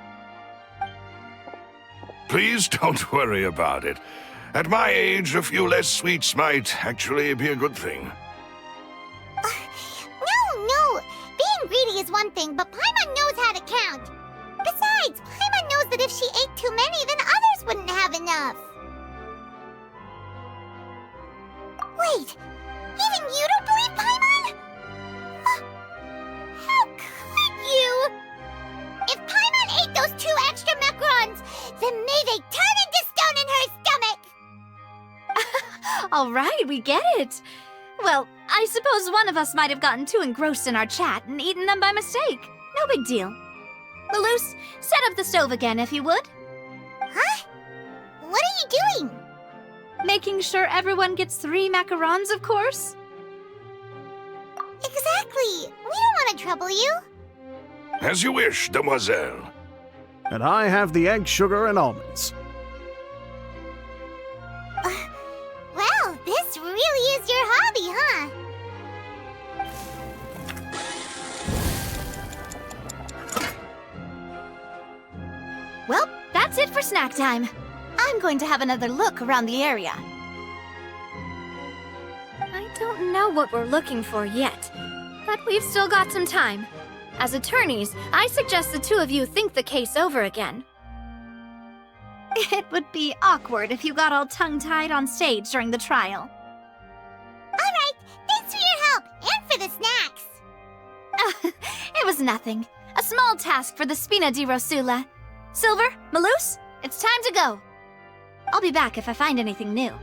Please don't worry about it. At my age, a few less sweets might actually be a good thing. No. Being greedy is one thing, but Paimon knows how to count. Besides, Paimon knows that if she ate too many, then others wouldn't have enough. Wait, even you don't believe Paimon? How could you? If Paimon ate those 2 extra macarons, then may they turn into stone in her stomach! All right, we get it. Well, I suppose one of us might have gotten too engrossed in our chat and eaten them by mistake. No big deal. Maloose, set up the stove again, if you would. Huh? What are you doing? Making sure everyone gets 3 macarons, of course. Exactly. We don't want to trouble you. As you wish, demoiselle. And I have the egg, sugar, and almonds. Well, this really is your hobby, huh? Well, that's it for snack time. I'm going to have another look around the area. I don't know what we're looking for yet, but we've still got some time. As attorneys, I suggest the 2 of you think the case over again. It would be awkward if you got all tongue-tied on stage during the trial. All right, thanks for your help, and for the snacks. It was nothing. A small task for the Spina di Rosula. Silver, Maloose, it's time to go. I'll be back if I find anything new. All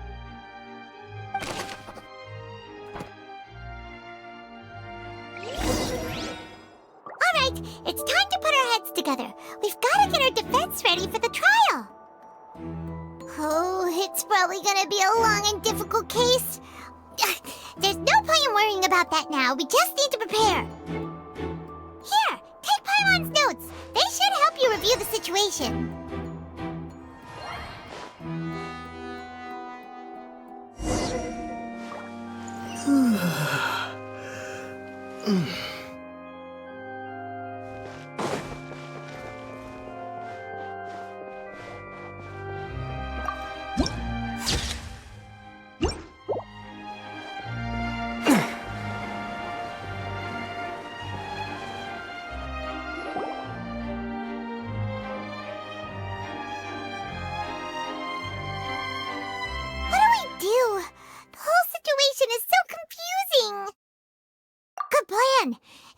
right, it's time to put our heads together. We've got to get our defense ready for the trial. Oh, it's probably gonna be a long and difficult case. There's no point in worrying about that now. We just need to prepare. Here, take Paimon's notes. They should help you review the situation.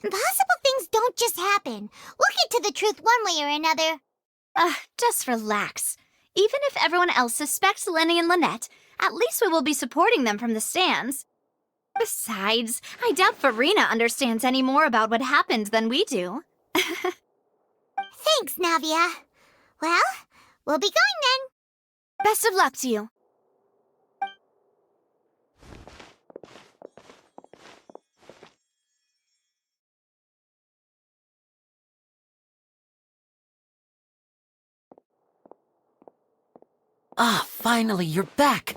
Impossible things don't just happen. We'll get to the truth one way or another. Just relax. Even if everyone else suspects Lenny and Lynette, at least we will be supporting them from the stands. Besides, I doubt Farina understands any more about what happened than we do. Thanks, Navia. Well, we'll be going then. Best of luck to you. Ah, finally, you're back.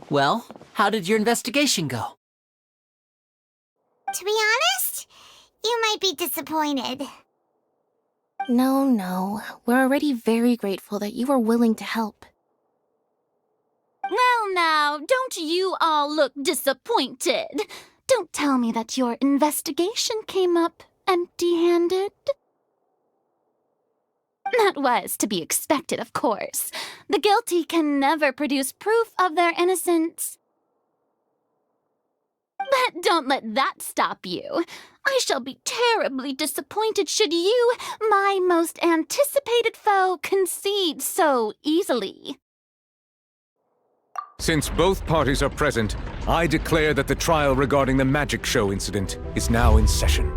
Well, how did your investigation go? To be honest, you might be disappointed. No. We're already very grateful that you were willing to help. Well now, don't you all look disappointed. Don't tell me that your investigation came up empty-handed. That was to be expected, of course. The guilty can never produce proof of their innocence. But don't let that stop you. I shall be terribly disappointed should you, my most anticipated foe, concede so easily. Since both parties are present, I declare that the trial regarding the magic show incident is now in session.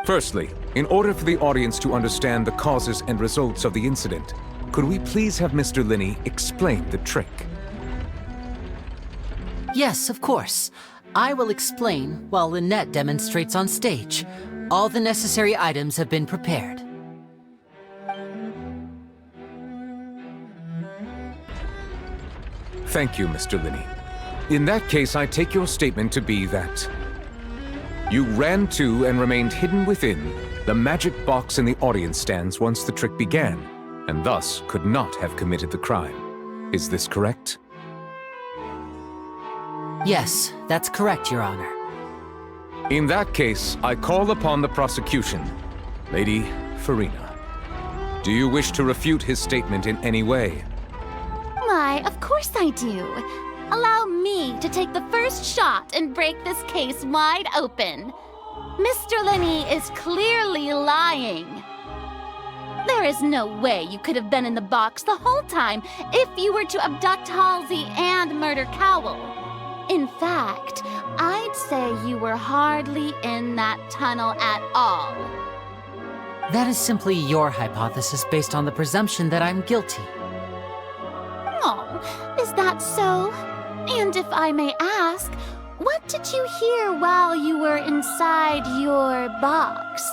Firstly, in order for the audience to understand the causes and results of the incident, could we please have Mr. Linney explain the trick? Yes, of course. I will explain while Lynette demonstrates on stage. All the necessary items have been prepared. Thank you, Mr. Linney. In that case, I take your statement to be that you ran to and remained hidden within the magic box in the audience stands once the trick began, and thus could not have committed the crime. Is this correct? Yes, that's correct, Your Honor. In that case, I call upon the prosecution. Lady Farina, do you wish to refute his statement in any way? Why, of course I do. Allow me to take the first shot and break this case wide open. Mr. Linney is clearly lying. There is no way you could have been in the box the whole time if you were to abduct Halsey and murder Cowell. In fact, I'd say you were hardly in that tunnel at all. That is simply your hypothesis based on the presumption that I'm guilty. Oh, is that so? And if I may ask, what did you hear while you were inside your box?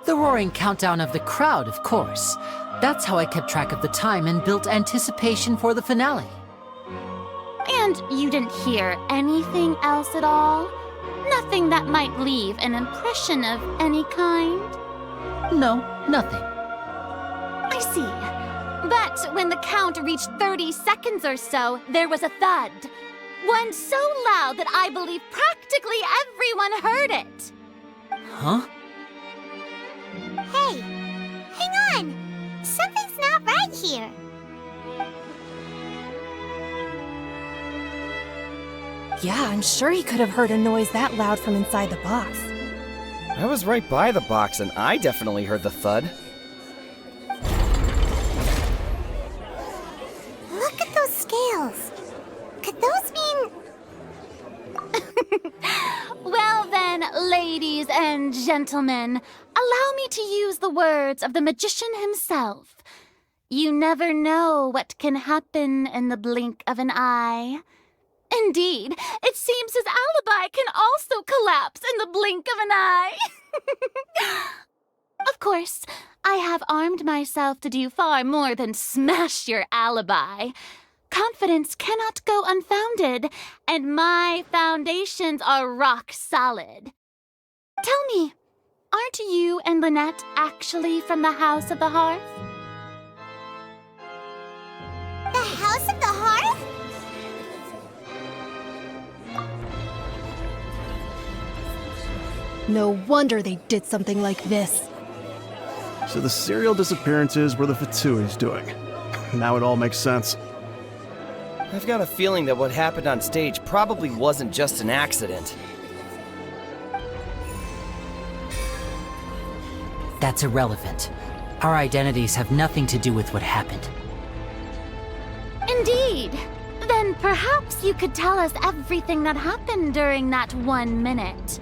The roaring countdown of the crowd, of course. That's how I kept track of the time and built anticipation for the finale. And you didn't hear anything else at all? Nothing that might leave an impression of any kind? No, nothing. I see. But when the count reached 30 seconds or so, there was a thud. One so loud that I believe practically everyone heard it. Huh? Hey, hang on. Something's not right here. Yeah, I'm sure he could have heard a noise that loud from inside the box. I was right by the box and I definitely heard the thud. Look at those scales. Could those mean... Well then, ladies and gentlemen, allow me to use the words of the magician himself. You never know what can happen in the blink of an eye. Indeed, it seems his alibi can also collapse in the blink of an eye. Of course, I have armed myself to do far more than smash your alibi. Confidence cannot go unfounded, and my foundations are rock solid. Tell me, aren't you and Lynette actually from the House of the Hearth? The House of the Hearth? No wonder they did something like this. So the serial disappearances were the Fatsui's doing. Now it all makes sense. I've got a feeling that what happened on stage probably wasn't just an accident. That's irrelevant. Our identities have nothing to do with what happened. Indeed. Then perhaps you could tell us everything that happened during that 1 minute.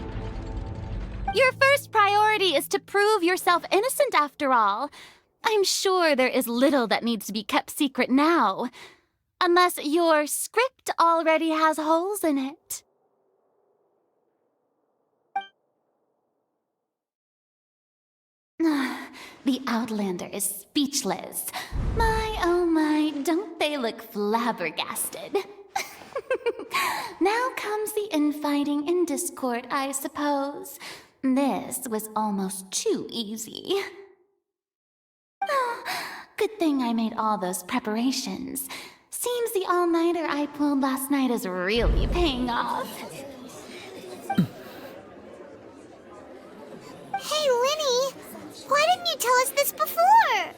Your first priority is to prove yourself innocent after all. I'm sure there is little that needs to be kept secret now. Unless your script already has holes in it. The Outlander is speechless. My, oh my, don't they look flabbergasted? Now comes the infighting and discord, I suppose. This was almost too easy. Oh, good thing I made all those preparations. Seems the all-nighter I pulled last night is really paying off. Hey, Linny! Why didn't you tell us this before?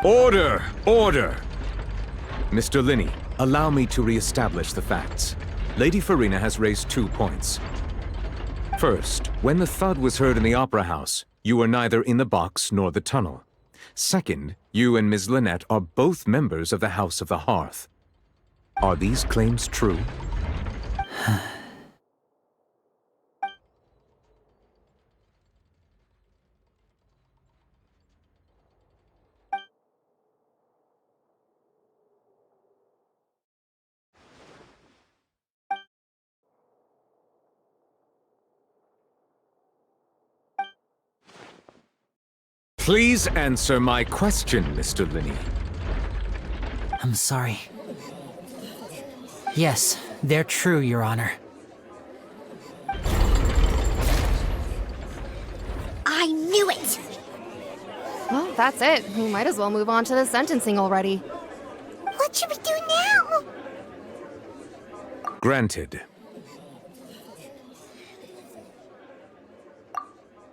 Order! Order! Mr. Linney, allow me to re-establish the facts. Lady Farina has raised 2 points. First, when the thud was heard in the Opera House, you were neither in the box nor the tunnel. Second, you and Ms. Lynette are both members of the House of the Hearth. Are these claims true? Please answer my question, Mr. Linney. I'm sorry. Yes, they're true, Your Honor. I knew it! Well, that's it. We might as well move on to the sentencing already. What should we do now? Granted.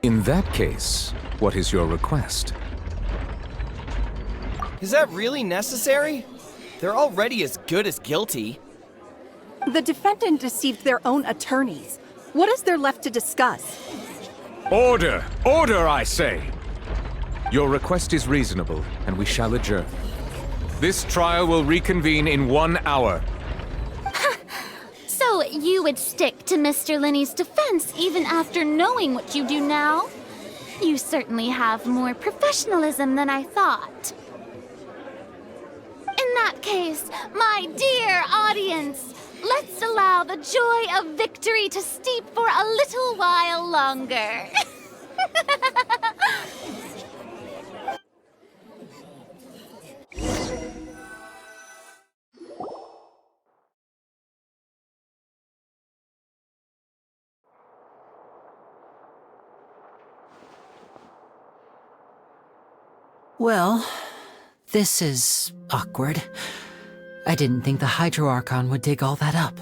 In that case, what is your request? Is that really necessary? They're already as good as guilty. The defendant deceived their own attorneys. What is there left to discuss? Order! Order, I say! Your request is reasonable, and we shall adjourn. This trial will reconvene in 1 hour. So you would stick to Mr. Linney's defense even after knowing what you do now? You certainly have more professionalism than I thought. In that case, my dear audience, let's allow the joy of victory to steep for a little while longer. Well, this is awkward. I didn't think the Hydro Archon would dig all that up.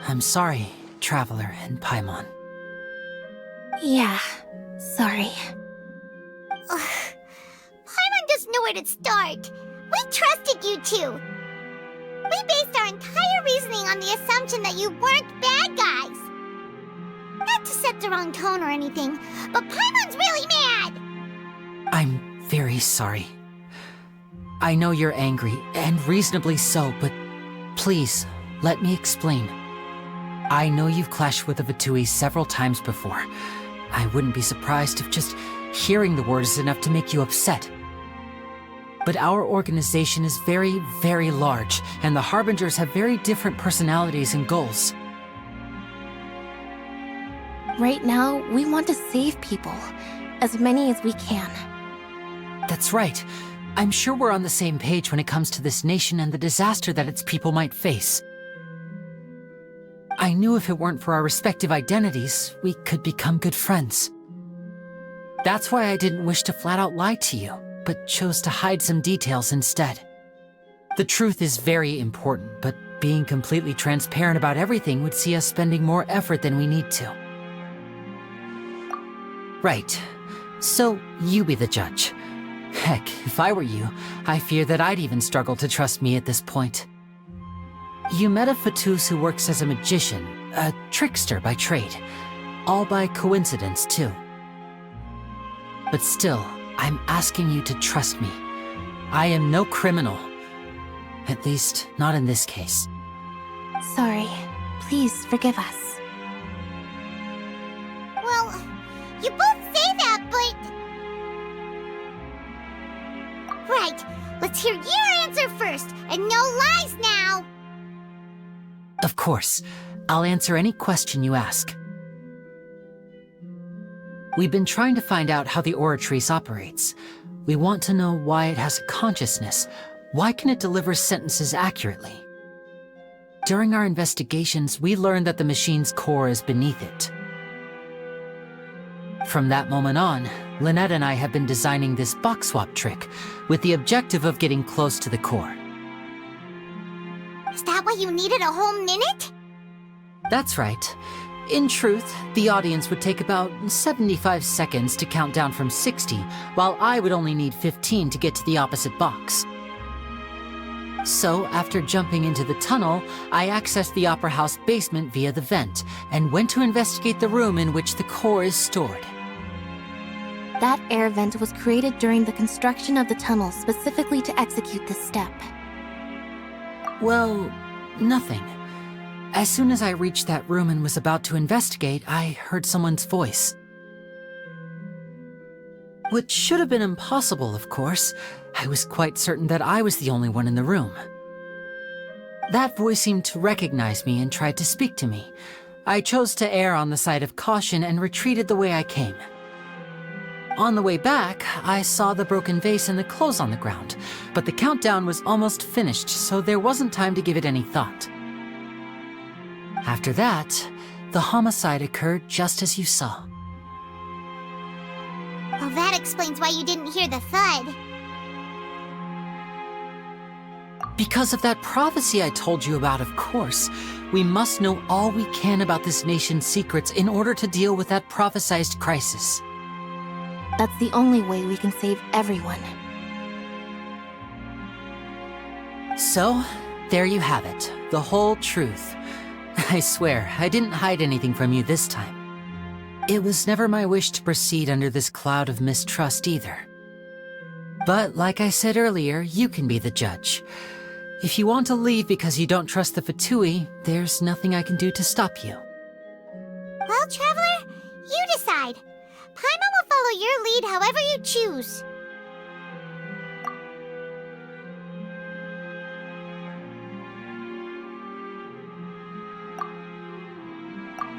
I'm sorry, Traveler and Paimon. Yeah, sorry. Paimon doesn't know where to start. We trusted you two. We based our entire reasoning on the assumption that you weren't bad guys. Not to set the wrong tone or anything, but Paimon's really mad! I'm very sorry. I know you're angry, and reasonably so, but please, let me explain. I know you've clashed with the Fatui several times before. I wouldn't be surprised if just hearing the word is enough to make you upset. But our organization is very, very large, and the Harbingers have very different personalities and goals. Right now, we want to save people. As many as we can. That's right. I'm sure we're on the same page when it comes to this nation and the disaster that its people might face. I knew if it weren't for our respective identities, we could become good friends. That's why I didn't wish to flat out lie to you, but chose to hide some details instead. The truth is very important, but being completely transparent about everything would see us spending more effort than we need to. Right. So, you be the judge. Heck, if I were you, I fear that I'd even struggle to trust me at this point. You met a Fatus who works as a magician, a trickster by trade. All by coincidence, too. But still, I'm asking you to trust me. I am no criminal. At least, not in this case. Sorry. Please forgive us. Well, you both say that, but... Right, let's hear your answer first, and no lies now! Of course. I'll answer any question you ask. We've been trying to find out how the Oratrice operates. We want to know why it has a consciousness. Why can it deliver sentences accurately? During our investigations, we learned that the machine's core is beneath it. From that moment on, Lynette and I have been designing this box swap trick, with the objective of getting close to the core. Is that why you needed a whole minute? That's right. In truth, the audience would take about 75 seconds to count down from 60, while I would only need 15 to get to the opposite box. So, after jumping into the tunnel, I accessed the Opera House basement via the vent and went to investigate the room in which the core is stored. That air vent was created during the construction of the tunnel specifically to execute this step. Well, nothing. As soon as I reached that room and was about to investigate, I heard someone's voice. Which should have been impossible, of course. I was quite certain that I was the only one in the room. That voice seemed to recognize me and tried to speak to me. I chose to err on the side of caution and retreated the way I came. On the way back, I saw the broken vase and the clothes on the ground, but the countdown was almost finished, so there wasn't time to give it any thought. After that, the homicide occurred just as you saw. Well, that explains why you didn't hear the thud. Because of that prophecy I told you about, of course. We must know all we can about this nation's secrets in order to deal with that prophesized crisis. That's the only way we can save everyone. So, there you have it. The whole truth. I swear, I didn't hide anything from you this time. It was never my wish to proceed under this cloud of mistrust either. But like I said earlier, you can be the judge. If you want to leave because you don't trust the Fatui, there's nothing I can do to stop you. Well, Traveler, you decide. Paimon will follow your lead however you choose.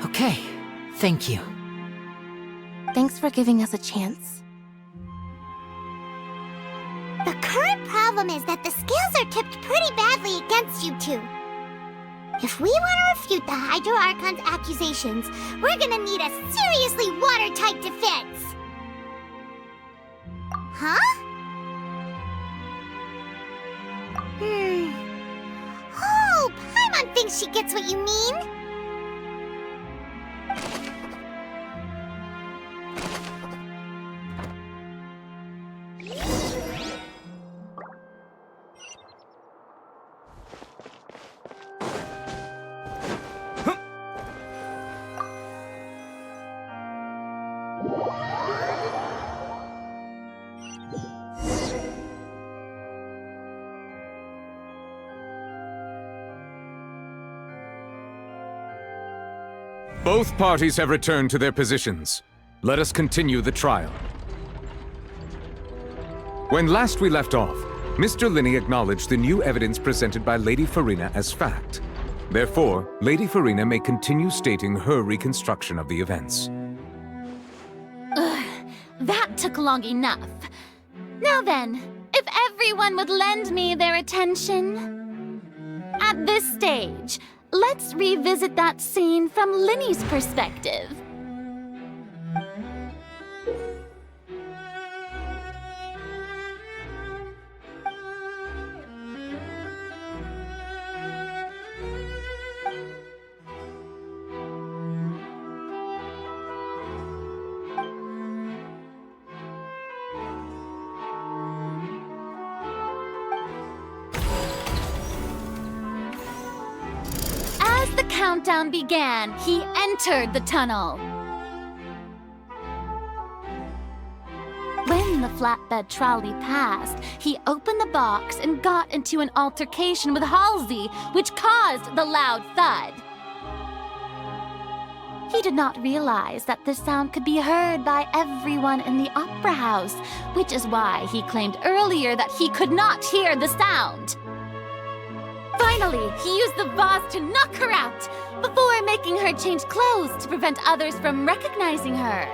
Okay, thank you. Thanks for giving us a chance. The current problem is that the scales are tipped pretty badly against you two. If we want to refute the Hydro Archon's accusations, we're gonna need a seriously watertight defense. Huh? Oh, Paimon thinks she gets what you mean. Both parties have returned to their positions. Let us continue the trial. When last we left off, Mr. Linney acknowledged the new evidence presented by Lady Farina as fact. Therefore, Lady Farina may continue stating her reconstruction of the events. Ugh, that took long enough. Now then, if everyone would lend me their attention. At this stage, let's revisit that scene from Linney's perspective. As the countdown began, he entered the tunnel. When the flatbed trolley passed, he opened the box and got into an altercation with Halsey, which caused the loud thud. He did not realize that this sound could be heard by everyone in the opera house, which is why he claimed earlier that he could not hear the sound. Finally, he used the vase to knock her out, before making her change clothes to prevent others from recognizing her.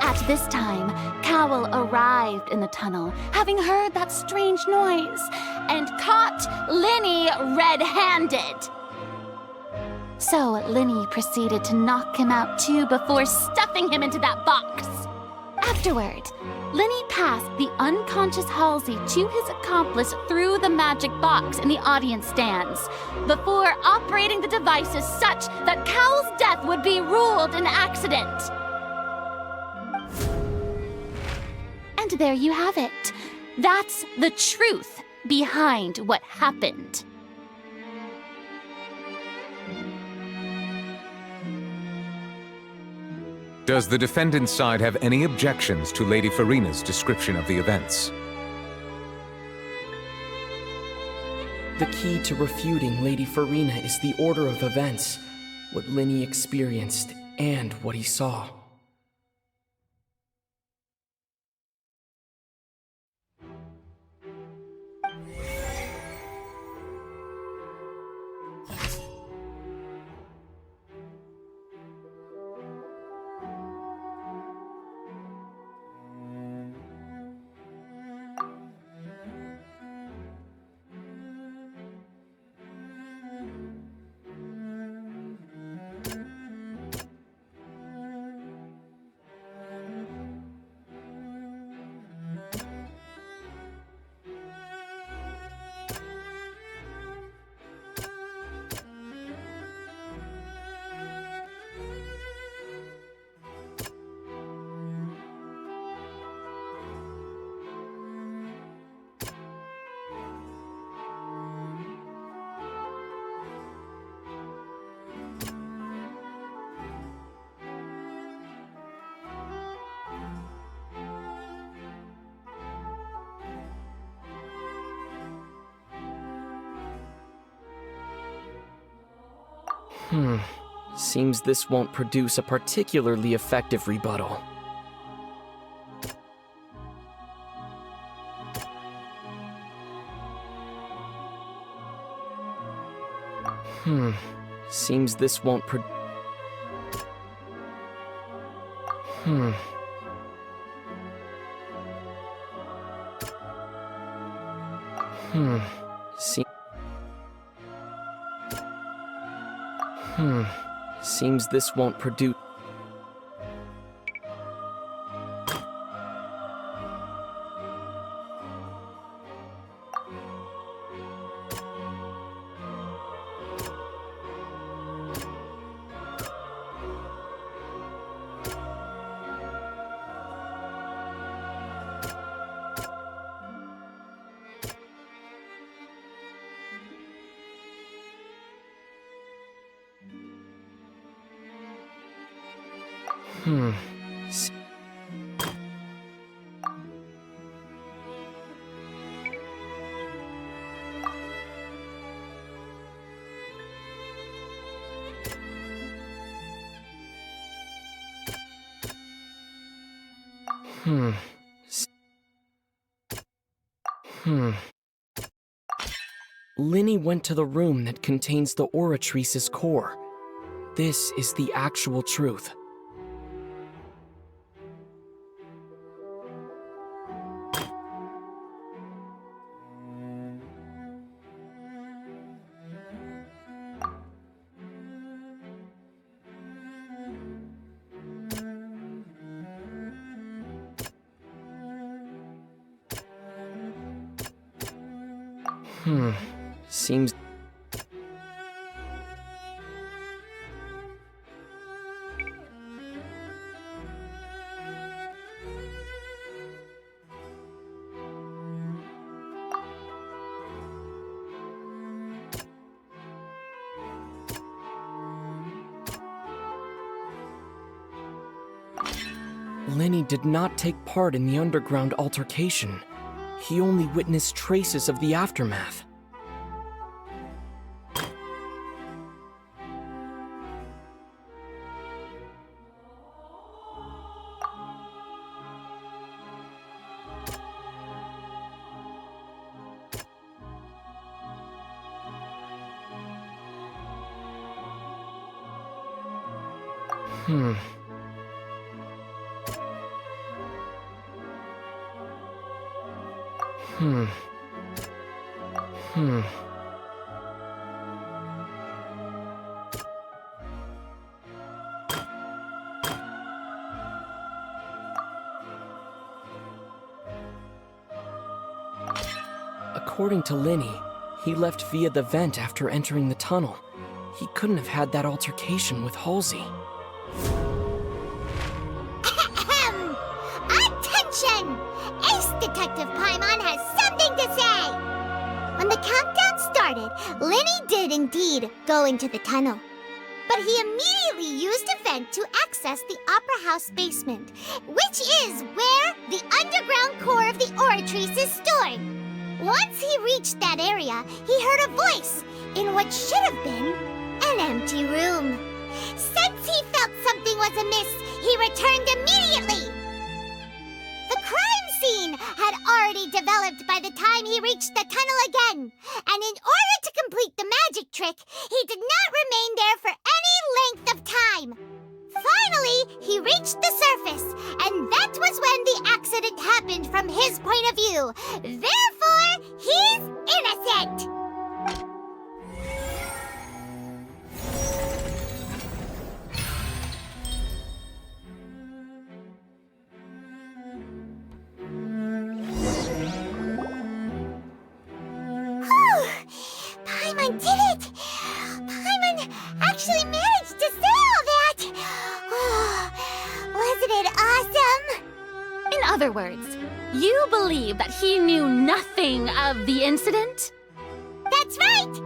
At this time, Cowell arrived in the tunnel, having heard that strange noise, and caught Linney red-handed. So Linney proceeded to knock him out too before stuffing him into that box. Afterward, Linney passed the unconscious Halsey to his accomplice through the magic box in the audience stands, before operating the devices such that Cowell's death would be ruled an accident. And there you have it. That's the truth. behind what happened. Does the defendant's side have any objections to Lady Farina's description of the events? The key to refuting Lady Farina is the order of events, what Linny experienced, and what he saw. Seems this won't produce a particularly effective rebuttal. Seems this won't Seems this won't produce. Linny went to the room that contains the Oratrice's core. This is the actual truth. Seems... Linny did not take part in the underground altercation. He only witnessed traces of the aftermath. According to Linny, he left via the vent after entering the tunnel. He couldn't have had that altercation with Halsey. Attention! Ace Detective Paimon has something to say! When the countdown started, Linny did indeed go into the tunnel. But he immediately used a vent to access the Opera House basement, which is where the underground core of the Oratrice is stored. Once he reached that area, he heard a voice in what should have been an empty room. Since he felt something was amiss, he returned immediately. The crime scene had already developed by the time he reached the tunnel again, and in order to complete the magic trick, he did not remain there for any length of time. Finally, he reached the surface, and that was when the accident happened from his point of view. Therefore, he's innocent! Paimon did it! Paimon actually managed to say all that! Wasn't it awesome? In other words, you believe that he knew nothing of the incident? That's right!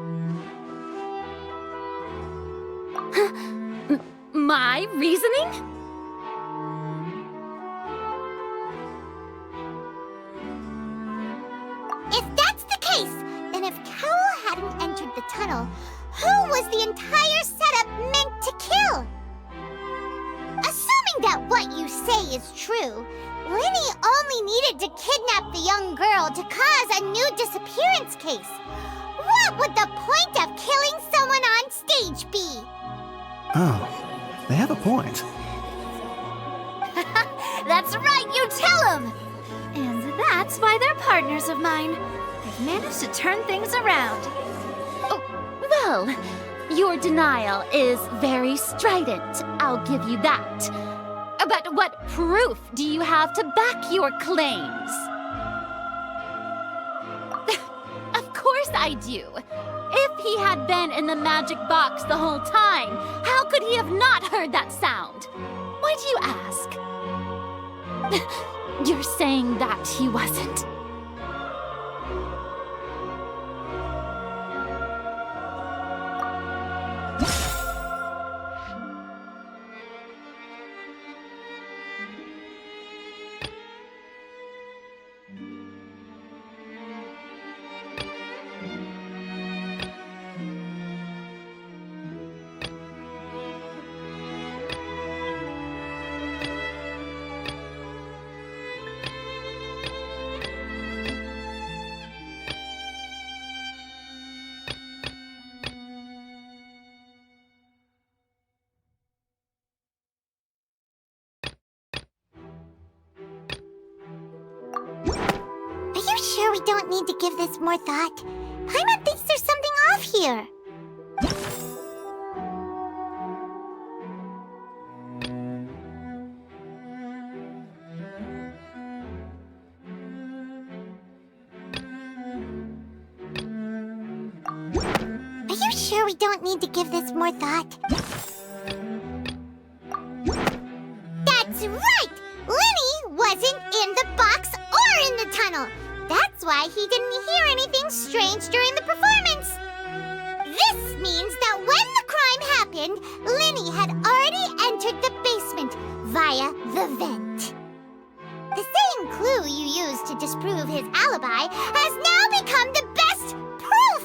My reasoning? If that's the case, then if Cowell hadn't entered the tunnel, who was the entire setup meant to kill? Assuming that what you say is true, Linny only needed to kidnap the young girl to cause a new disappearance case. What would the point of killing someone on stage be? Oh, they have a point. That's right, you tell them! And that's why they're partners of mine. They've managed to turn things around. Oh, well, your denial is very strident, I'll give you that. But what proof do you have to back your claims? Of course I do. If he had been in the magic box the whole time, how could he have not heard that sound? Why do you ask? You're saying that he wasn't. Are you sure we don't need to give this more thought? Paimon thinks there's something off here. Are you sure we don't need to give this more thought? That's right! Linny wasn't in the box or in the tunnel. That's why he didn't hear anything strange during the performance. This means that when the crime happened, Linny had already entered the basement via the vent. The same clue you used to disprove his alibi has now become the best proof!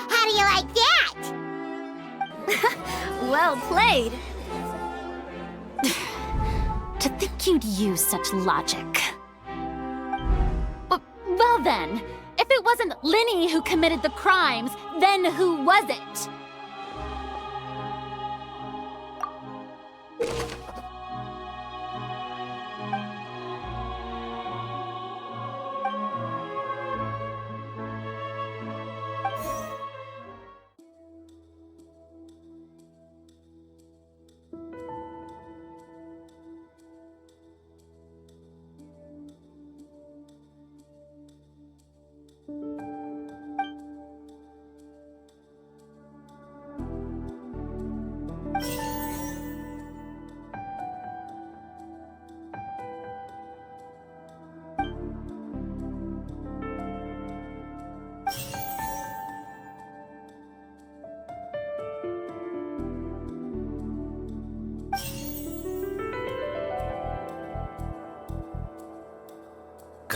How do you like that? Well played. To think you'd use such logic. Well then, if it wasn't Linny who committed the crimes, then who was it?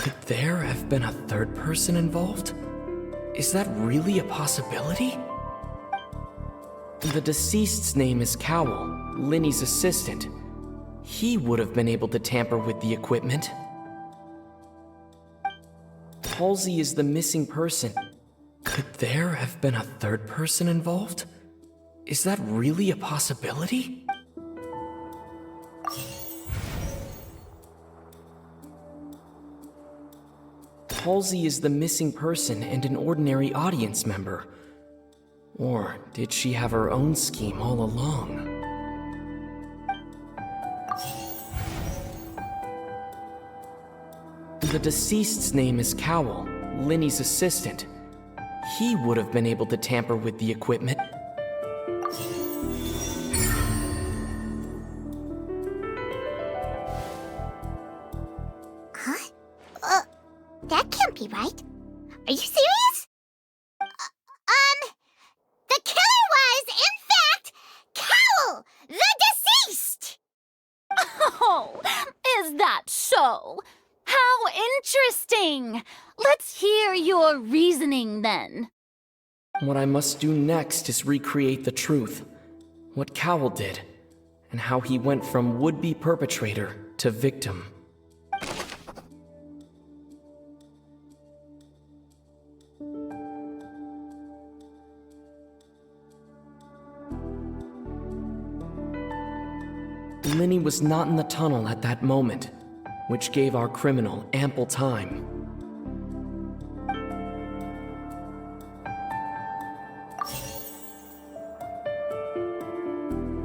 Could there have been a third person involved? Is that really a possibility? The deceased's name is Cowell, Linny's assistant. He would have been able to tamper with the equipment. Halsey is the missing person. Could there have been a third person involved? Is that really a possibility? Halsey is the missing person and an ordinary audience member. Or did she have her own scheme all along? The deceased's name is Cowell, Linny's assistant. He would have been able to tamper with the equipment. Huh? That can't be right. Are you serious? The killer was, in fact, Cowell, the deceased! Oh, is that so? How interesting! Let's hear your reasoning then. What I must do next is recreate the truth. What Cowell did, and how he went from would-be perpetrator to victim. Linny was not in the tunnel at that moment, which gave our criminal ample time.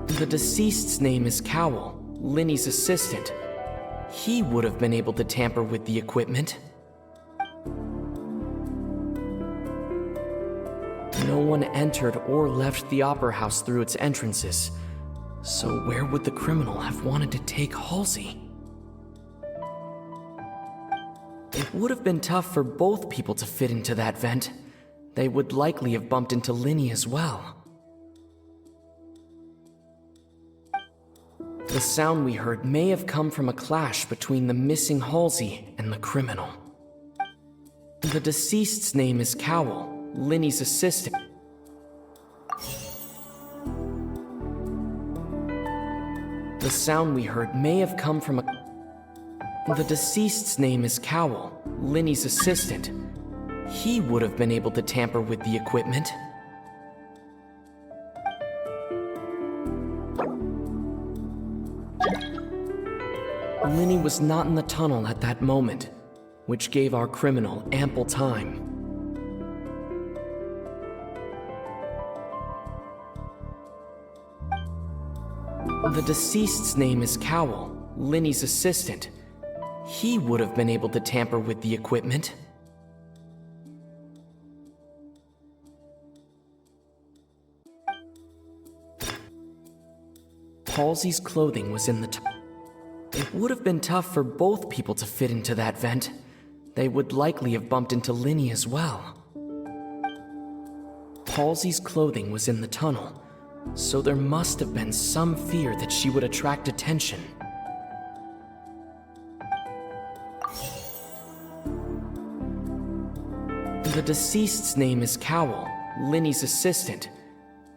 The deceased's name is Cowell, Linny's assistant. He would have been able to tamper with the equipment. No one entered or left the Opera House through its entrances. So where would the criminal have wanted to take Halsey? It would have been tough for both people to fit into that vent. They would likely have bumped into Linny as well. The sound we heard may have come from a clash between the missing Halsey and the criminal. The deceased's name is Cowell, Linny's assistant. The sound we heard may have come from The deceased's name is Cowell, Linny's assistant. He would have been able to tamper with the equipment. Linny was not in the tunnel at that moment, which gave our criminal ample time. The deceased's name is Cowell, Linny's assistant. He would have been able to tamper with the equipment. Halsey's clothing was in the It would have been tough for both people to fit into that vent. They would likely have bumped into Linny as well. Halsey's clothing was in the tunnel, so there must have been some fear that she would attract attention. The deceased's name is Cowell, Linny's assistant.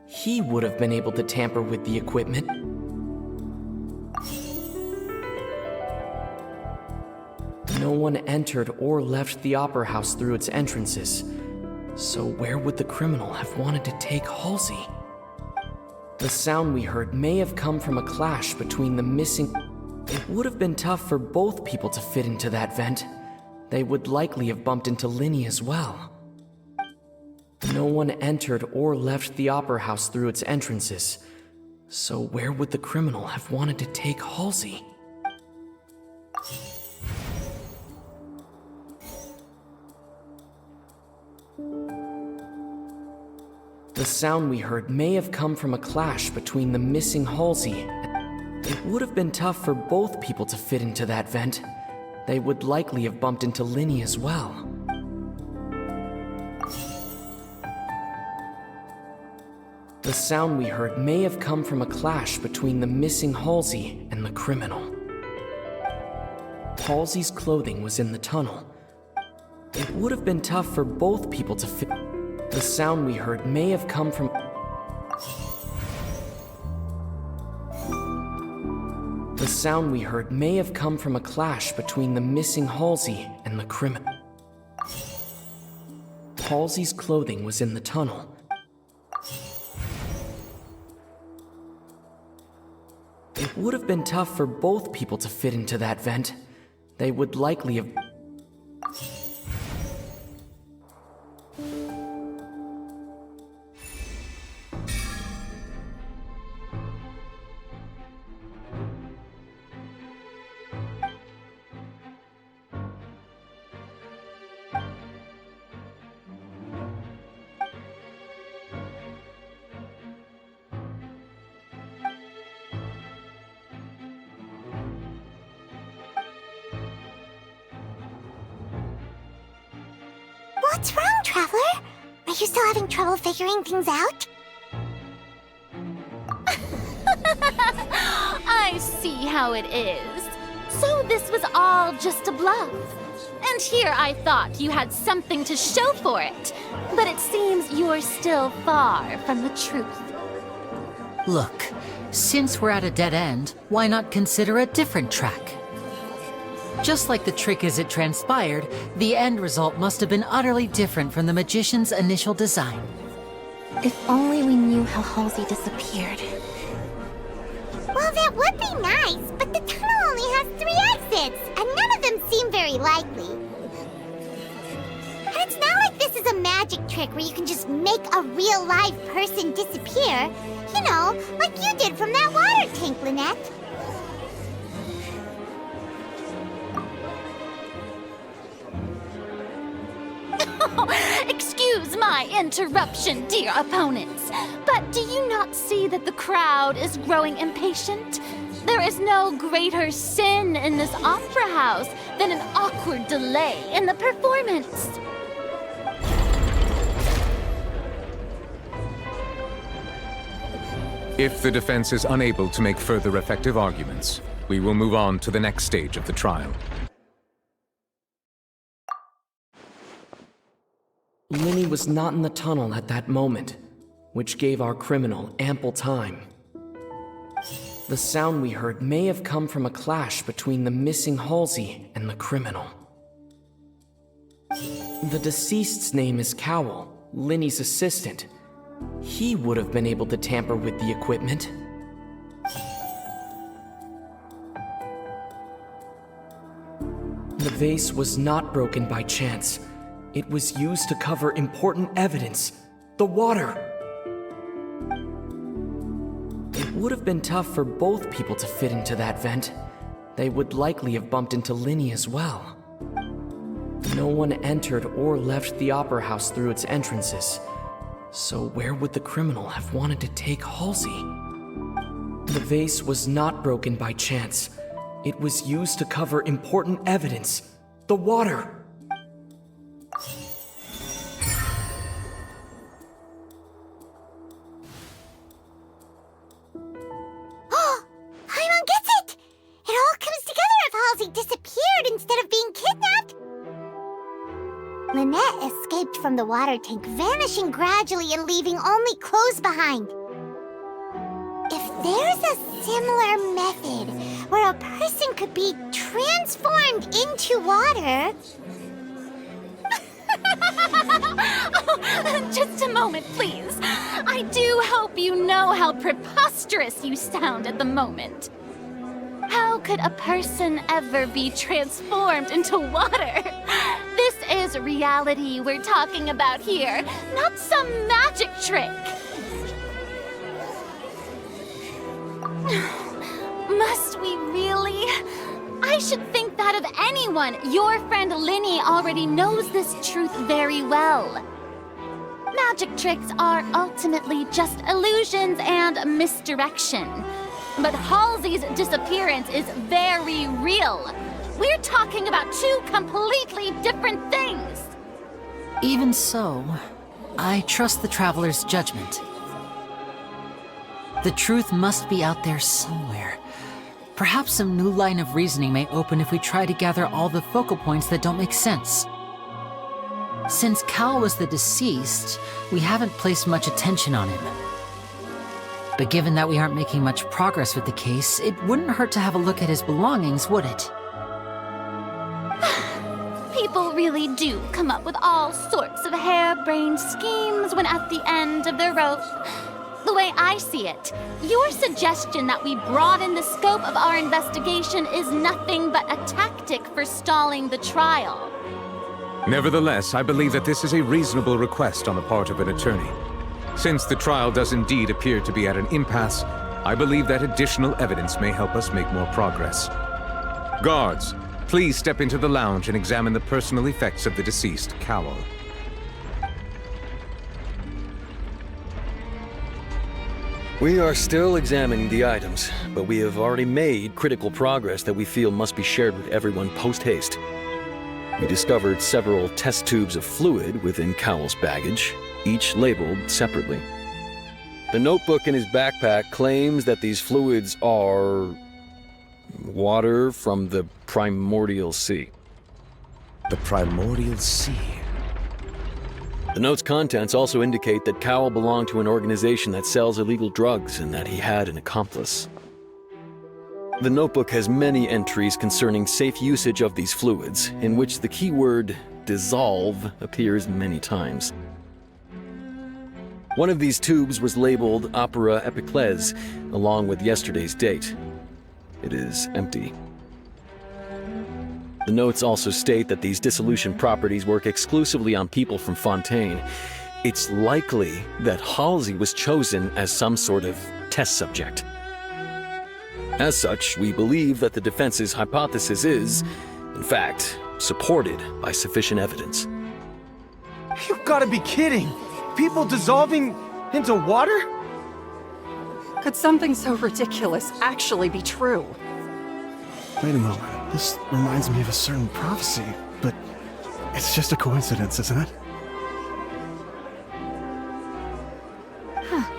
He would have been able to tamper with the equipment. No one entered or left the Opera House through its entrances, so where would the criminal have wanted to take Halsey? The sound we heard may have come from a clash between the missing... It would have been tough for both people to fit into that vent. They would likely have bumped into Linny as well. No one entered or left the Opera House through its entrances, so where would the criminal have wanted to take Halsey? The sound we heard may have come from a clash between the missing Halsey. It would have been tough for both people to fit into that vent. They would likely have bumped into Linny as well. The sound we heard may have come from a clash between the missing Halsey and the criminal. Halsey's clothing was in the tunnel, It would have been tough for both people to fit. The sound we heard may have come from... The sound we heard may have come from a clash between the missing Halsey and the criminal. Halsey's clothing was in the tunnel. It would have been tough for both people to fit into that vent. They would likely have... What's wrong, Traveler? Are you still having trouble figuring things out? I see how it is. So this was all just a bluff. And here I thought you had something to show for it. But it seems you're still far from the truth. Look, since we're at a dead end, why not consider a different track? Just like the trick as it transpired, the end result must have been utterly different from the magician's initial design. If only we knew how Halsey disappeared. Well, that would be nice, but the tunnel only has 3 exits, and none of them seem very likely. And it's not like this is a magic trick where you can just make a real live person disappear. You know, like you did from that water tank, Lynette. Excuse my interruption, dear opponents, but do you not see that the crowd is growing impatient? There is no greater sin in this opera house than an awkward delay in the performance. If the defense is unable to make further effective arguments, we will move on to the next stage of the trial. Linny was not in the tunnel at that moment, which gave our criminal ample time. The sound we heard may have come from a clash between the missing Halsey and the criminal. The deceased's name is Cowell, Linny's assistant. He would have been able to tamper with the equipment. The vase was not broken by chance. It was used to cover important evidence. The water. It would have been tough for both people to fit into that vent. They would likely have bumped into Linny as well. No one entered or left the opera house through its entrances. So where would the criminal have wanted to take Halsey? The vase was not broken by chance. It was used to cover important evidence. The water. Lynette escaped from the water tank, vanishing gradually and leaving only clothes behind. If there's a similar method where a person could be transformed into water... Just a moment, please. I do hope you know how preposterous you sound at the moment. How could a person ever be transformed into water? This is reality we're talking about here, not some magic trick. Must we really? I should think that of anyone. Your friend Linny already knows this truth very well. Magic tricks are ultimately just illusions and misdirection. But Halsey's disappearance is very real. We're talking about 2 completely different things. Even so, I trust the Traveler's judgment. The truth must be out there somewhere. Perhaps some new line of reasoning may open if we try to gather all the focal points that don't make sense. Since Cal was the deceased, we haven't placed much attention on him. But given that we aren't making much progress with the case, it wouldn't hurt to have a look at his belongings, would it? People really do come up with all sorts of harebrained schemes when at the end of their rope. The way I see it, your suggestion that we broaden the scope of our investigation is nothing but a tactic for stalling the trial. Nevertheless, I believe that this is a reasonable request on the part of an attorney. Since the trial does indeed appear to be at an impasse, I believe that additional evidence may help us make more progress. Guards, please step into the lounge and examine the personal effects of the deceased, Cowell. We are still examining the items, but we have already made critical progress that we feel must be shared with everyone post-haste. We discovered several test tubes of fluid within Cowell's baggage, each labeled separately. The notebook in his backpack claims that these fluids are water from the primordial sea. The primordial sea? The note's contents also indicate that Cowell belonged to an organization that sells illegal drugs and that he had an accomplice. The notebook has many entries concerning safe usage of these fluids, in which the keyword dissolve appears many times. One of these tubes was labeled Opera Epiclese, along with yesterday's date. It is empty. The notes also state that these dissolution properties work exclusively on people from Fontaine. It's likely that Halsey was chosen as some sort of test subject. As such, we believe that the defense's hypothesis is, in fact, supported by sufficient evidence. You've gotta be kidding! People dissolving into water? Could something so ridiculous actually be true? Wait a moment. This reminds me of a certain prophecy, but it's just a coincidence, isn't it? Huh.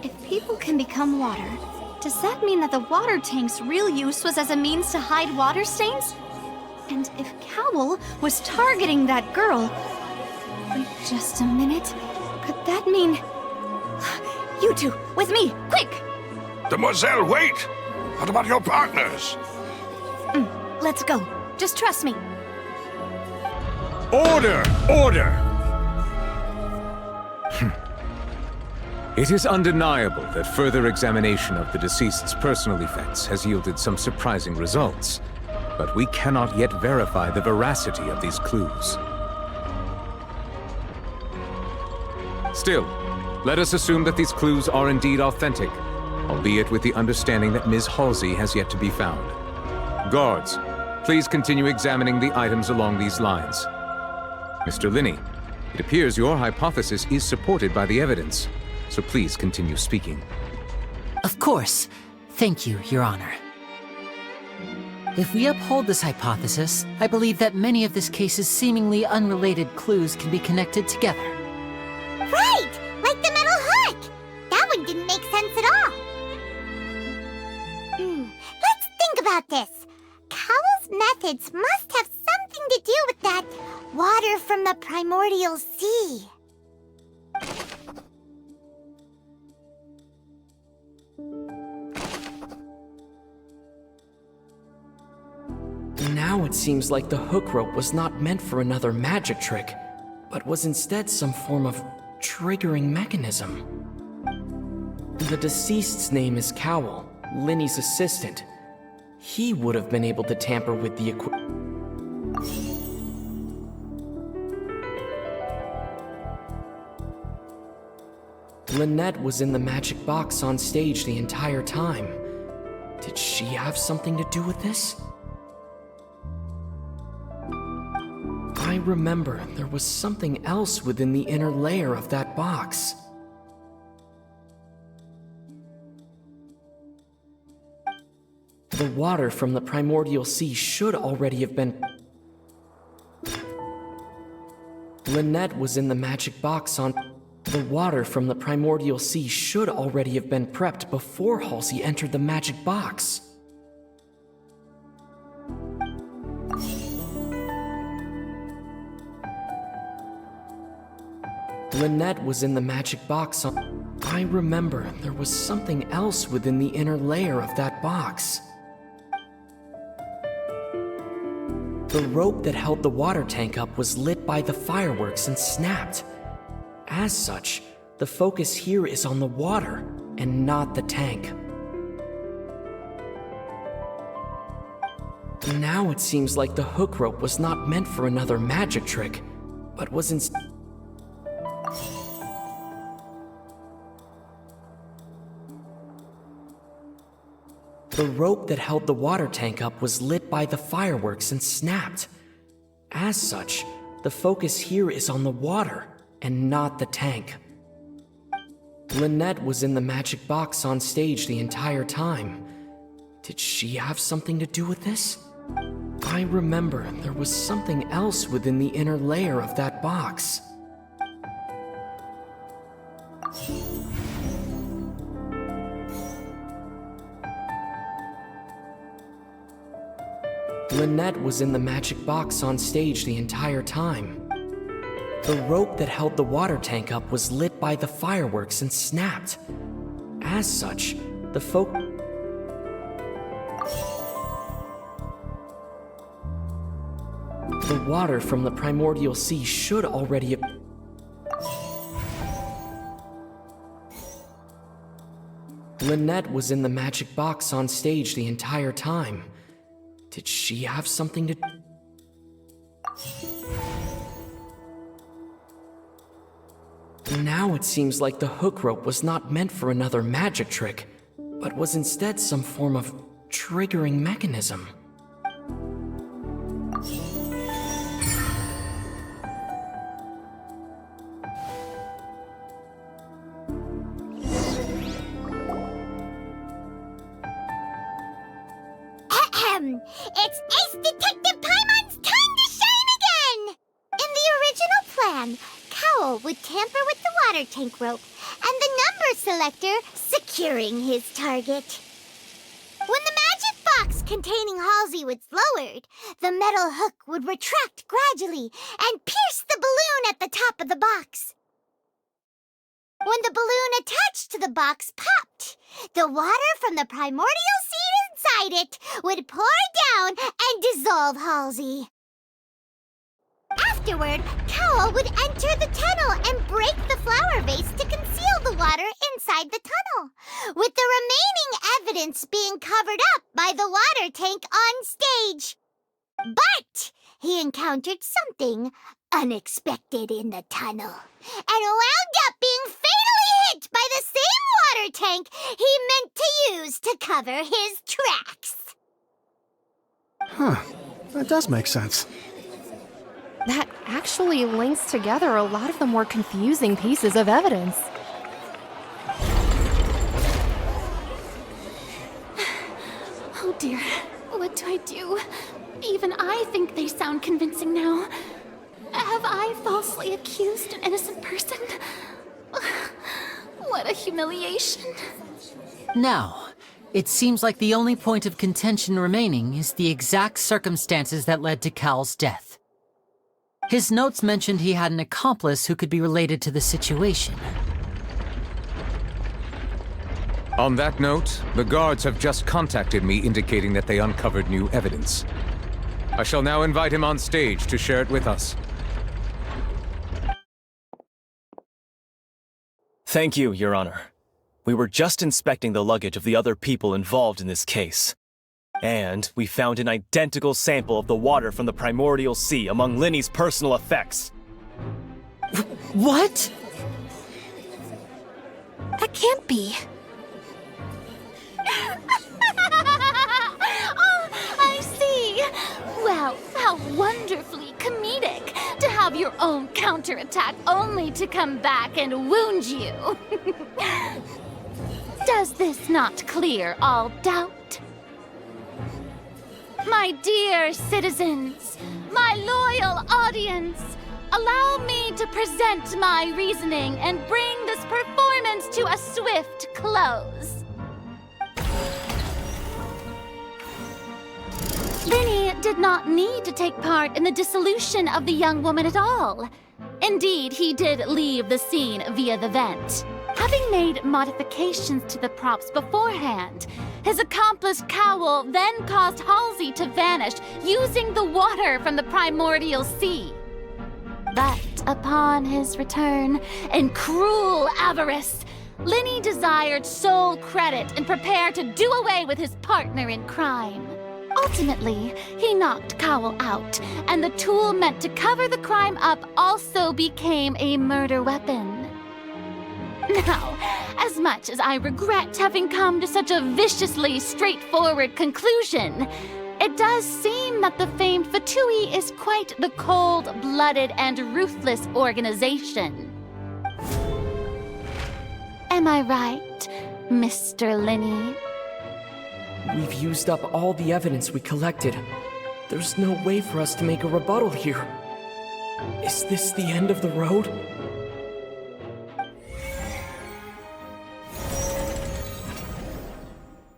If people can become water, does that mean that the water tank's real use was as a means to hide water stains? And if Cowell was targeting that girl... Wait just a minute. Could that mean... You two, with me, quick! Demoiselle, wait! What about your partners? Let's go. Just trust me. Order! Order! It is undeniable that further examination of the deceased's personal effects has yielded some surprising results, but we cannot yet verify the veracity of these clues. Still, let us assume that these clues are indeed authentic, albeit with the understanding that Ms. Halsey has yet to be found. Guards, please continue examining the items along these lines. Mr. Linney, it appears your hypothesis is supported by the evidence, so please continue speaking. Of course. Thank you, Your Honor. If we uphold this hypothesis, I believe that many of this case's seemingly unrelated clues can be connected together. Right! Like the metal hook! That one didn't make sense at all. Let's think about this. Cowell's methods must have something to do with that water from the primordial sea. Now it seems like the hook rope was not meant for another magic trick, but was instead some form of triggering mechanism. The deceased's name is Cowell, Linney's assistant. He would have been able to tamper with the Lynette was in the magic box on stage the entire time. Did she have something to do with this? I remember there was something else within the inner layer of that box. The water from the primordial sea should already have been... Lynette was in the magic box on... The water from the primordial sea should already have been prepped before Halsey entered the magic box. Lynette was in the magic box on... I remember there was something else within the inner layer of that box. The rope that held the water tank up was lit by the fireworks and snapped. As such, the focus here is on the water and not the tank. Now it seems like the hook rope was not meant for another magic trick, but was instead... The rope that held the water tank up was lit by the fireworks and snapped. As such, the focus here is on the water and not the tank. Lynette was in the magic box on stage the entire time. Did she have something to do with this? I remember there was something else within the inner layer of that box. Lynette was in the magic box on stage the entire time. The rope that held the water tank up was lit by the fireworks and snapped. As such, the The water from the primordial sea should already have... Lynette was in the magic box on stage the entire time. Did she have something to... Now it seems like the hook rope was not meant for another magic trick, but was instead some form of triggering mechanism. It's Ace Detective Paimon's time to shine again! In the original plan, Cowl would tamper with the water tank rope and the number selector securing his target. When the magic box containing Halsey was lowered, the metal hook would retract gradually and pierce the balloon at the top of the box. When the balloon attached to the box popped, the water from the primordial seed inside it would pour down and dissolve Halsey. Afterward, Cowl would enter the tunnel and break the flower vase to conceal the water inside the tunnel, with the remaining evidence being covered up by the water tank on stage. But he encountered something unexpected in the tunnel and wound up being fatally hit by the same water tank he meant to use to cover his tracks. Huh. That does make sense. That actually links together a lot of the more confusing pieces of evidence. Oh dear, what do I do? Even I think they sound convincing now. Have I falsely accused an innocent person? What a humiliation. Now, it seems like the only point of contention remaining is the exact circumstances that led to Cowl's death. His notes mentioned he had an accomplice who could be related to the situation. On that note, the guards have just contacted me indicating that they uncovered new evidence. I shall now invite him on stage to share it with us. Thank you, Your Honor. We were just inspecting the luggage of the other people involved in this case. And we found an identical sample of the water from the primordial sea among Linny's personal effects. What? That can't be. Oh, I see. Well, how wonderfully comedic to have your own counterattack only to come back and wound you. Does this not clear all doubt? My dear citizens, my loyal audience, allow me to present my reasoning and bring this performance to a swift close. Linny did not need to take part in the dissolution of the young woman at all. Indeed, he did leave the scene via the vent. Having made modifications to the props beforehand, his accomplice Cowl then caused Halsey to vanish using the water from the primordial sea. But upon his return, in cruel avarice, Linny desired sole credit and prepared to do away with his partner in crime. Ultimately, he knocked Cowl out, and the tool meant to cover the crime up also became a murder weapon. Now, as much as I regret having come to such a viciously straightforward conclusion, it does seem that the famed Fatui is quite the cold-blooded and ruthless organization. Am I right, Mr. Linny? We've used up all the evidence we collected. There's no way for us to make a rebuttal here. Is this the end of the road?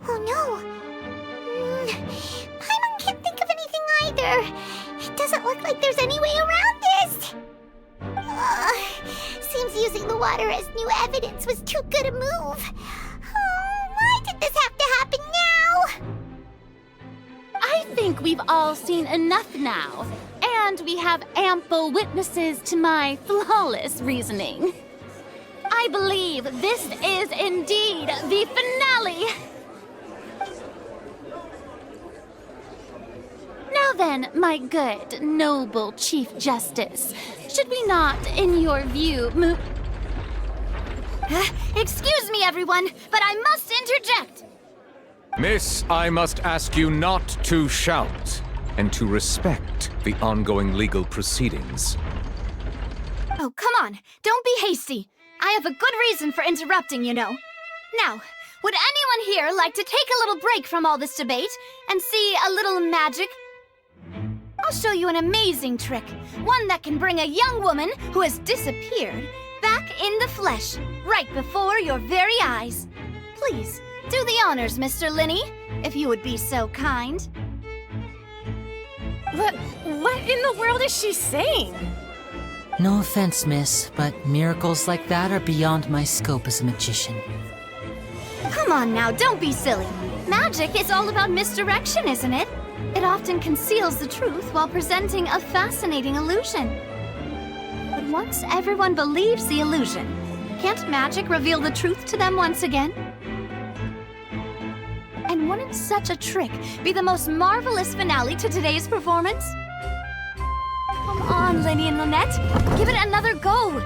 Oh no! Paimon can't think of anything either. It doesn't look like there's any way around this. Seems using the water as new evidence was too good a move. Why did this have to happen now? I think we've all seen enough now, and we have ample witnesses to my flawless reasoning. I believe this is indeed the finale. Now then, my good, noble Chief Justice, should we not, in your view, move... Excuse me, everyone, but I must interject! Miss, I must ask you not to shout, and to respect the ongoing legal proceedings. Oh, come on, don't be hasty. I have a good reason for interrupting, you know. Now, would anyone here like to take a little break from all this debate and see a little magic? I'll show you an amazing trick, one that can bring a young woman who has disappeared back in the flesh, right before your very eyes. Please, do the honors, Mr. Linny, if you would be so kind. What in the world is she saying? No offense, miss, but miracles like that are beyond my scope as a magician. Come on now, don't be silly. Magic is all about misdirection, isn't it? It often conceals the truth while presenting a fascinating illusion. But once everyone believes the illusion, can't magic reveal the truth to them once again? And wouldn't such a trick be the most marvelous finale to today's performance? Come on, Linny and Lynette, give it another go.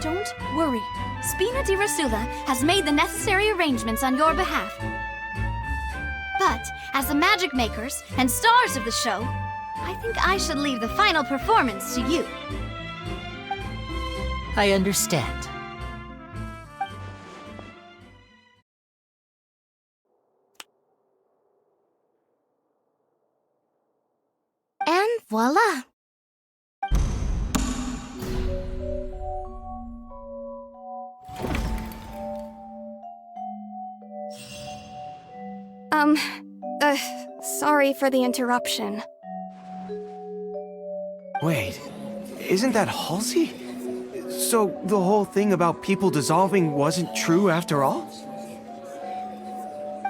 Don't worry, Spina di Rasula has made the necessary arrangements on your behalf. But as the magic makers and stars of the show, I think I should leave the final performance to you. I understand. And voila! Sorry for the interruption. Wait, isn't that Halsey? So the whole thing about people dissolving wasn't true after all?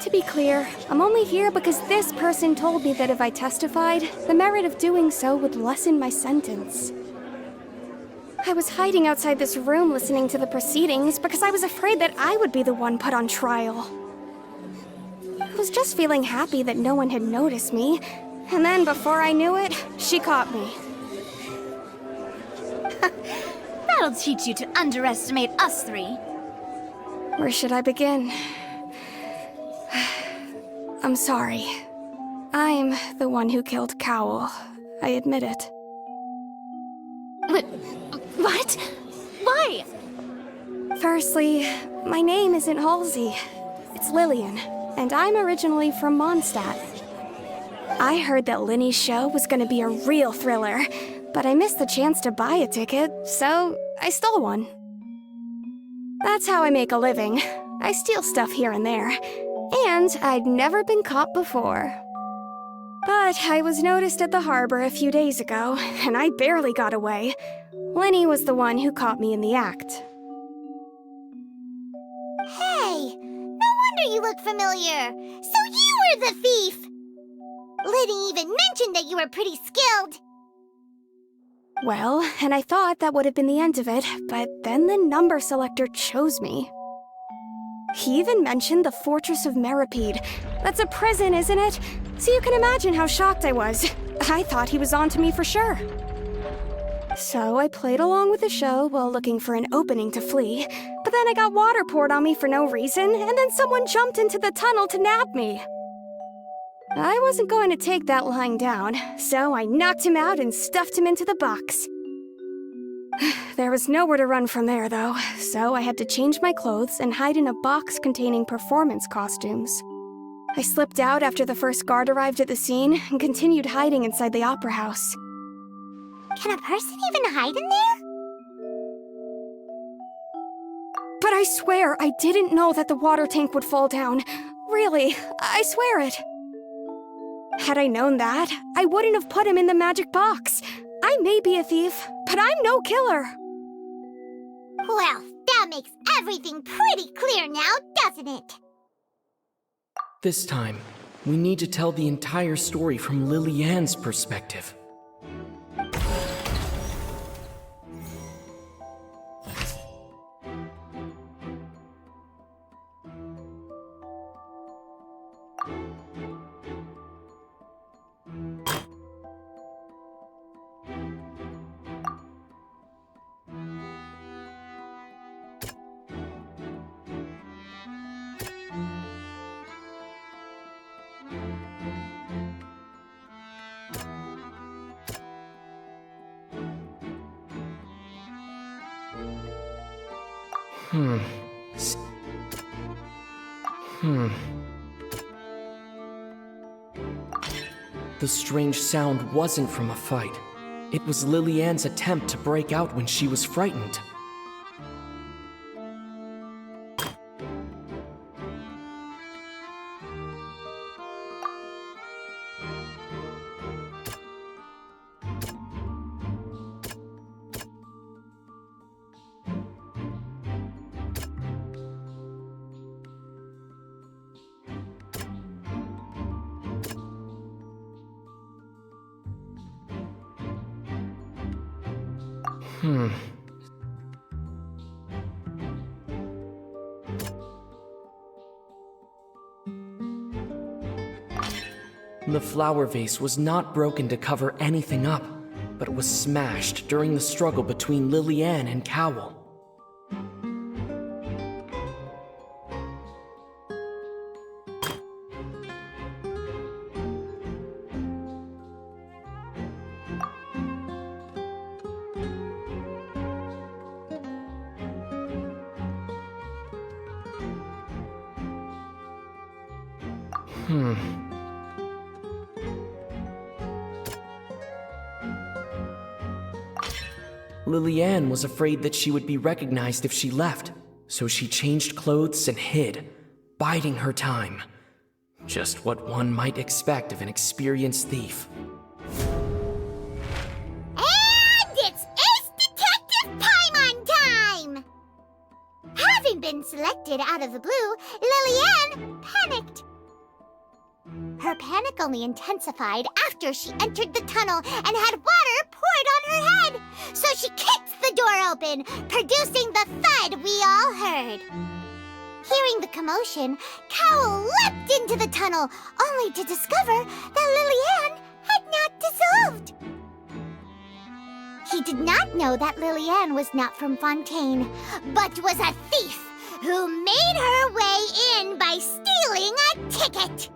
To be clear, I'm only here because this person told me that if I testified, the merit of doing so would lessen my sentence. I was hiding outside this room listening to the proceedings because I was afraid that I would be the one put on trial. I was just feeling happy that no one had noticed me, and then before I knew it, she caught me. That'll teach you to underestimate us three. Where should I begin? I'm sorry. I'm the one who killed Cowl. I admit it. What? Why? Firstly, my name isn't Halsey. It's Lillian, and I'm originally from Mondstadt. I heard that Linny's show was gonna be a real thriller, but I missed the chance to buy a ticket, so I stole one. That's how I make a living. I steal stuff here and there, and I'd never been caught before. But I was noticed at the harbor a few days ago, and I barely got away. Lenny was the one who caught me in the act. Hey, no wonder you look familiar. So you were the thief! Liddy even mentioned that you were pretty skilled. Well, and I thought that would have been the end of it, but then the number selector chose me. He even mentioned the Fortress of Meripede. That's a prison, isn't it? So you can imagine how shocked I was. I thought he was onto me for sure. So I played along with the show while looking for an opening to flee, but then I got water poured on me for no reason, and then someone jumped into the tunnel to nab me. I wasn't going to take that lying down, so I knocked him out and stuffed him into the box. There was nowhere to run from there, though, so I had to change my clothes and hide in a box containing performance costumes. I slipped out after the first guard arrived at the scene and continued hiding inside the opera house. Can a person even hide in there? But I swear I didn't know that the water tank would fall down. Really, I swear it. Had I known that, I wouldn't have put him in the magic box. I may be a thief, but I'm no killer. Well, that makes everything pretty clear now, doesn't it? This time, we need to tell the entire story from Lily-Ann's perspective. The strange sound wasn't from a fight. It was Lily-Ann's attempt to break out when she was frightened. The flower vase was not broken to cover anything up, but it was smashed during the struggle between Lily-Ann and Cowell. Lily-Ann was afraid that she would be recognized if she left, so she changed clothes and hid, biding her time. Just what one might expect of an experienced thief. And it's Ace Detective Paimon time! Having been selected out of the blue, Lily-Ann panicked. Her panic only intensified after she entered the tunnel and had water poured on her head. So she kicked the door open, producing the thud we all heard. Hearing the commotion, Cowell leapt into the tunnel, only to discover that Lily-Ann had not dissolved. He did not know that Lily-Ann was not from Fontaine, but was a thief who made her way in by stealing a ticket.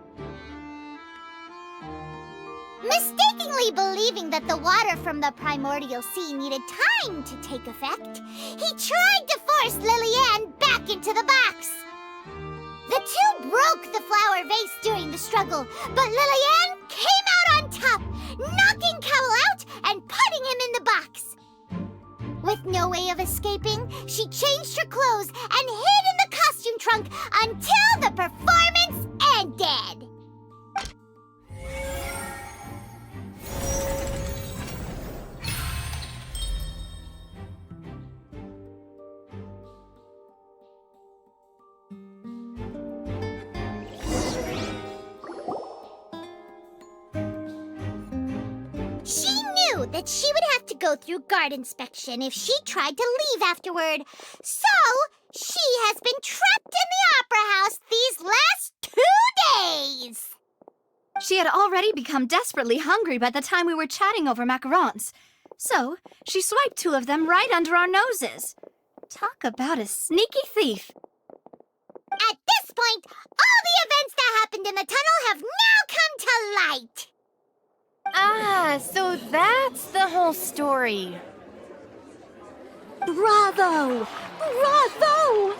Mistakenly believing that the water from the primordial sea needed time to take effect, he tried to force Lily-Ann back into the box. The two broke the flower vase during the struggle, but Lily-Ann came out on top, knocking Cowell out and putting him in the box. With no way of escaping, she changed her clothes and hid in the costume trunk until the performance ended. that she would have to go through guard inspection if she tried to leave afterward. So, she has been trapped in the Opera House these last 2 days. She had already become desperately hungry by the time we were chatting over macarons. So, she swiped 2 of them right under our noses. Talk about a sneaky thief. At this point, all the events that happened in the tunnel have now come to light. Ah, so that's the whole story. Bravo! Bravo!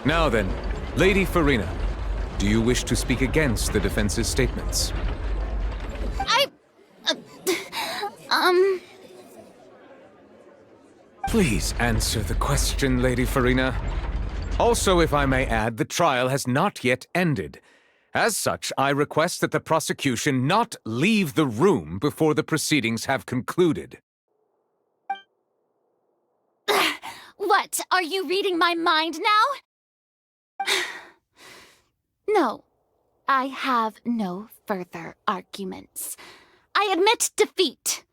Now then, Lady Farina, do you wish to speak against the defense's statements? Please answer the question, Lady Farina. Also, if I may add, the trial has not yet ended. As such, I request that the prosecution not leave the room before the proceedings have concluded. What, are you reading my mind now? No, I have no further arguments. I admit defeat.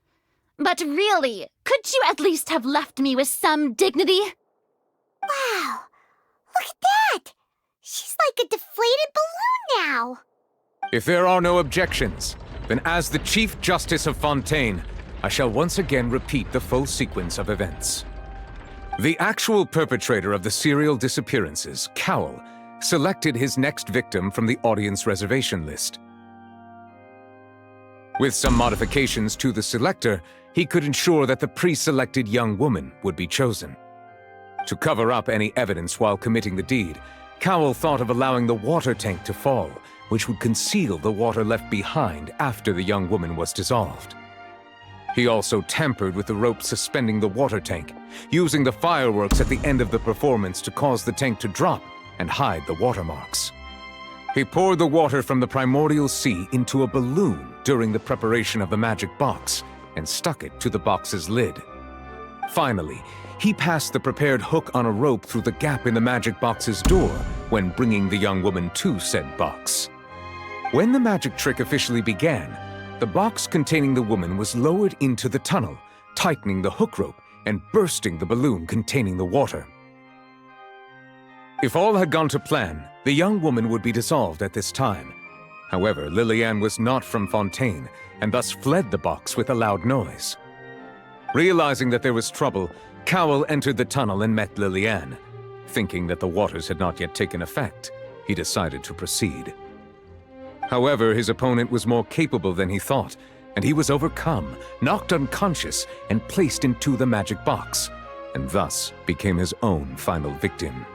But really, could you at least have left me with some dignity? Wow, look at that! She's like a deflated balloon now. If there are no objections, then as the Chief Justice of Fontaine, I shall once again repeat the full sequence of events. The actual perpetrator of the serial disappearances, Cowell, selected his next victim from the audience reservation list. With some modifications to the selector, he could ensure that the pre-selected young woman would be chosen. To cover up any evidence while committing the deed, Cowell thought of allowing the water tank to fall, which would conceal the water left behind after the young woman was dissolved. He also tampered with the rope suspending the water tank, using the fireworks at the end of the performance to cause the tank to drop and hide the watermarks. He poured the water from the primordial sea into a balloon during the preparation of the magic box and stuck it to the box's lid. Finally, he passed the prepared hook on a rope through the gap in the magic box's door when bringing the young woman to said box. When the magic trick officially began, the box containing the woman was lowered into the tunnel, tightening the hook rope and bursting the balloon containing the water. If all had gone to plan, the young woman would be dissolved at this time. However, Liliane was not from Fontaine, and thus fled the box with a loud noise. Realizing that there was trouble, Cowell entered the tunnel and met Liliane. Thinking that the waters had not yet taken effect, he decided to proceed. However, his opponent was more capable than he thought, and he was overcome, knocked unconscious, and placed into the magic box, and thus became his own final victim.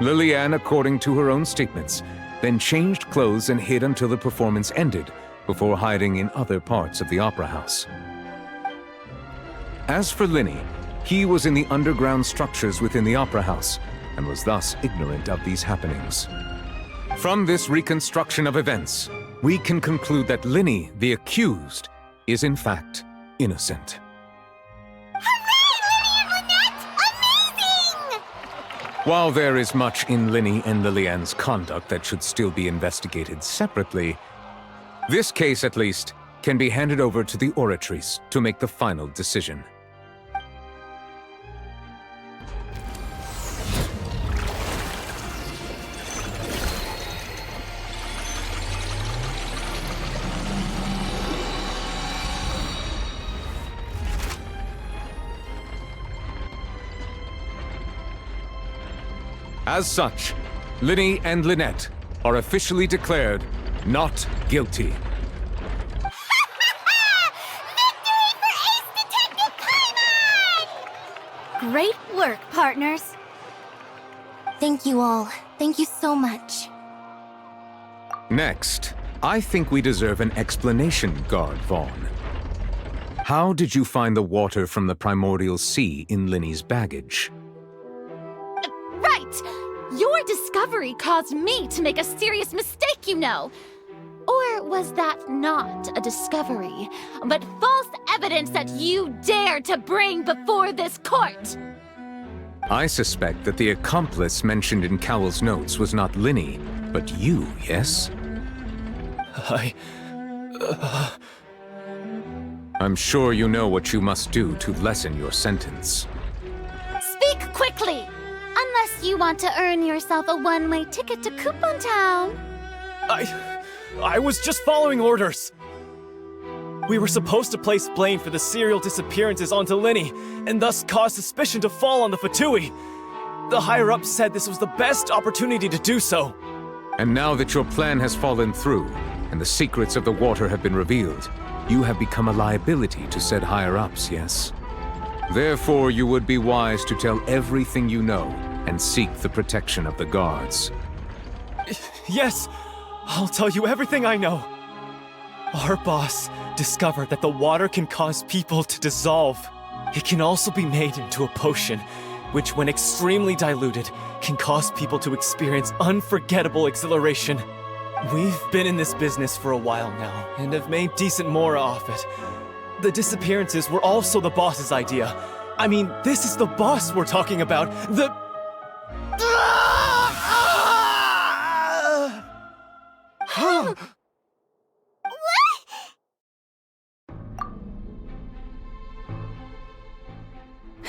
Liliane, according to her own statements, then changed clothes and hid until the performance ended, before hiding in other parts of the opera house. As for Linny, he was in the underground structures within the opera house, and was thus ignorant of these happenings. From this reconstruction of events, we can conclude that Linny, the accused, is in fact innocent. While there is much in Linny and Liliane's conduct that should still be investigated separately, this case, at least, can be handed over to the oratories to make the final decision. As such, Linny and Lynette are officially declared not guilty. Great work, partners. Thank you all. Thank you so much. Next, I think we deserve an explanation, Guard Vaughn. How did you find the water from the primordial sea in Linny's baggage? Right! Your discovery caused me to make a serious mistake, you know. Or was that not a discovery, but false evidence that you dared to bring before this court? I suspect that the accomplice mentioned in Cowell's notes was not Linny, but you, yes? I'm sure you know what you must do to lessen your sentence. Speak quickly! Unless you want to earn yourself a one-way ticket to Coupon Town. I was just following orders. We were supposed to place blame for the serial disappearances onto Linny, and thus cause suspicion to fall on the Fatui. The higher-ups said this was the best opportunity to do so. And now that your plan has fallen through, and the secrets of the water have been revealed, you have become a liability to said higher-ups, yes? Therefore, you would be wise to tell everything you know, and seek the protection of the guards. Yes, I'll tell you everything I know. Our boss discovered that the water can cause people to dissolve. It can also be made into a potion, which when extremely diluted, can cause people to experience unforgettable exhilaration. We've been in this business for a while now, and have made decent more off it. The disappearances were also the boss's idea. I mean, this is the boss we're talking about.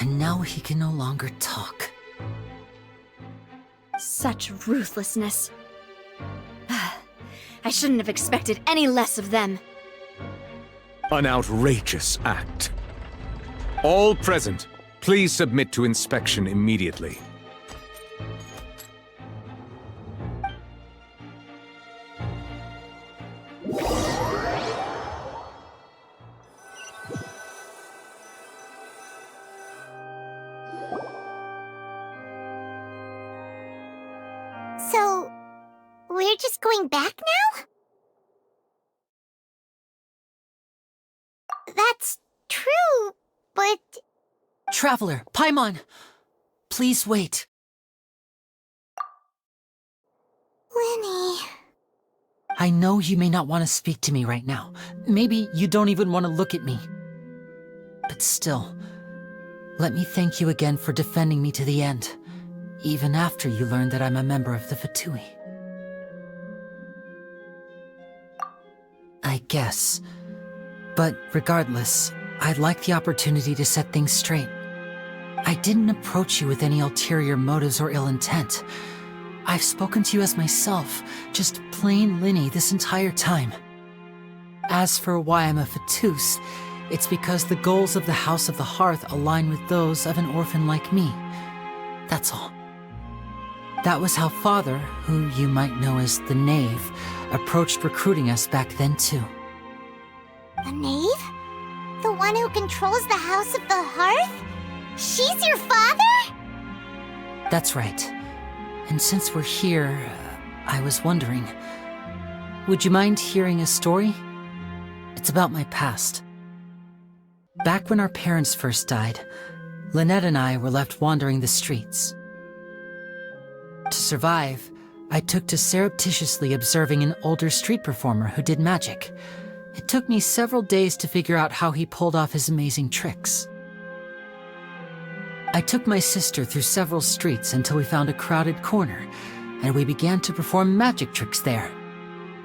And now he can no longer talk. Such ruthlessness. I shouldn't have expected any less of them. An outrageous act. All present, please submit to inspection immediately. So, we're just going back now? That's true, but... Traveler, Paimon! Please wait. Linny... I know you may not want to speak to me right now. Maybe you don't even want to look at me. But still, let me thank you again for defending me to the end, even after you learned that I'm a member of the Fatui. I guess. But regardless, I'd like the opportunity to set things straight. I didn't approach you with any ulterior motives or ill intent. I've spoken to you as myself, just plain Linny this entire time. As for why I'm a Fatus, it's because the goals of the House of the Hearth align with those of an orphan like me. That's all. That was how Father, who you might know as the Knave, approached recruiting us back then too. The Knave? The one who controls the House of the Hearth? She's your father? That's right. And since we're here, I was wondering, would you mind hearing a story? It's about my past. Back when our parents first died, Lynette and I were left wandering the streets. To survive, I took to surreptitiously observing an older street performer who did magic. It took me several days to figure out how he pulled off his amazing tricks. I took my sister through several streets until we found a crowded corner, and we began to perform magic tricks there.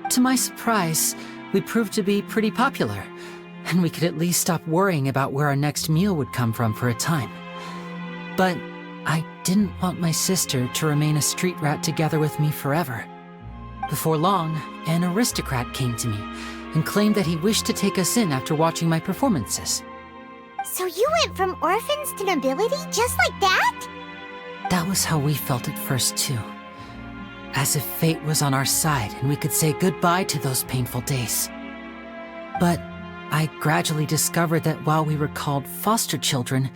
To my surprise, we proved to be pretty popular, and we could at least stop worrying about where our next meal would come from for a time. But I didn't want my sister to remain a street rat together with me forever. Before long, an aristocrat came to me and claimed that he wished to take us in after watching my performances. So you went from orphans to nobility just like that? That was how we felt at first, too. As if fate was on our side and we could say goodbye to those painful days. But I gradually discovered that while we were called foster children,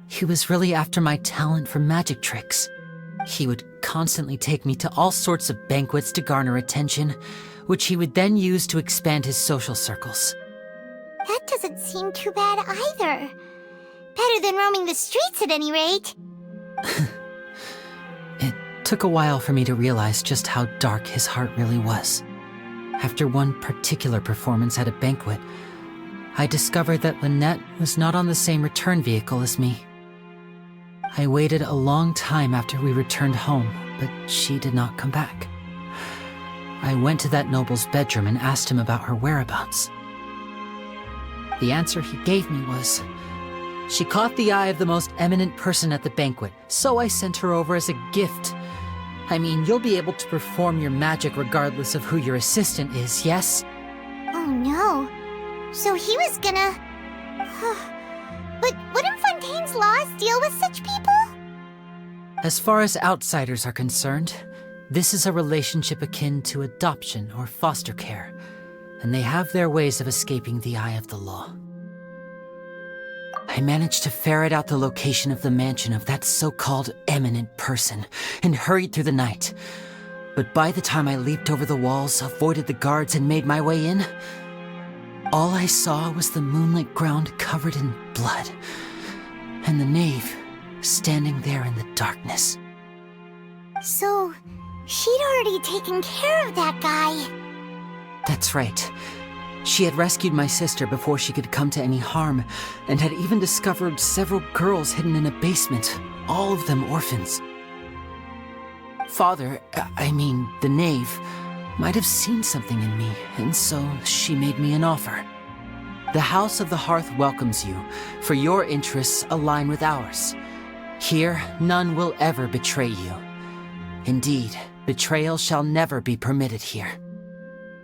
he was really after my talent for magic tricks. He would constantly take me to all sorts of banquets to garner attention, which he would then use to expand his social circles. That doesn't seem too bad either. Better than roaming the streets at any rate. It took a while for me to realize just how dark his heart really was. After one particular performance at a banquet, I discovered that Lynette was not on the same return vehicle as me. I waited a long time after we returned home, but she did not come back. I went to that noble's bedroom and asked him about her whereabouts. The answer he gave me was, she caught the eye of the most eminent person at the banquet, so I sent her over as a gift. I mean, you'll be able to perform your magic regardless of who your assistant is, yes? Oh no. So he was gonna... But wouldn't Fontaine's laws deal with such people? As far as outsiders are concerned, this is a relationship akin to adoption or foster care, and they have their ways of escaping the eye of the law. I managed to ferret out the location of the mansion of that so-called eminent person and hurried through the night. But by the time I leaped over the walls, avoided the guards, and made my way in, all I saw was the moonlit ground covered in blood, and the knave standing there in the darkness. So, she'd already taken care of that guy. That's right. She had rescued my sister before she could come to any harm, and had even discovered several girls hidden in a basement, all of them orphans. Father, the knave, might have seen something in me, and so she made me an offer. The House of the Hearth welcomes you, for your interests align with ours. Here, none will ever betray you. Indeed, betrayal shall never be permitted here.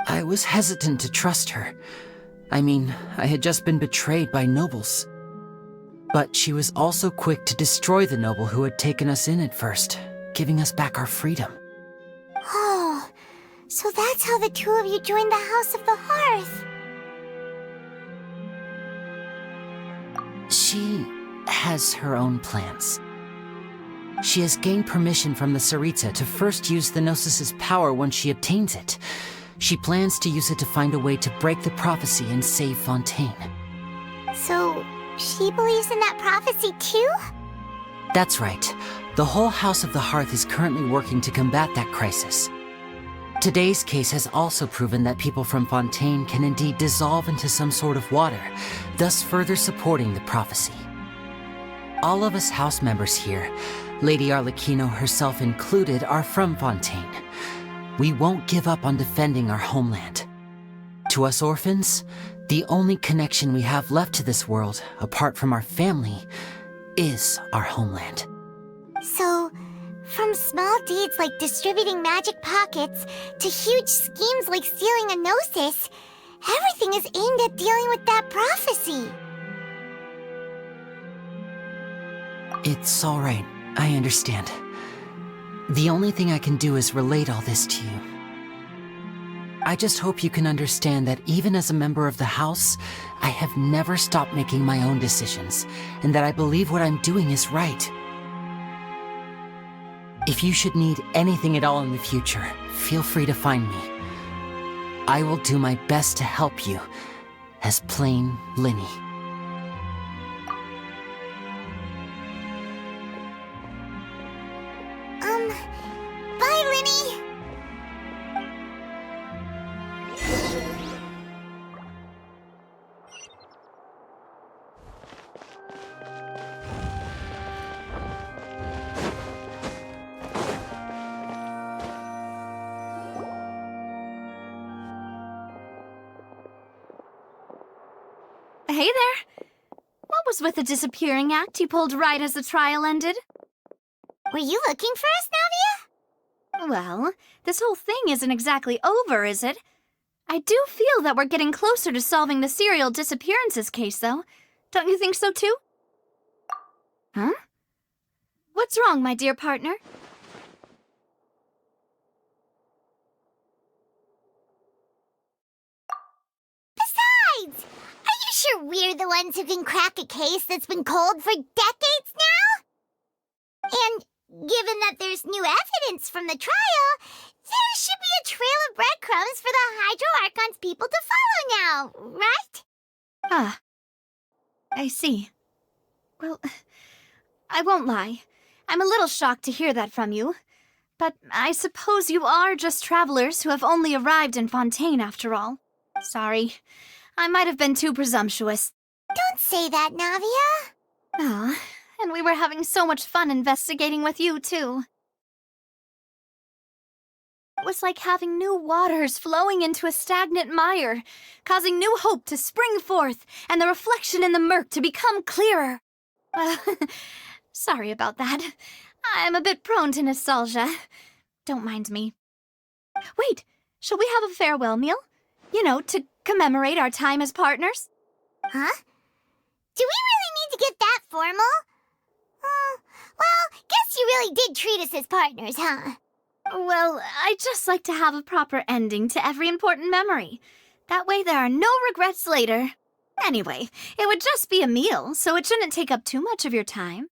I was hesitant to trust her. I had just been betrayed by nobles. But she was also quick to destroy the noble who had taken us in at first, giving us back our freedom. Oh, so that's how the two of you joined the House of the Hearth. She has her own plans. She has gained permission from the Tsaritsa to first use the Gnosis' power once she obtains it. She plans to use it to find a way to break the prophecy and save Fontaine. So, she believes in that prophecy too? That's right. The whole House of the Hearth is currently working to combat that crisis. Today's case has also proven that people from Fontaine can indeed dissolve into some sort of water, thus further supporting the prophecy. All of us house members here, Lady Arlecchino herself included, are from Fontaine. We won't give up on defending our homeland. To us orphans, the only connection we have left to this world, apart from our family, is our homeland. So, from small deeds like distributing magic pockets to huge schemes like stealing a Gnosis, everything is aimed at dealing with that prophecy. It's all right. I understand. The only thing I can do is relate all this to you. I just hope you can understand that even as a member of the House, I have never stopped making my own decisions, and that I believe what I'm doing is right. If you should need anything at all in the future, feel free to find me. I will do my best to help you, as plain Linny. Bye, Linny! Hey there! What was with the disappearing act you pulled right as the trial ended? Were you looking for us, Navia? Well, this whole thing isn't exactly over, is it? I do feel that we're getting closer to solving the serial disappearances case, though. Don't you think so, too? Huh? What's wrong, my dear partner? Besides, are you sure we're the ones who can crack a case that's been cold for decades now? And given that there's new evidence from the trial, there should be a trail of breadcrumbs for the Hydro Archon's people to follow now, right? Ah, I see. Well, I won't lie. I'm a little shocked to hear that from you. But I suppose you are just travelers who have only arrived in Fontaine after all. Sorry, I might have been too presumptuous. Don't say that, Navia. Ah, and we were having so much fun investigating with you, too. It was like having new waters flowing into a stagnant mire, causing new hope to spring forth, and the reflection in the murk to become clearer. Sorry about that. I'm a bit prone to nostalgia. Don't mind me. Wait, shall we have a farewell meal? You know, to commemorate our time as partners? Huh? Do we really need to get that formal? Well, guess you really did treat us as partners, huh? Well, I'd just like to have a proper ending to every important memory. That way there are no regrets later. Anyway, it would just be a meal, so it shouldn't take up too much of your time.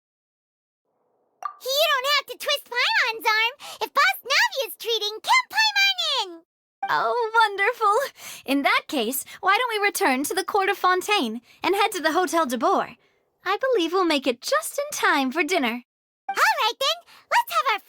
You don't have to twist Paimon's arm. If Boss Navi is treating, count Paimon in! Oh, wonderful. In that case, why don't we return to the Court of Fontaine and head to the Hotel de Boer? I believe we'll make it just in time for dinner. All right then, let's have our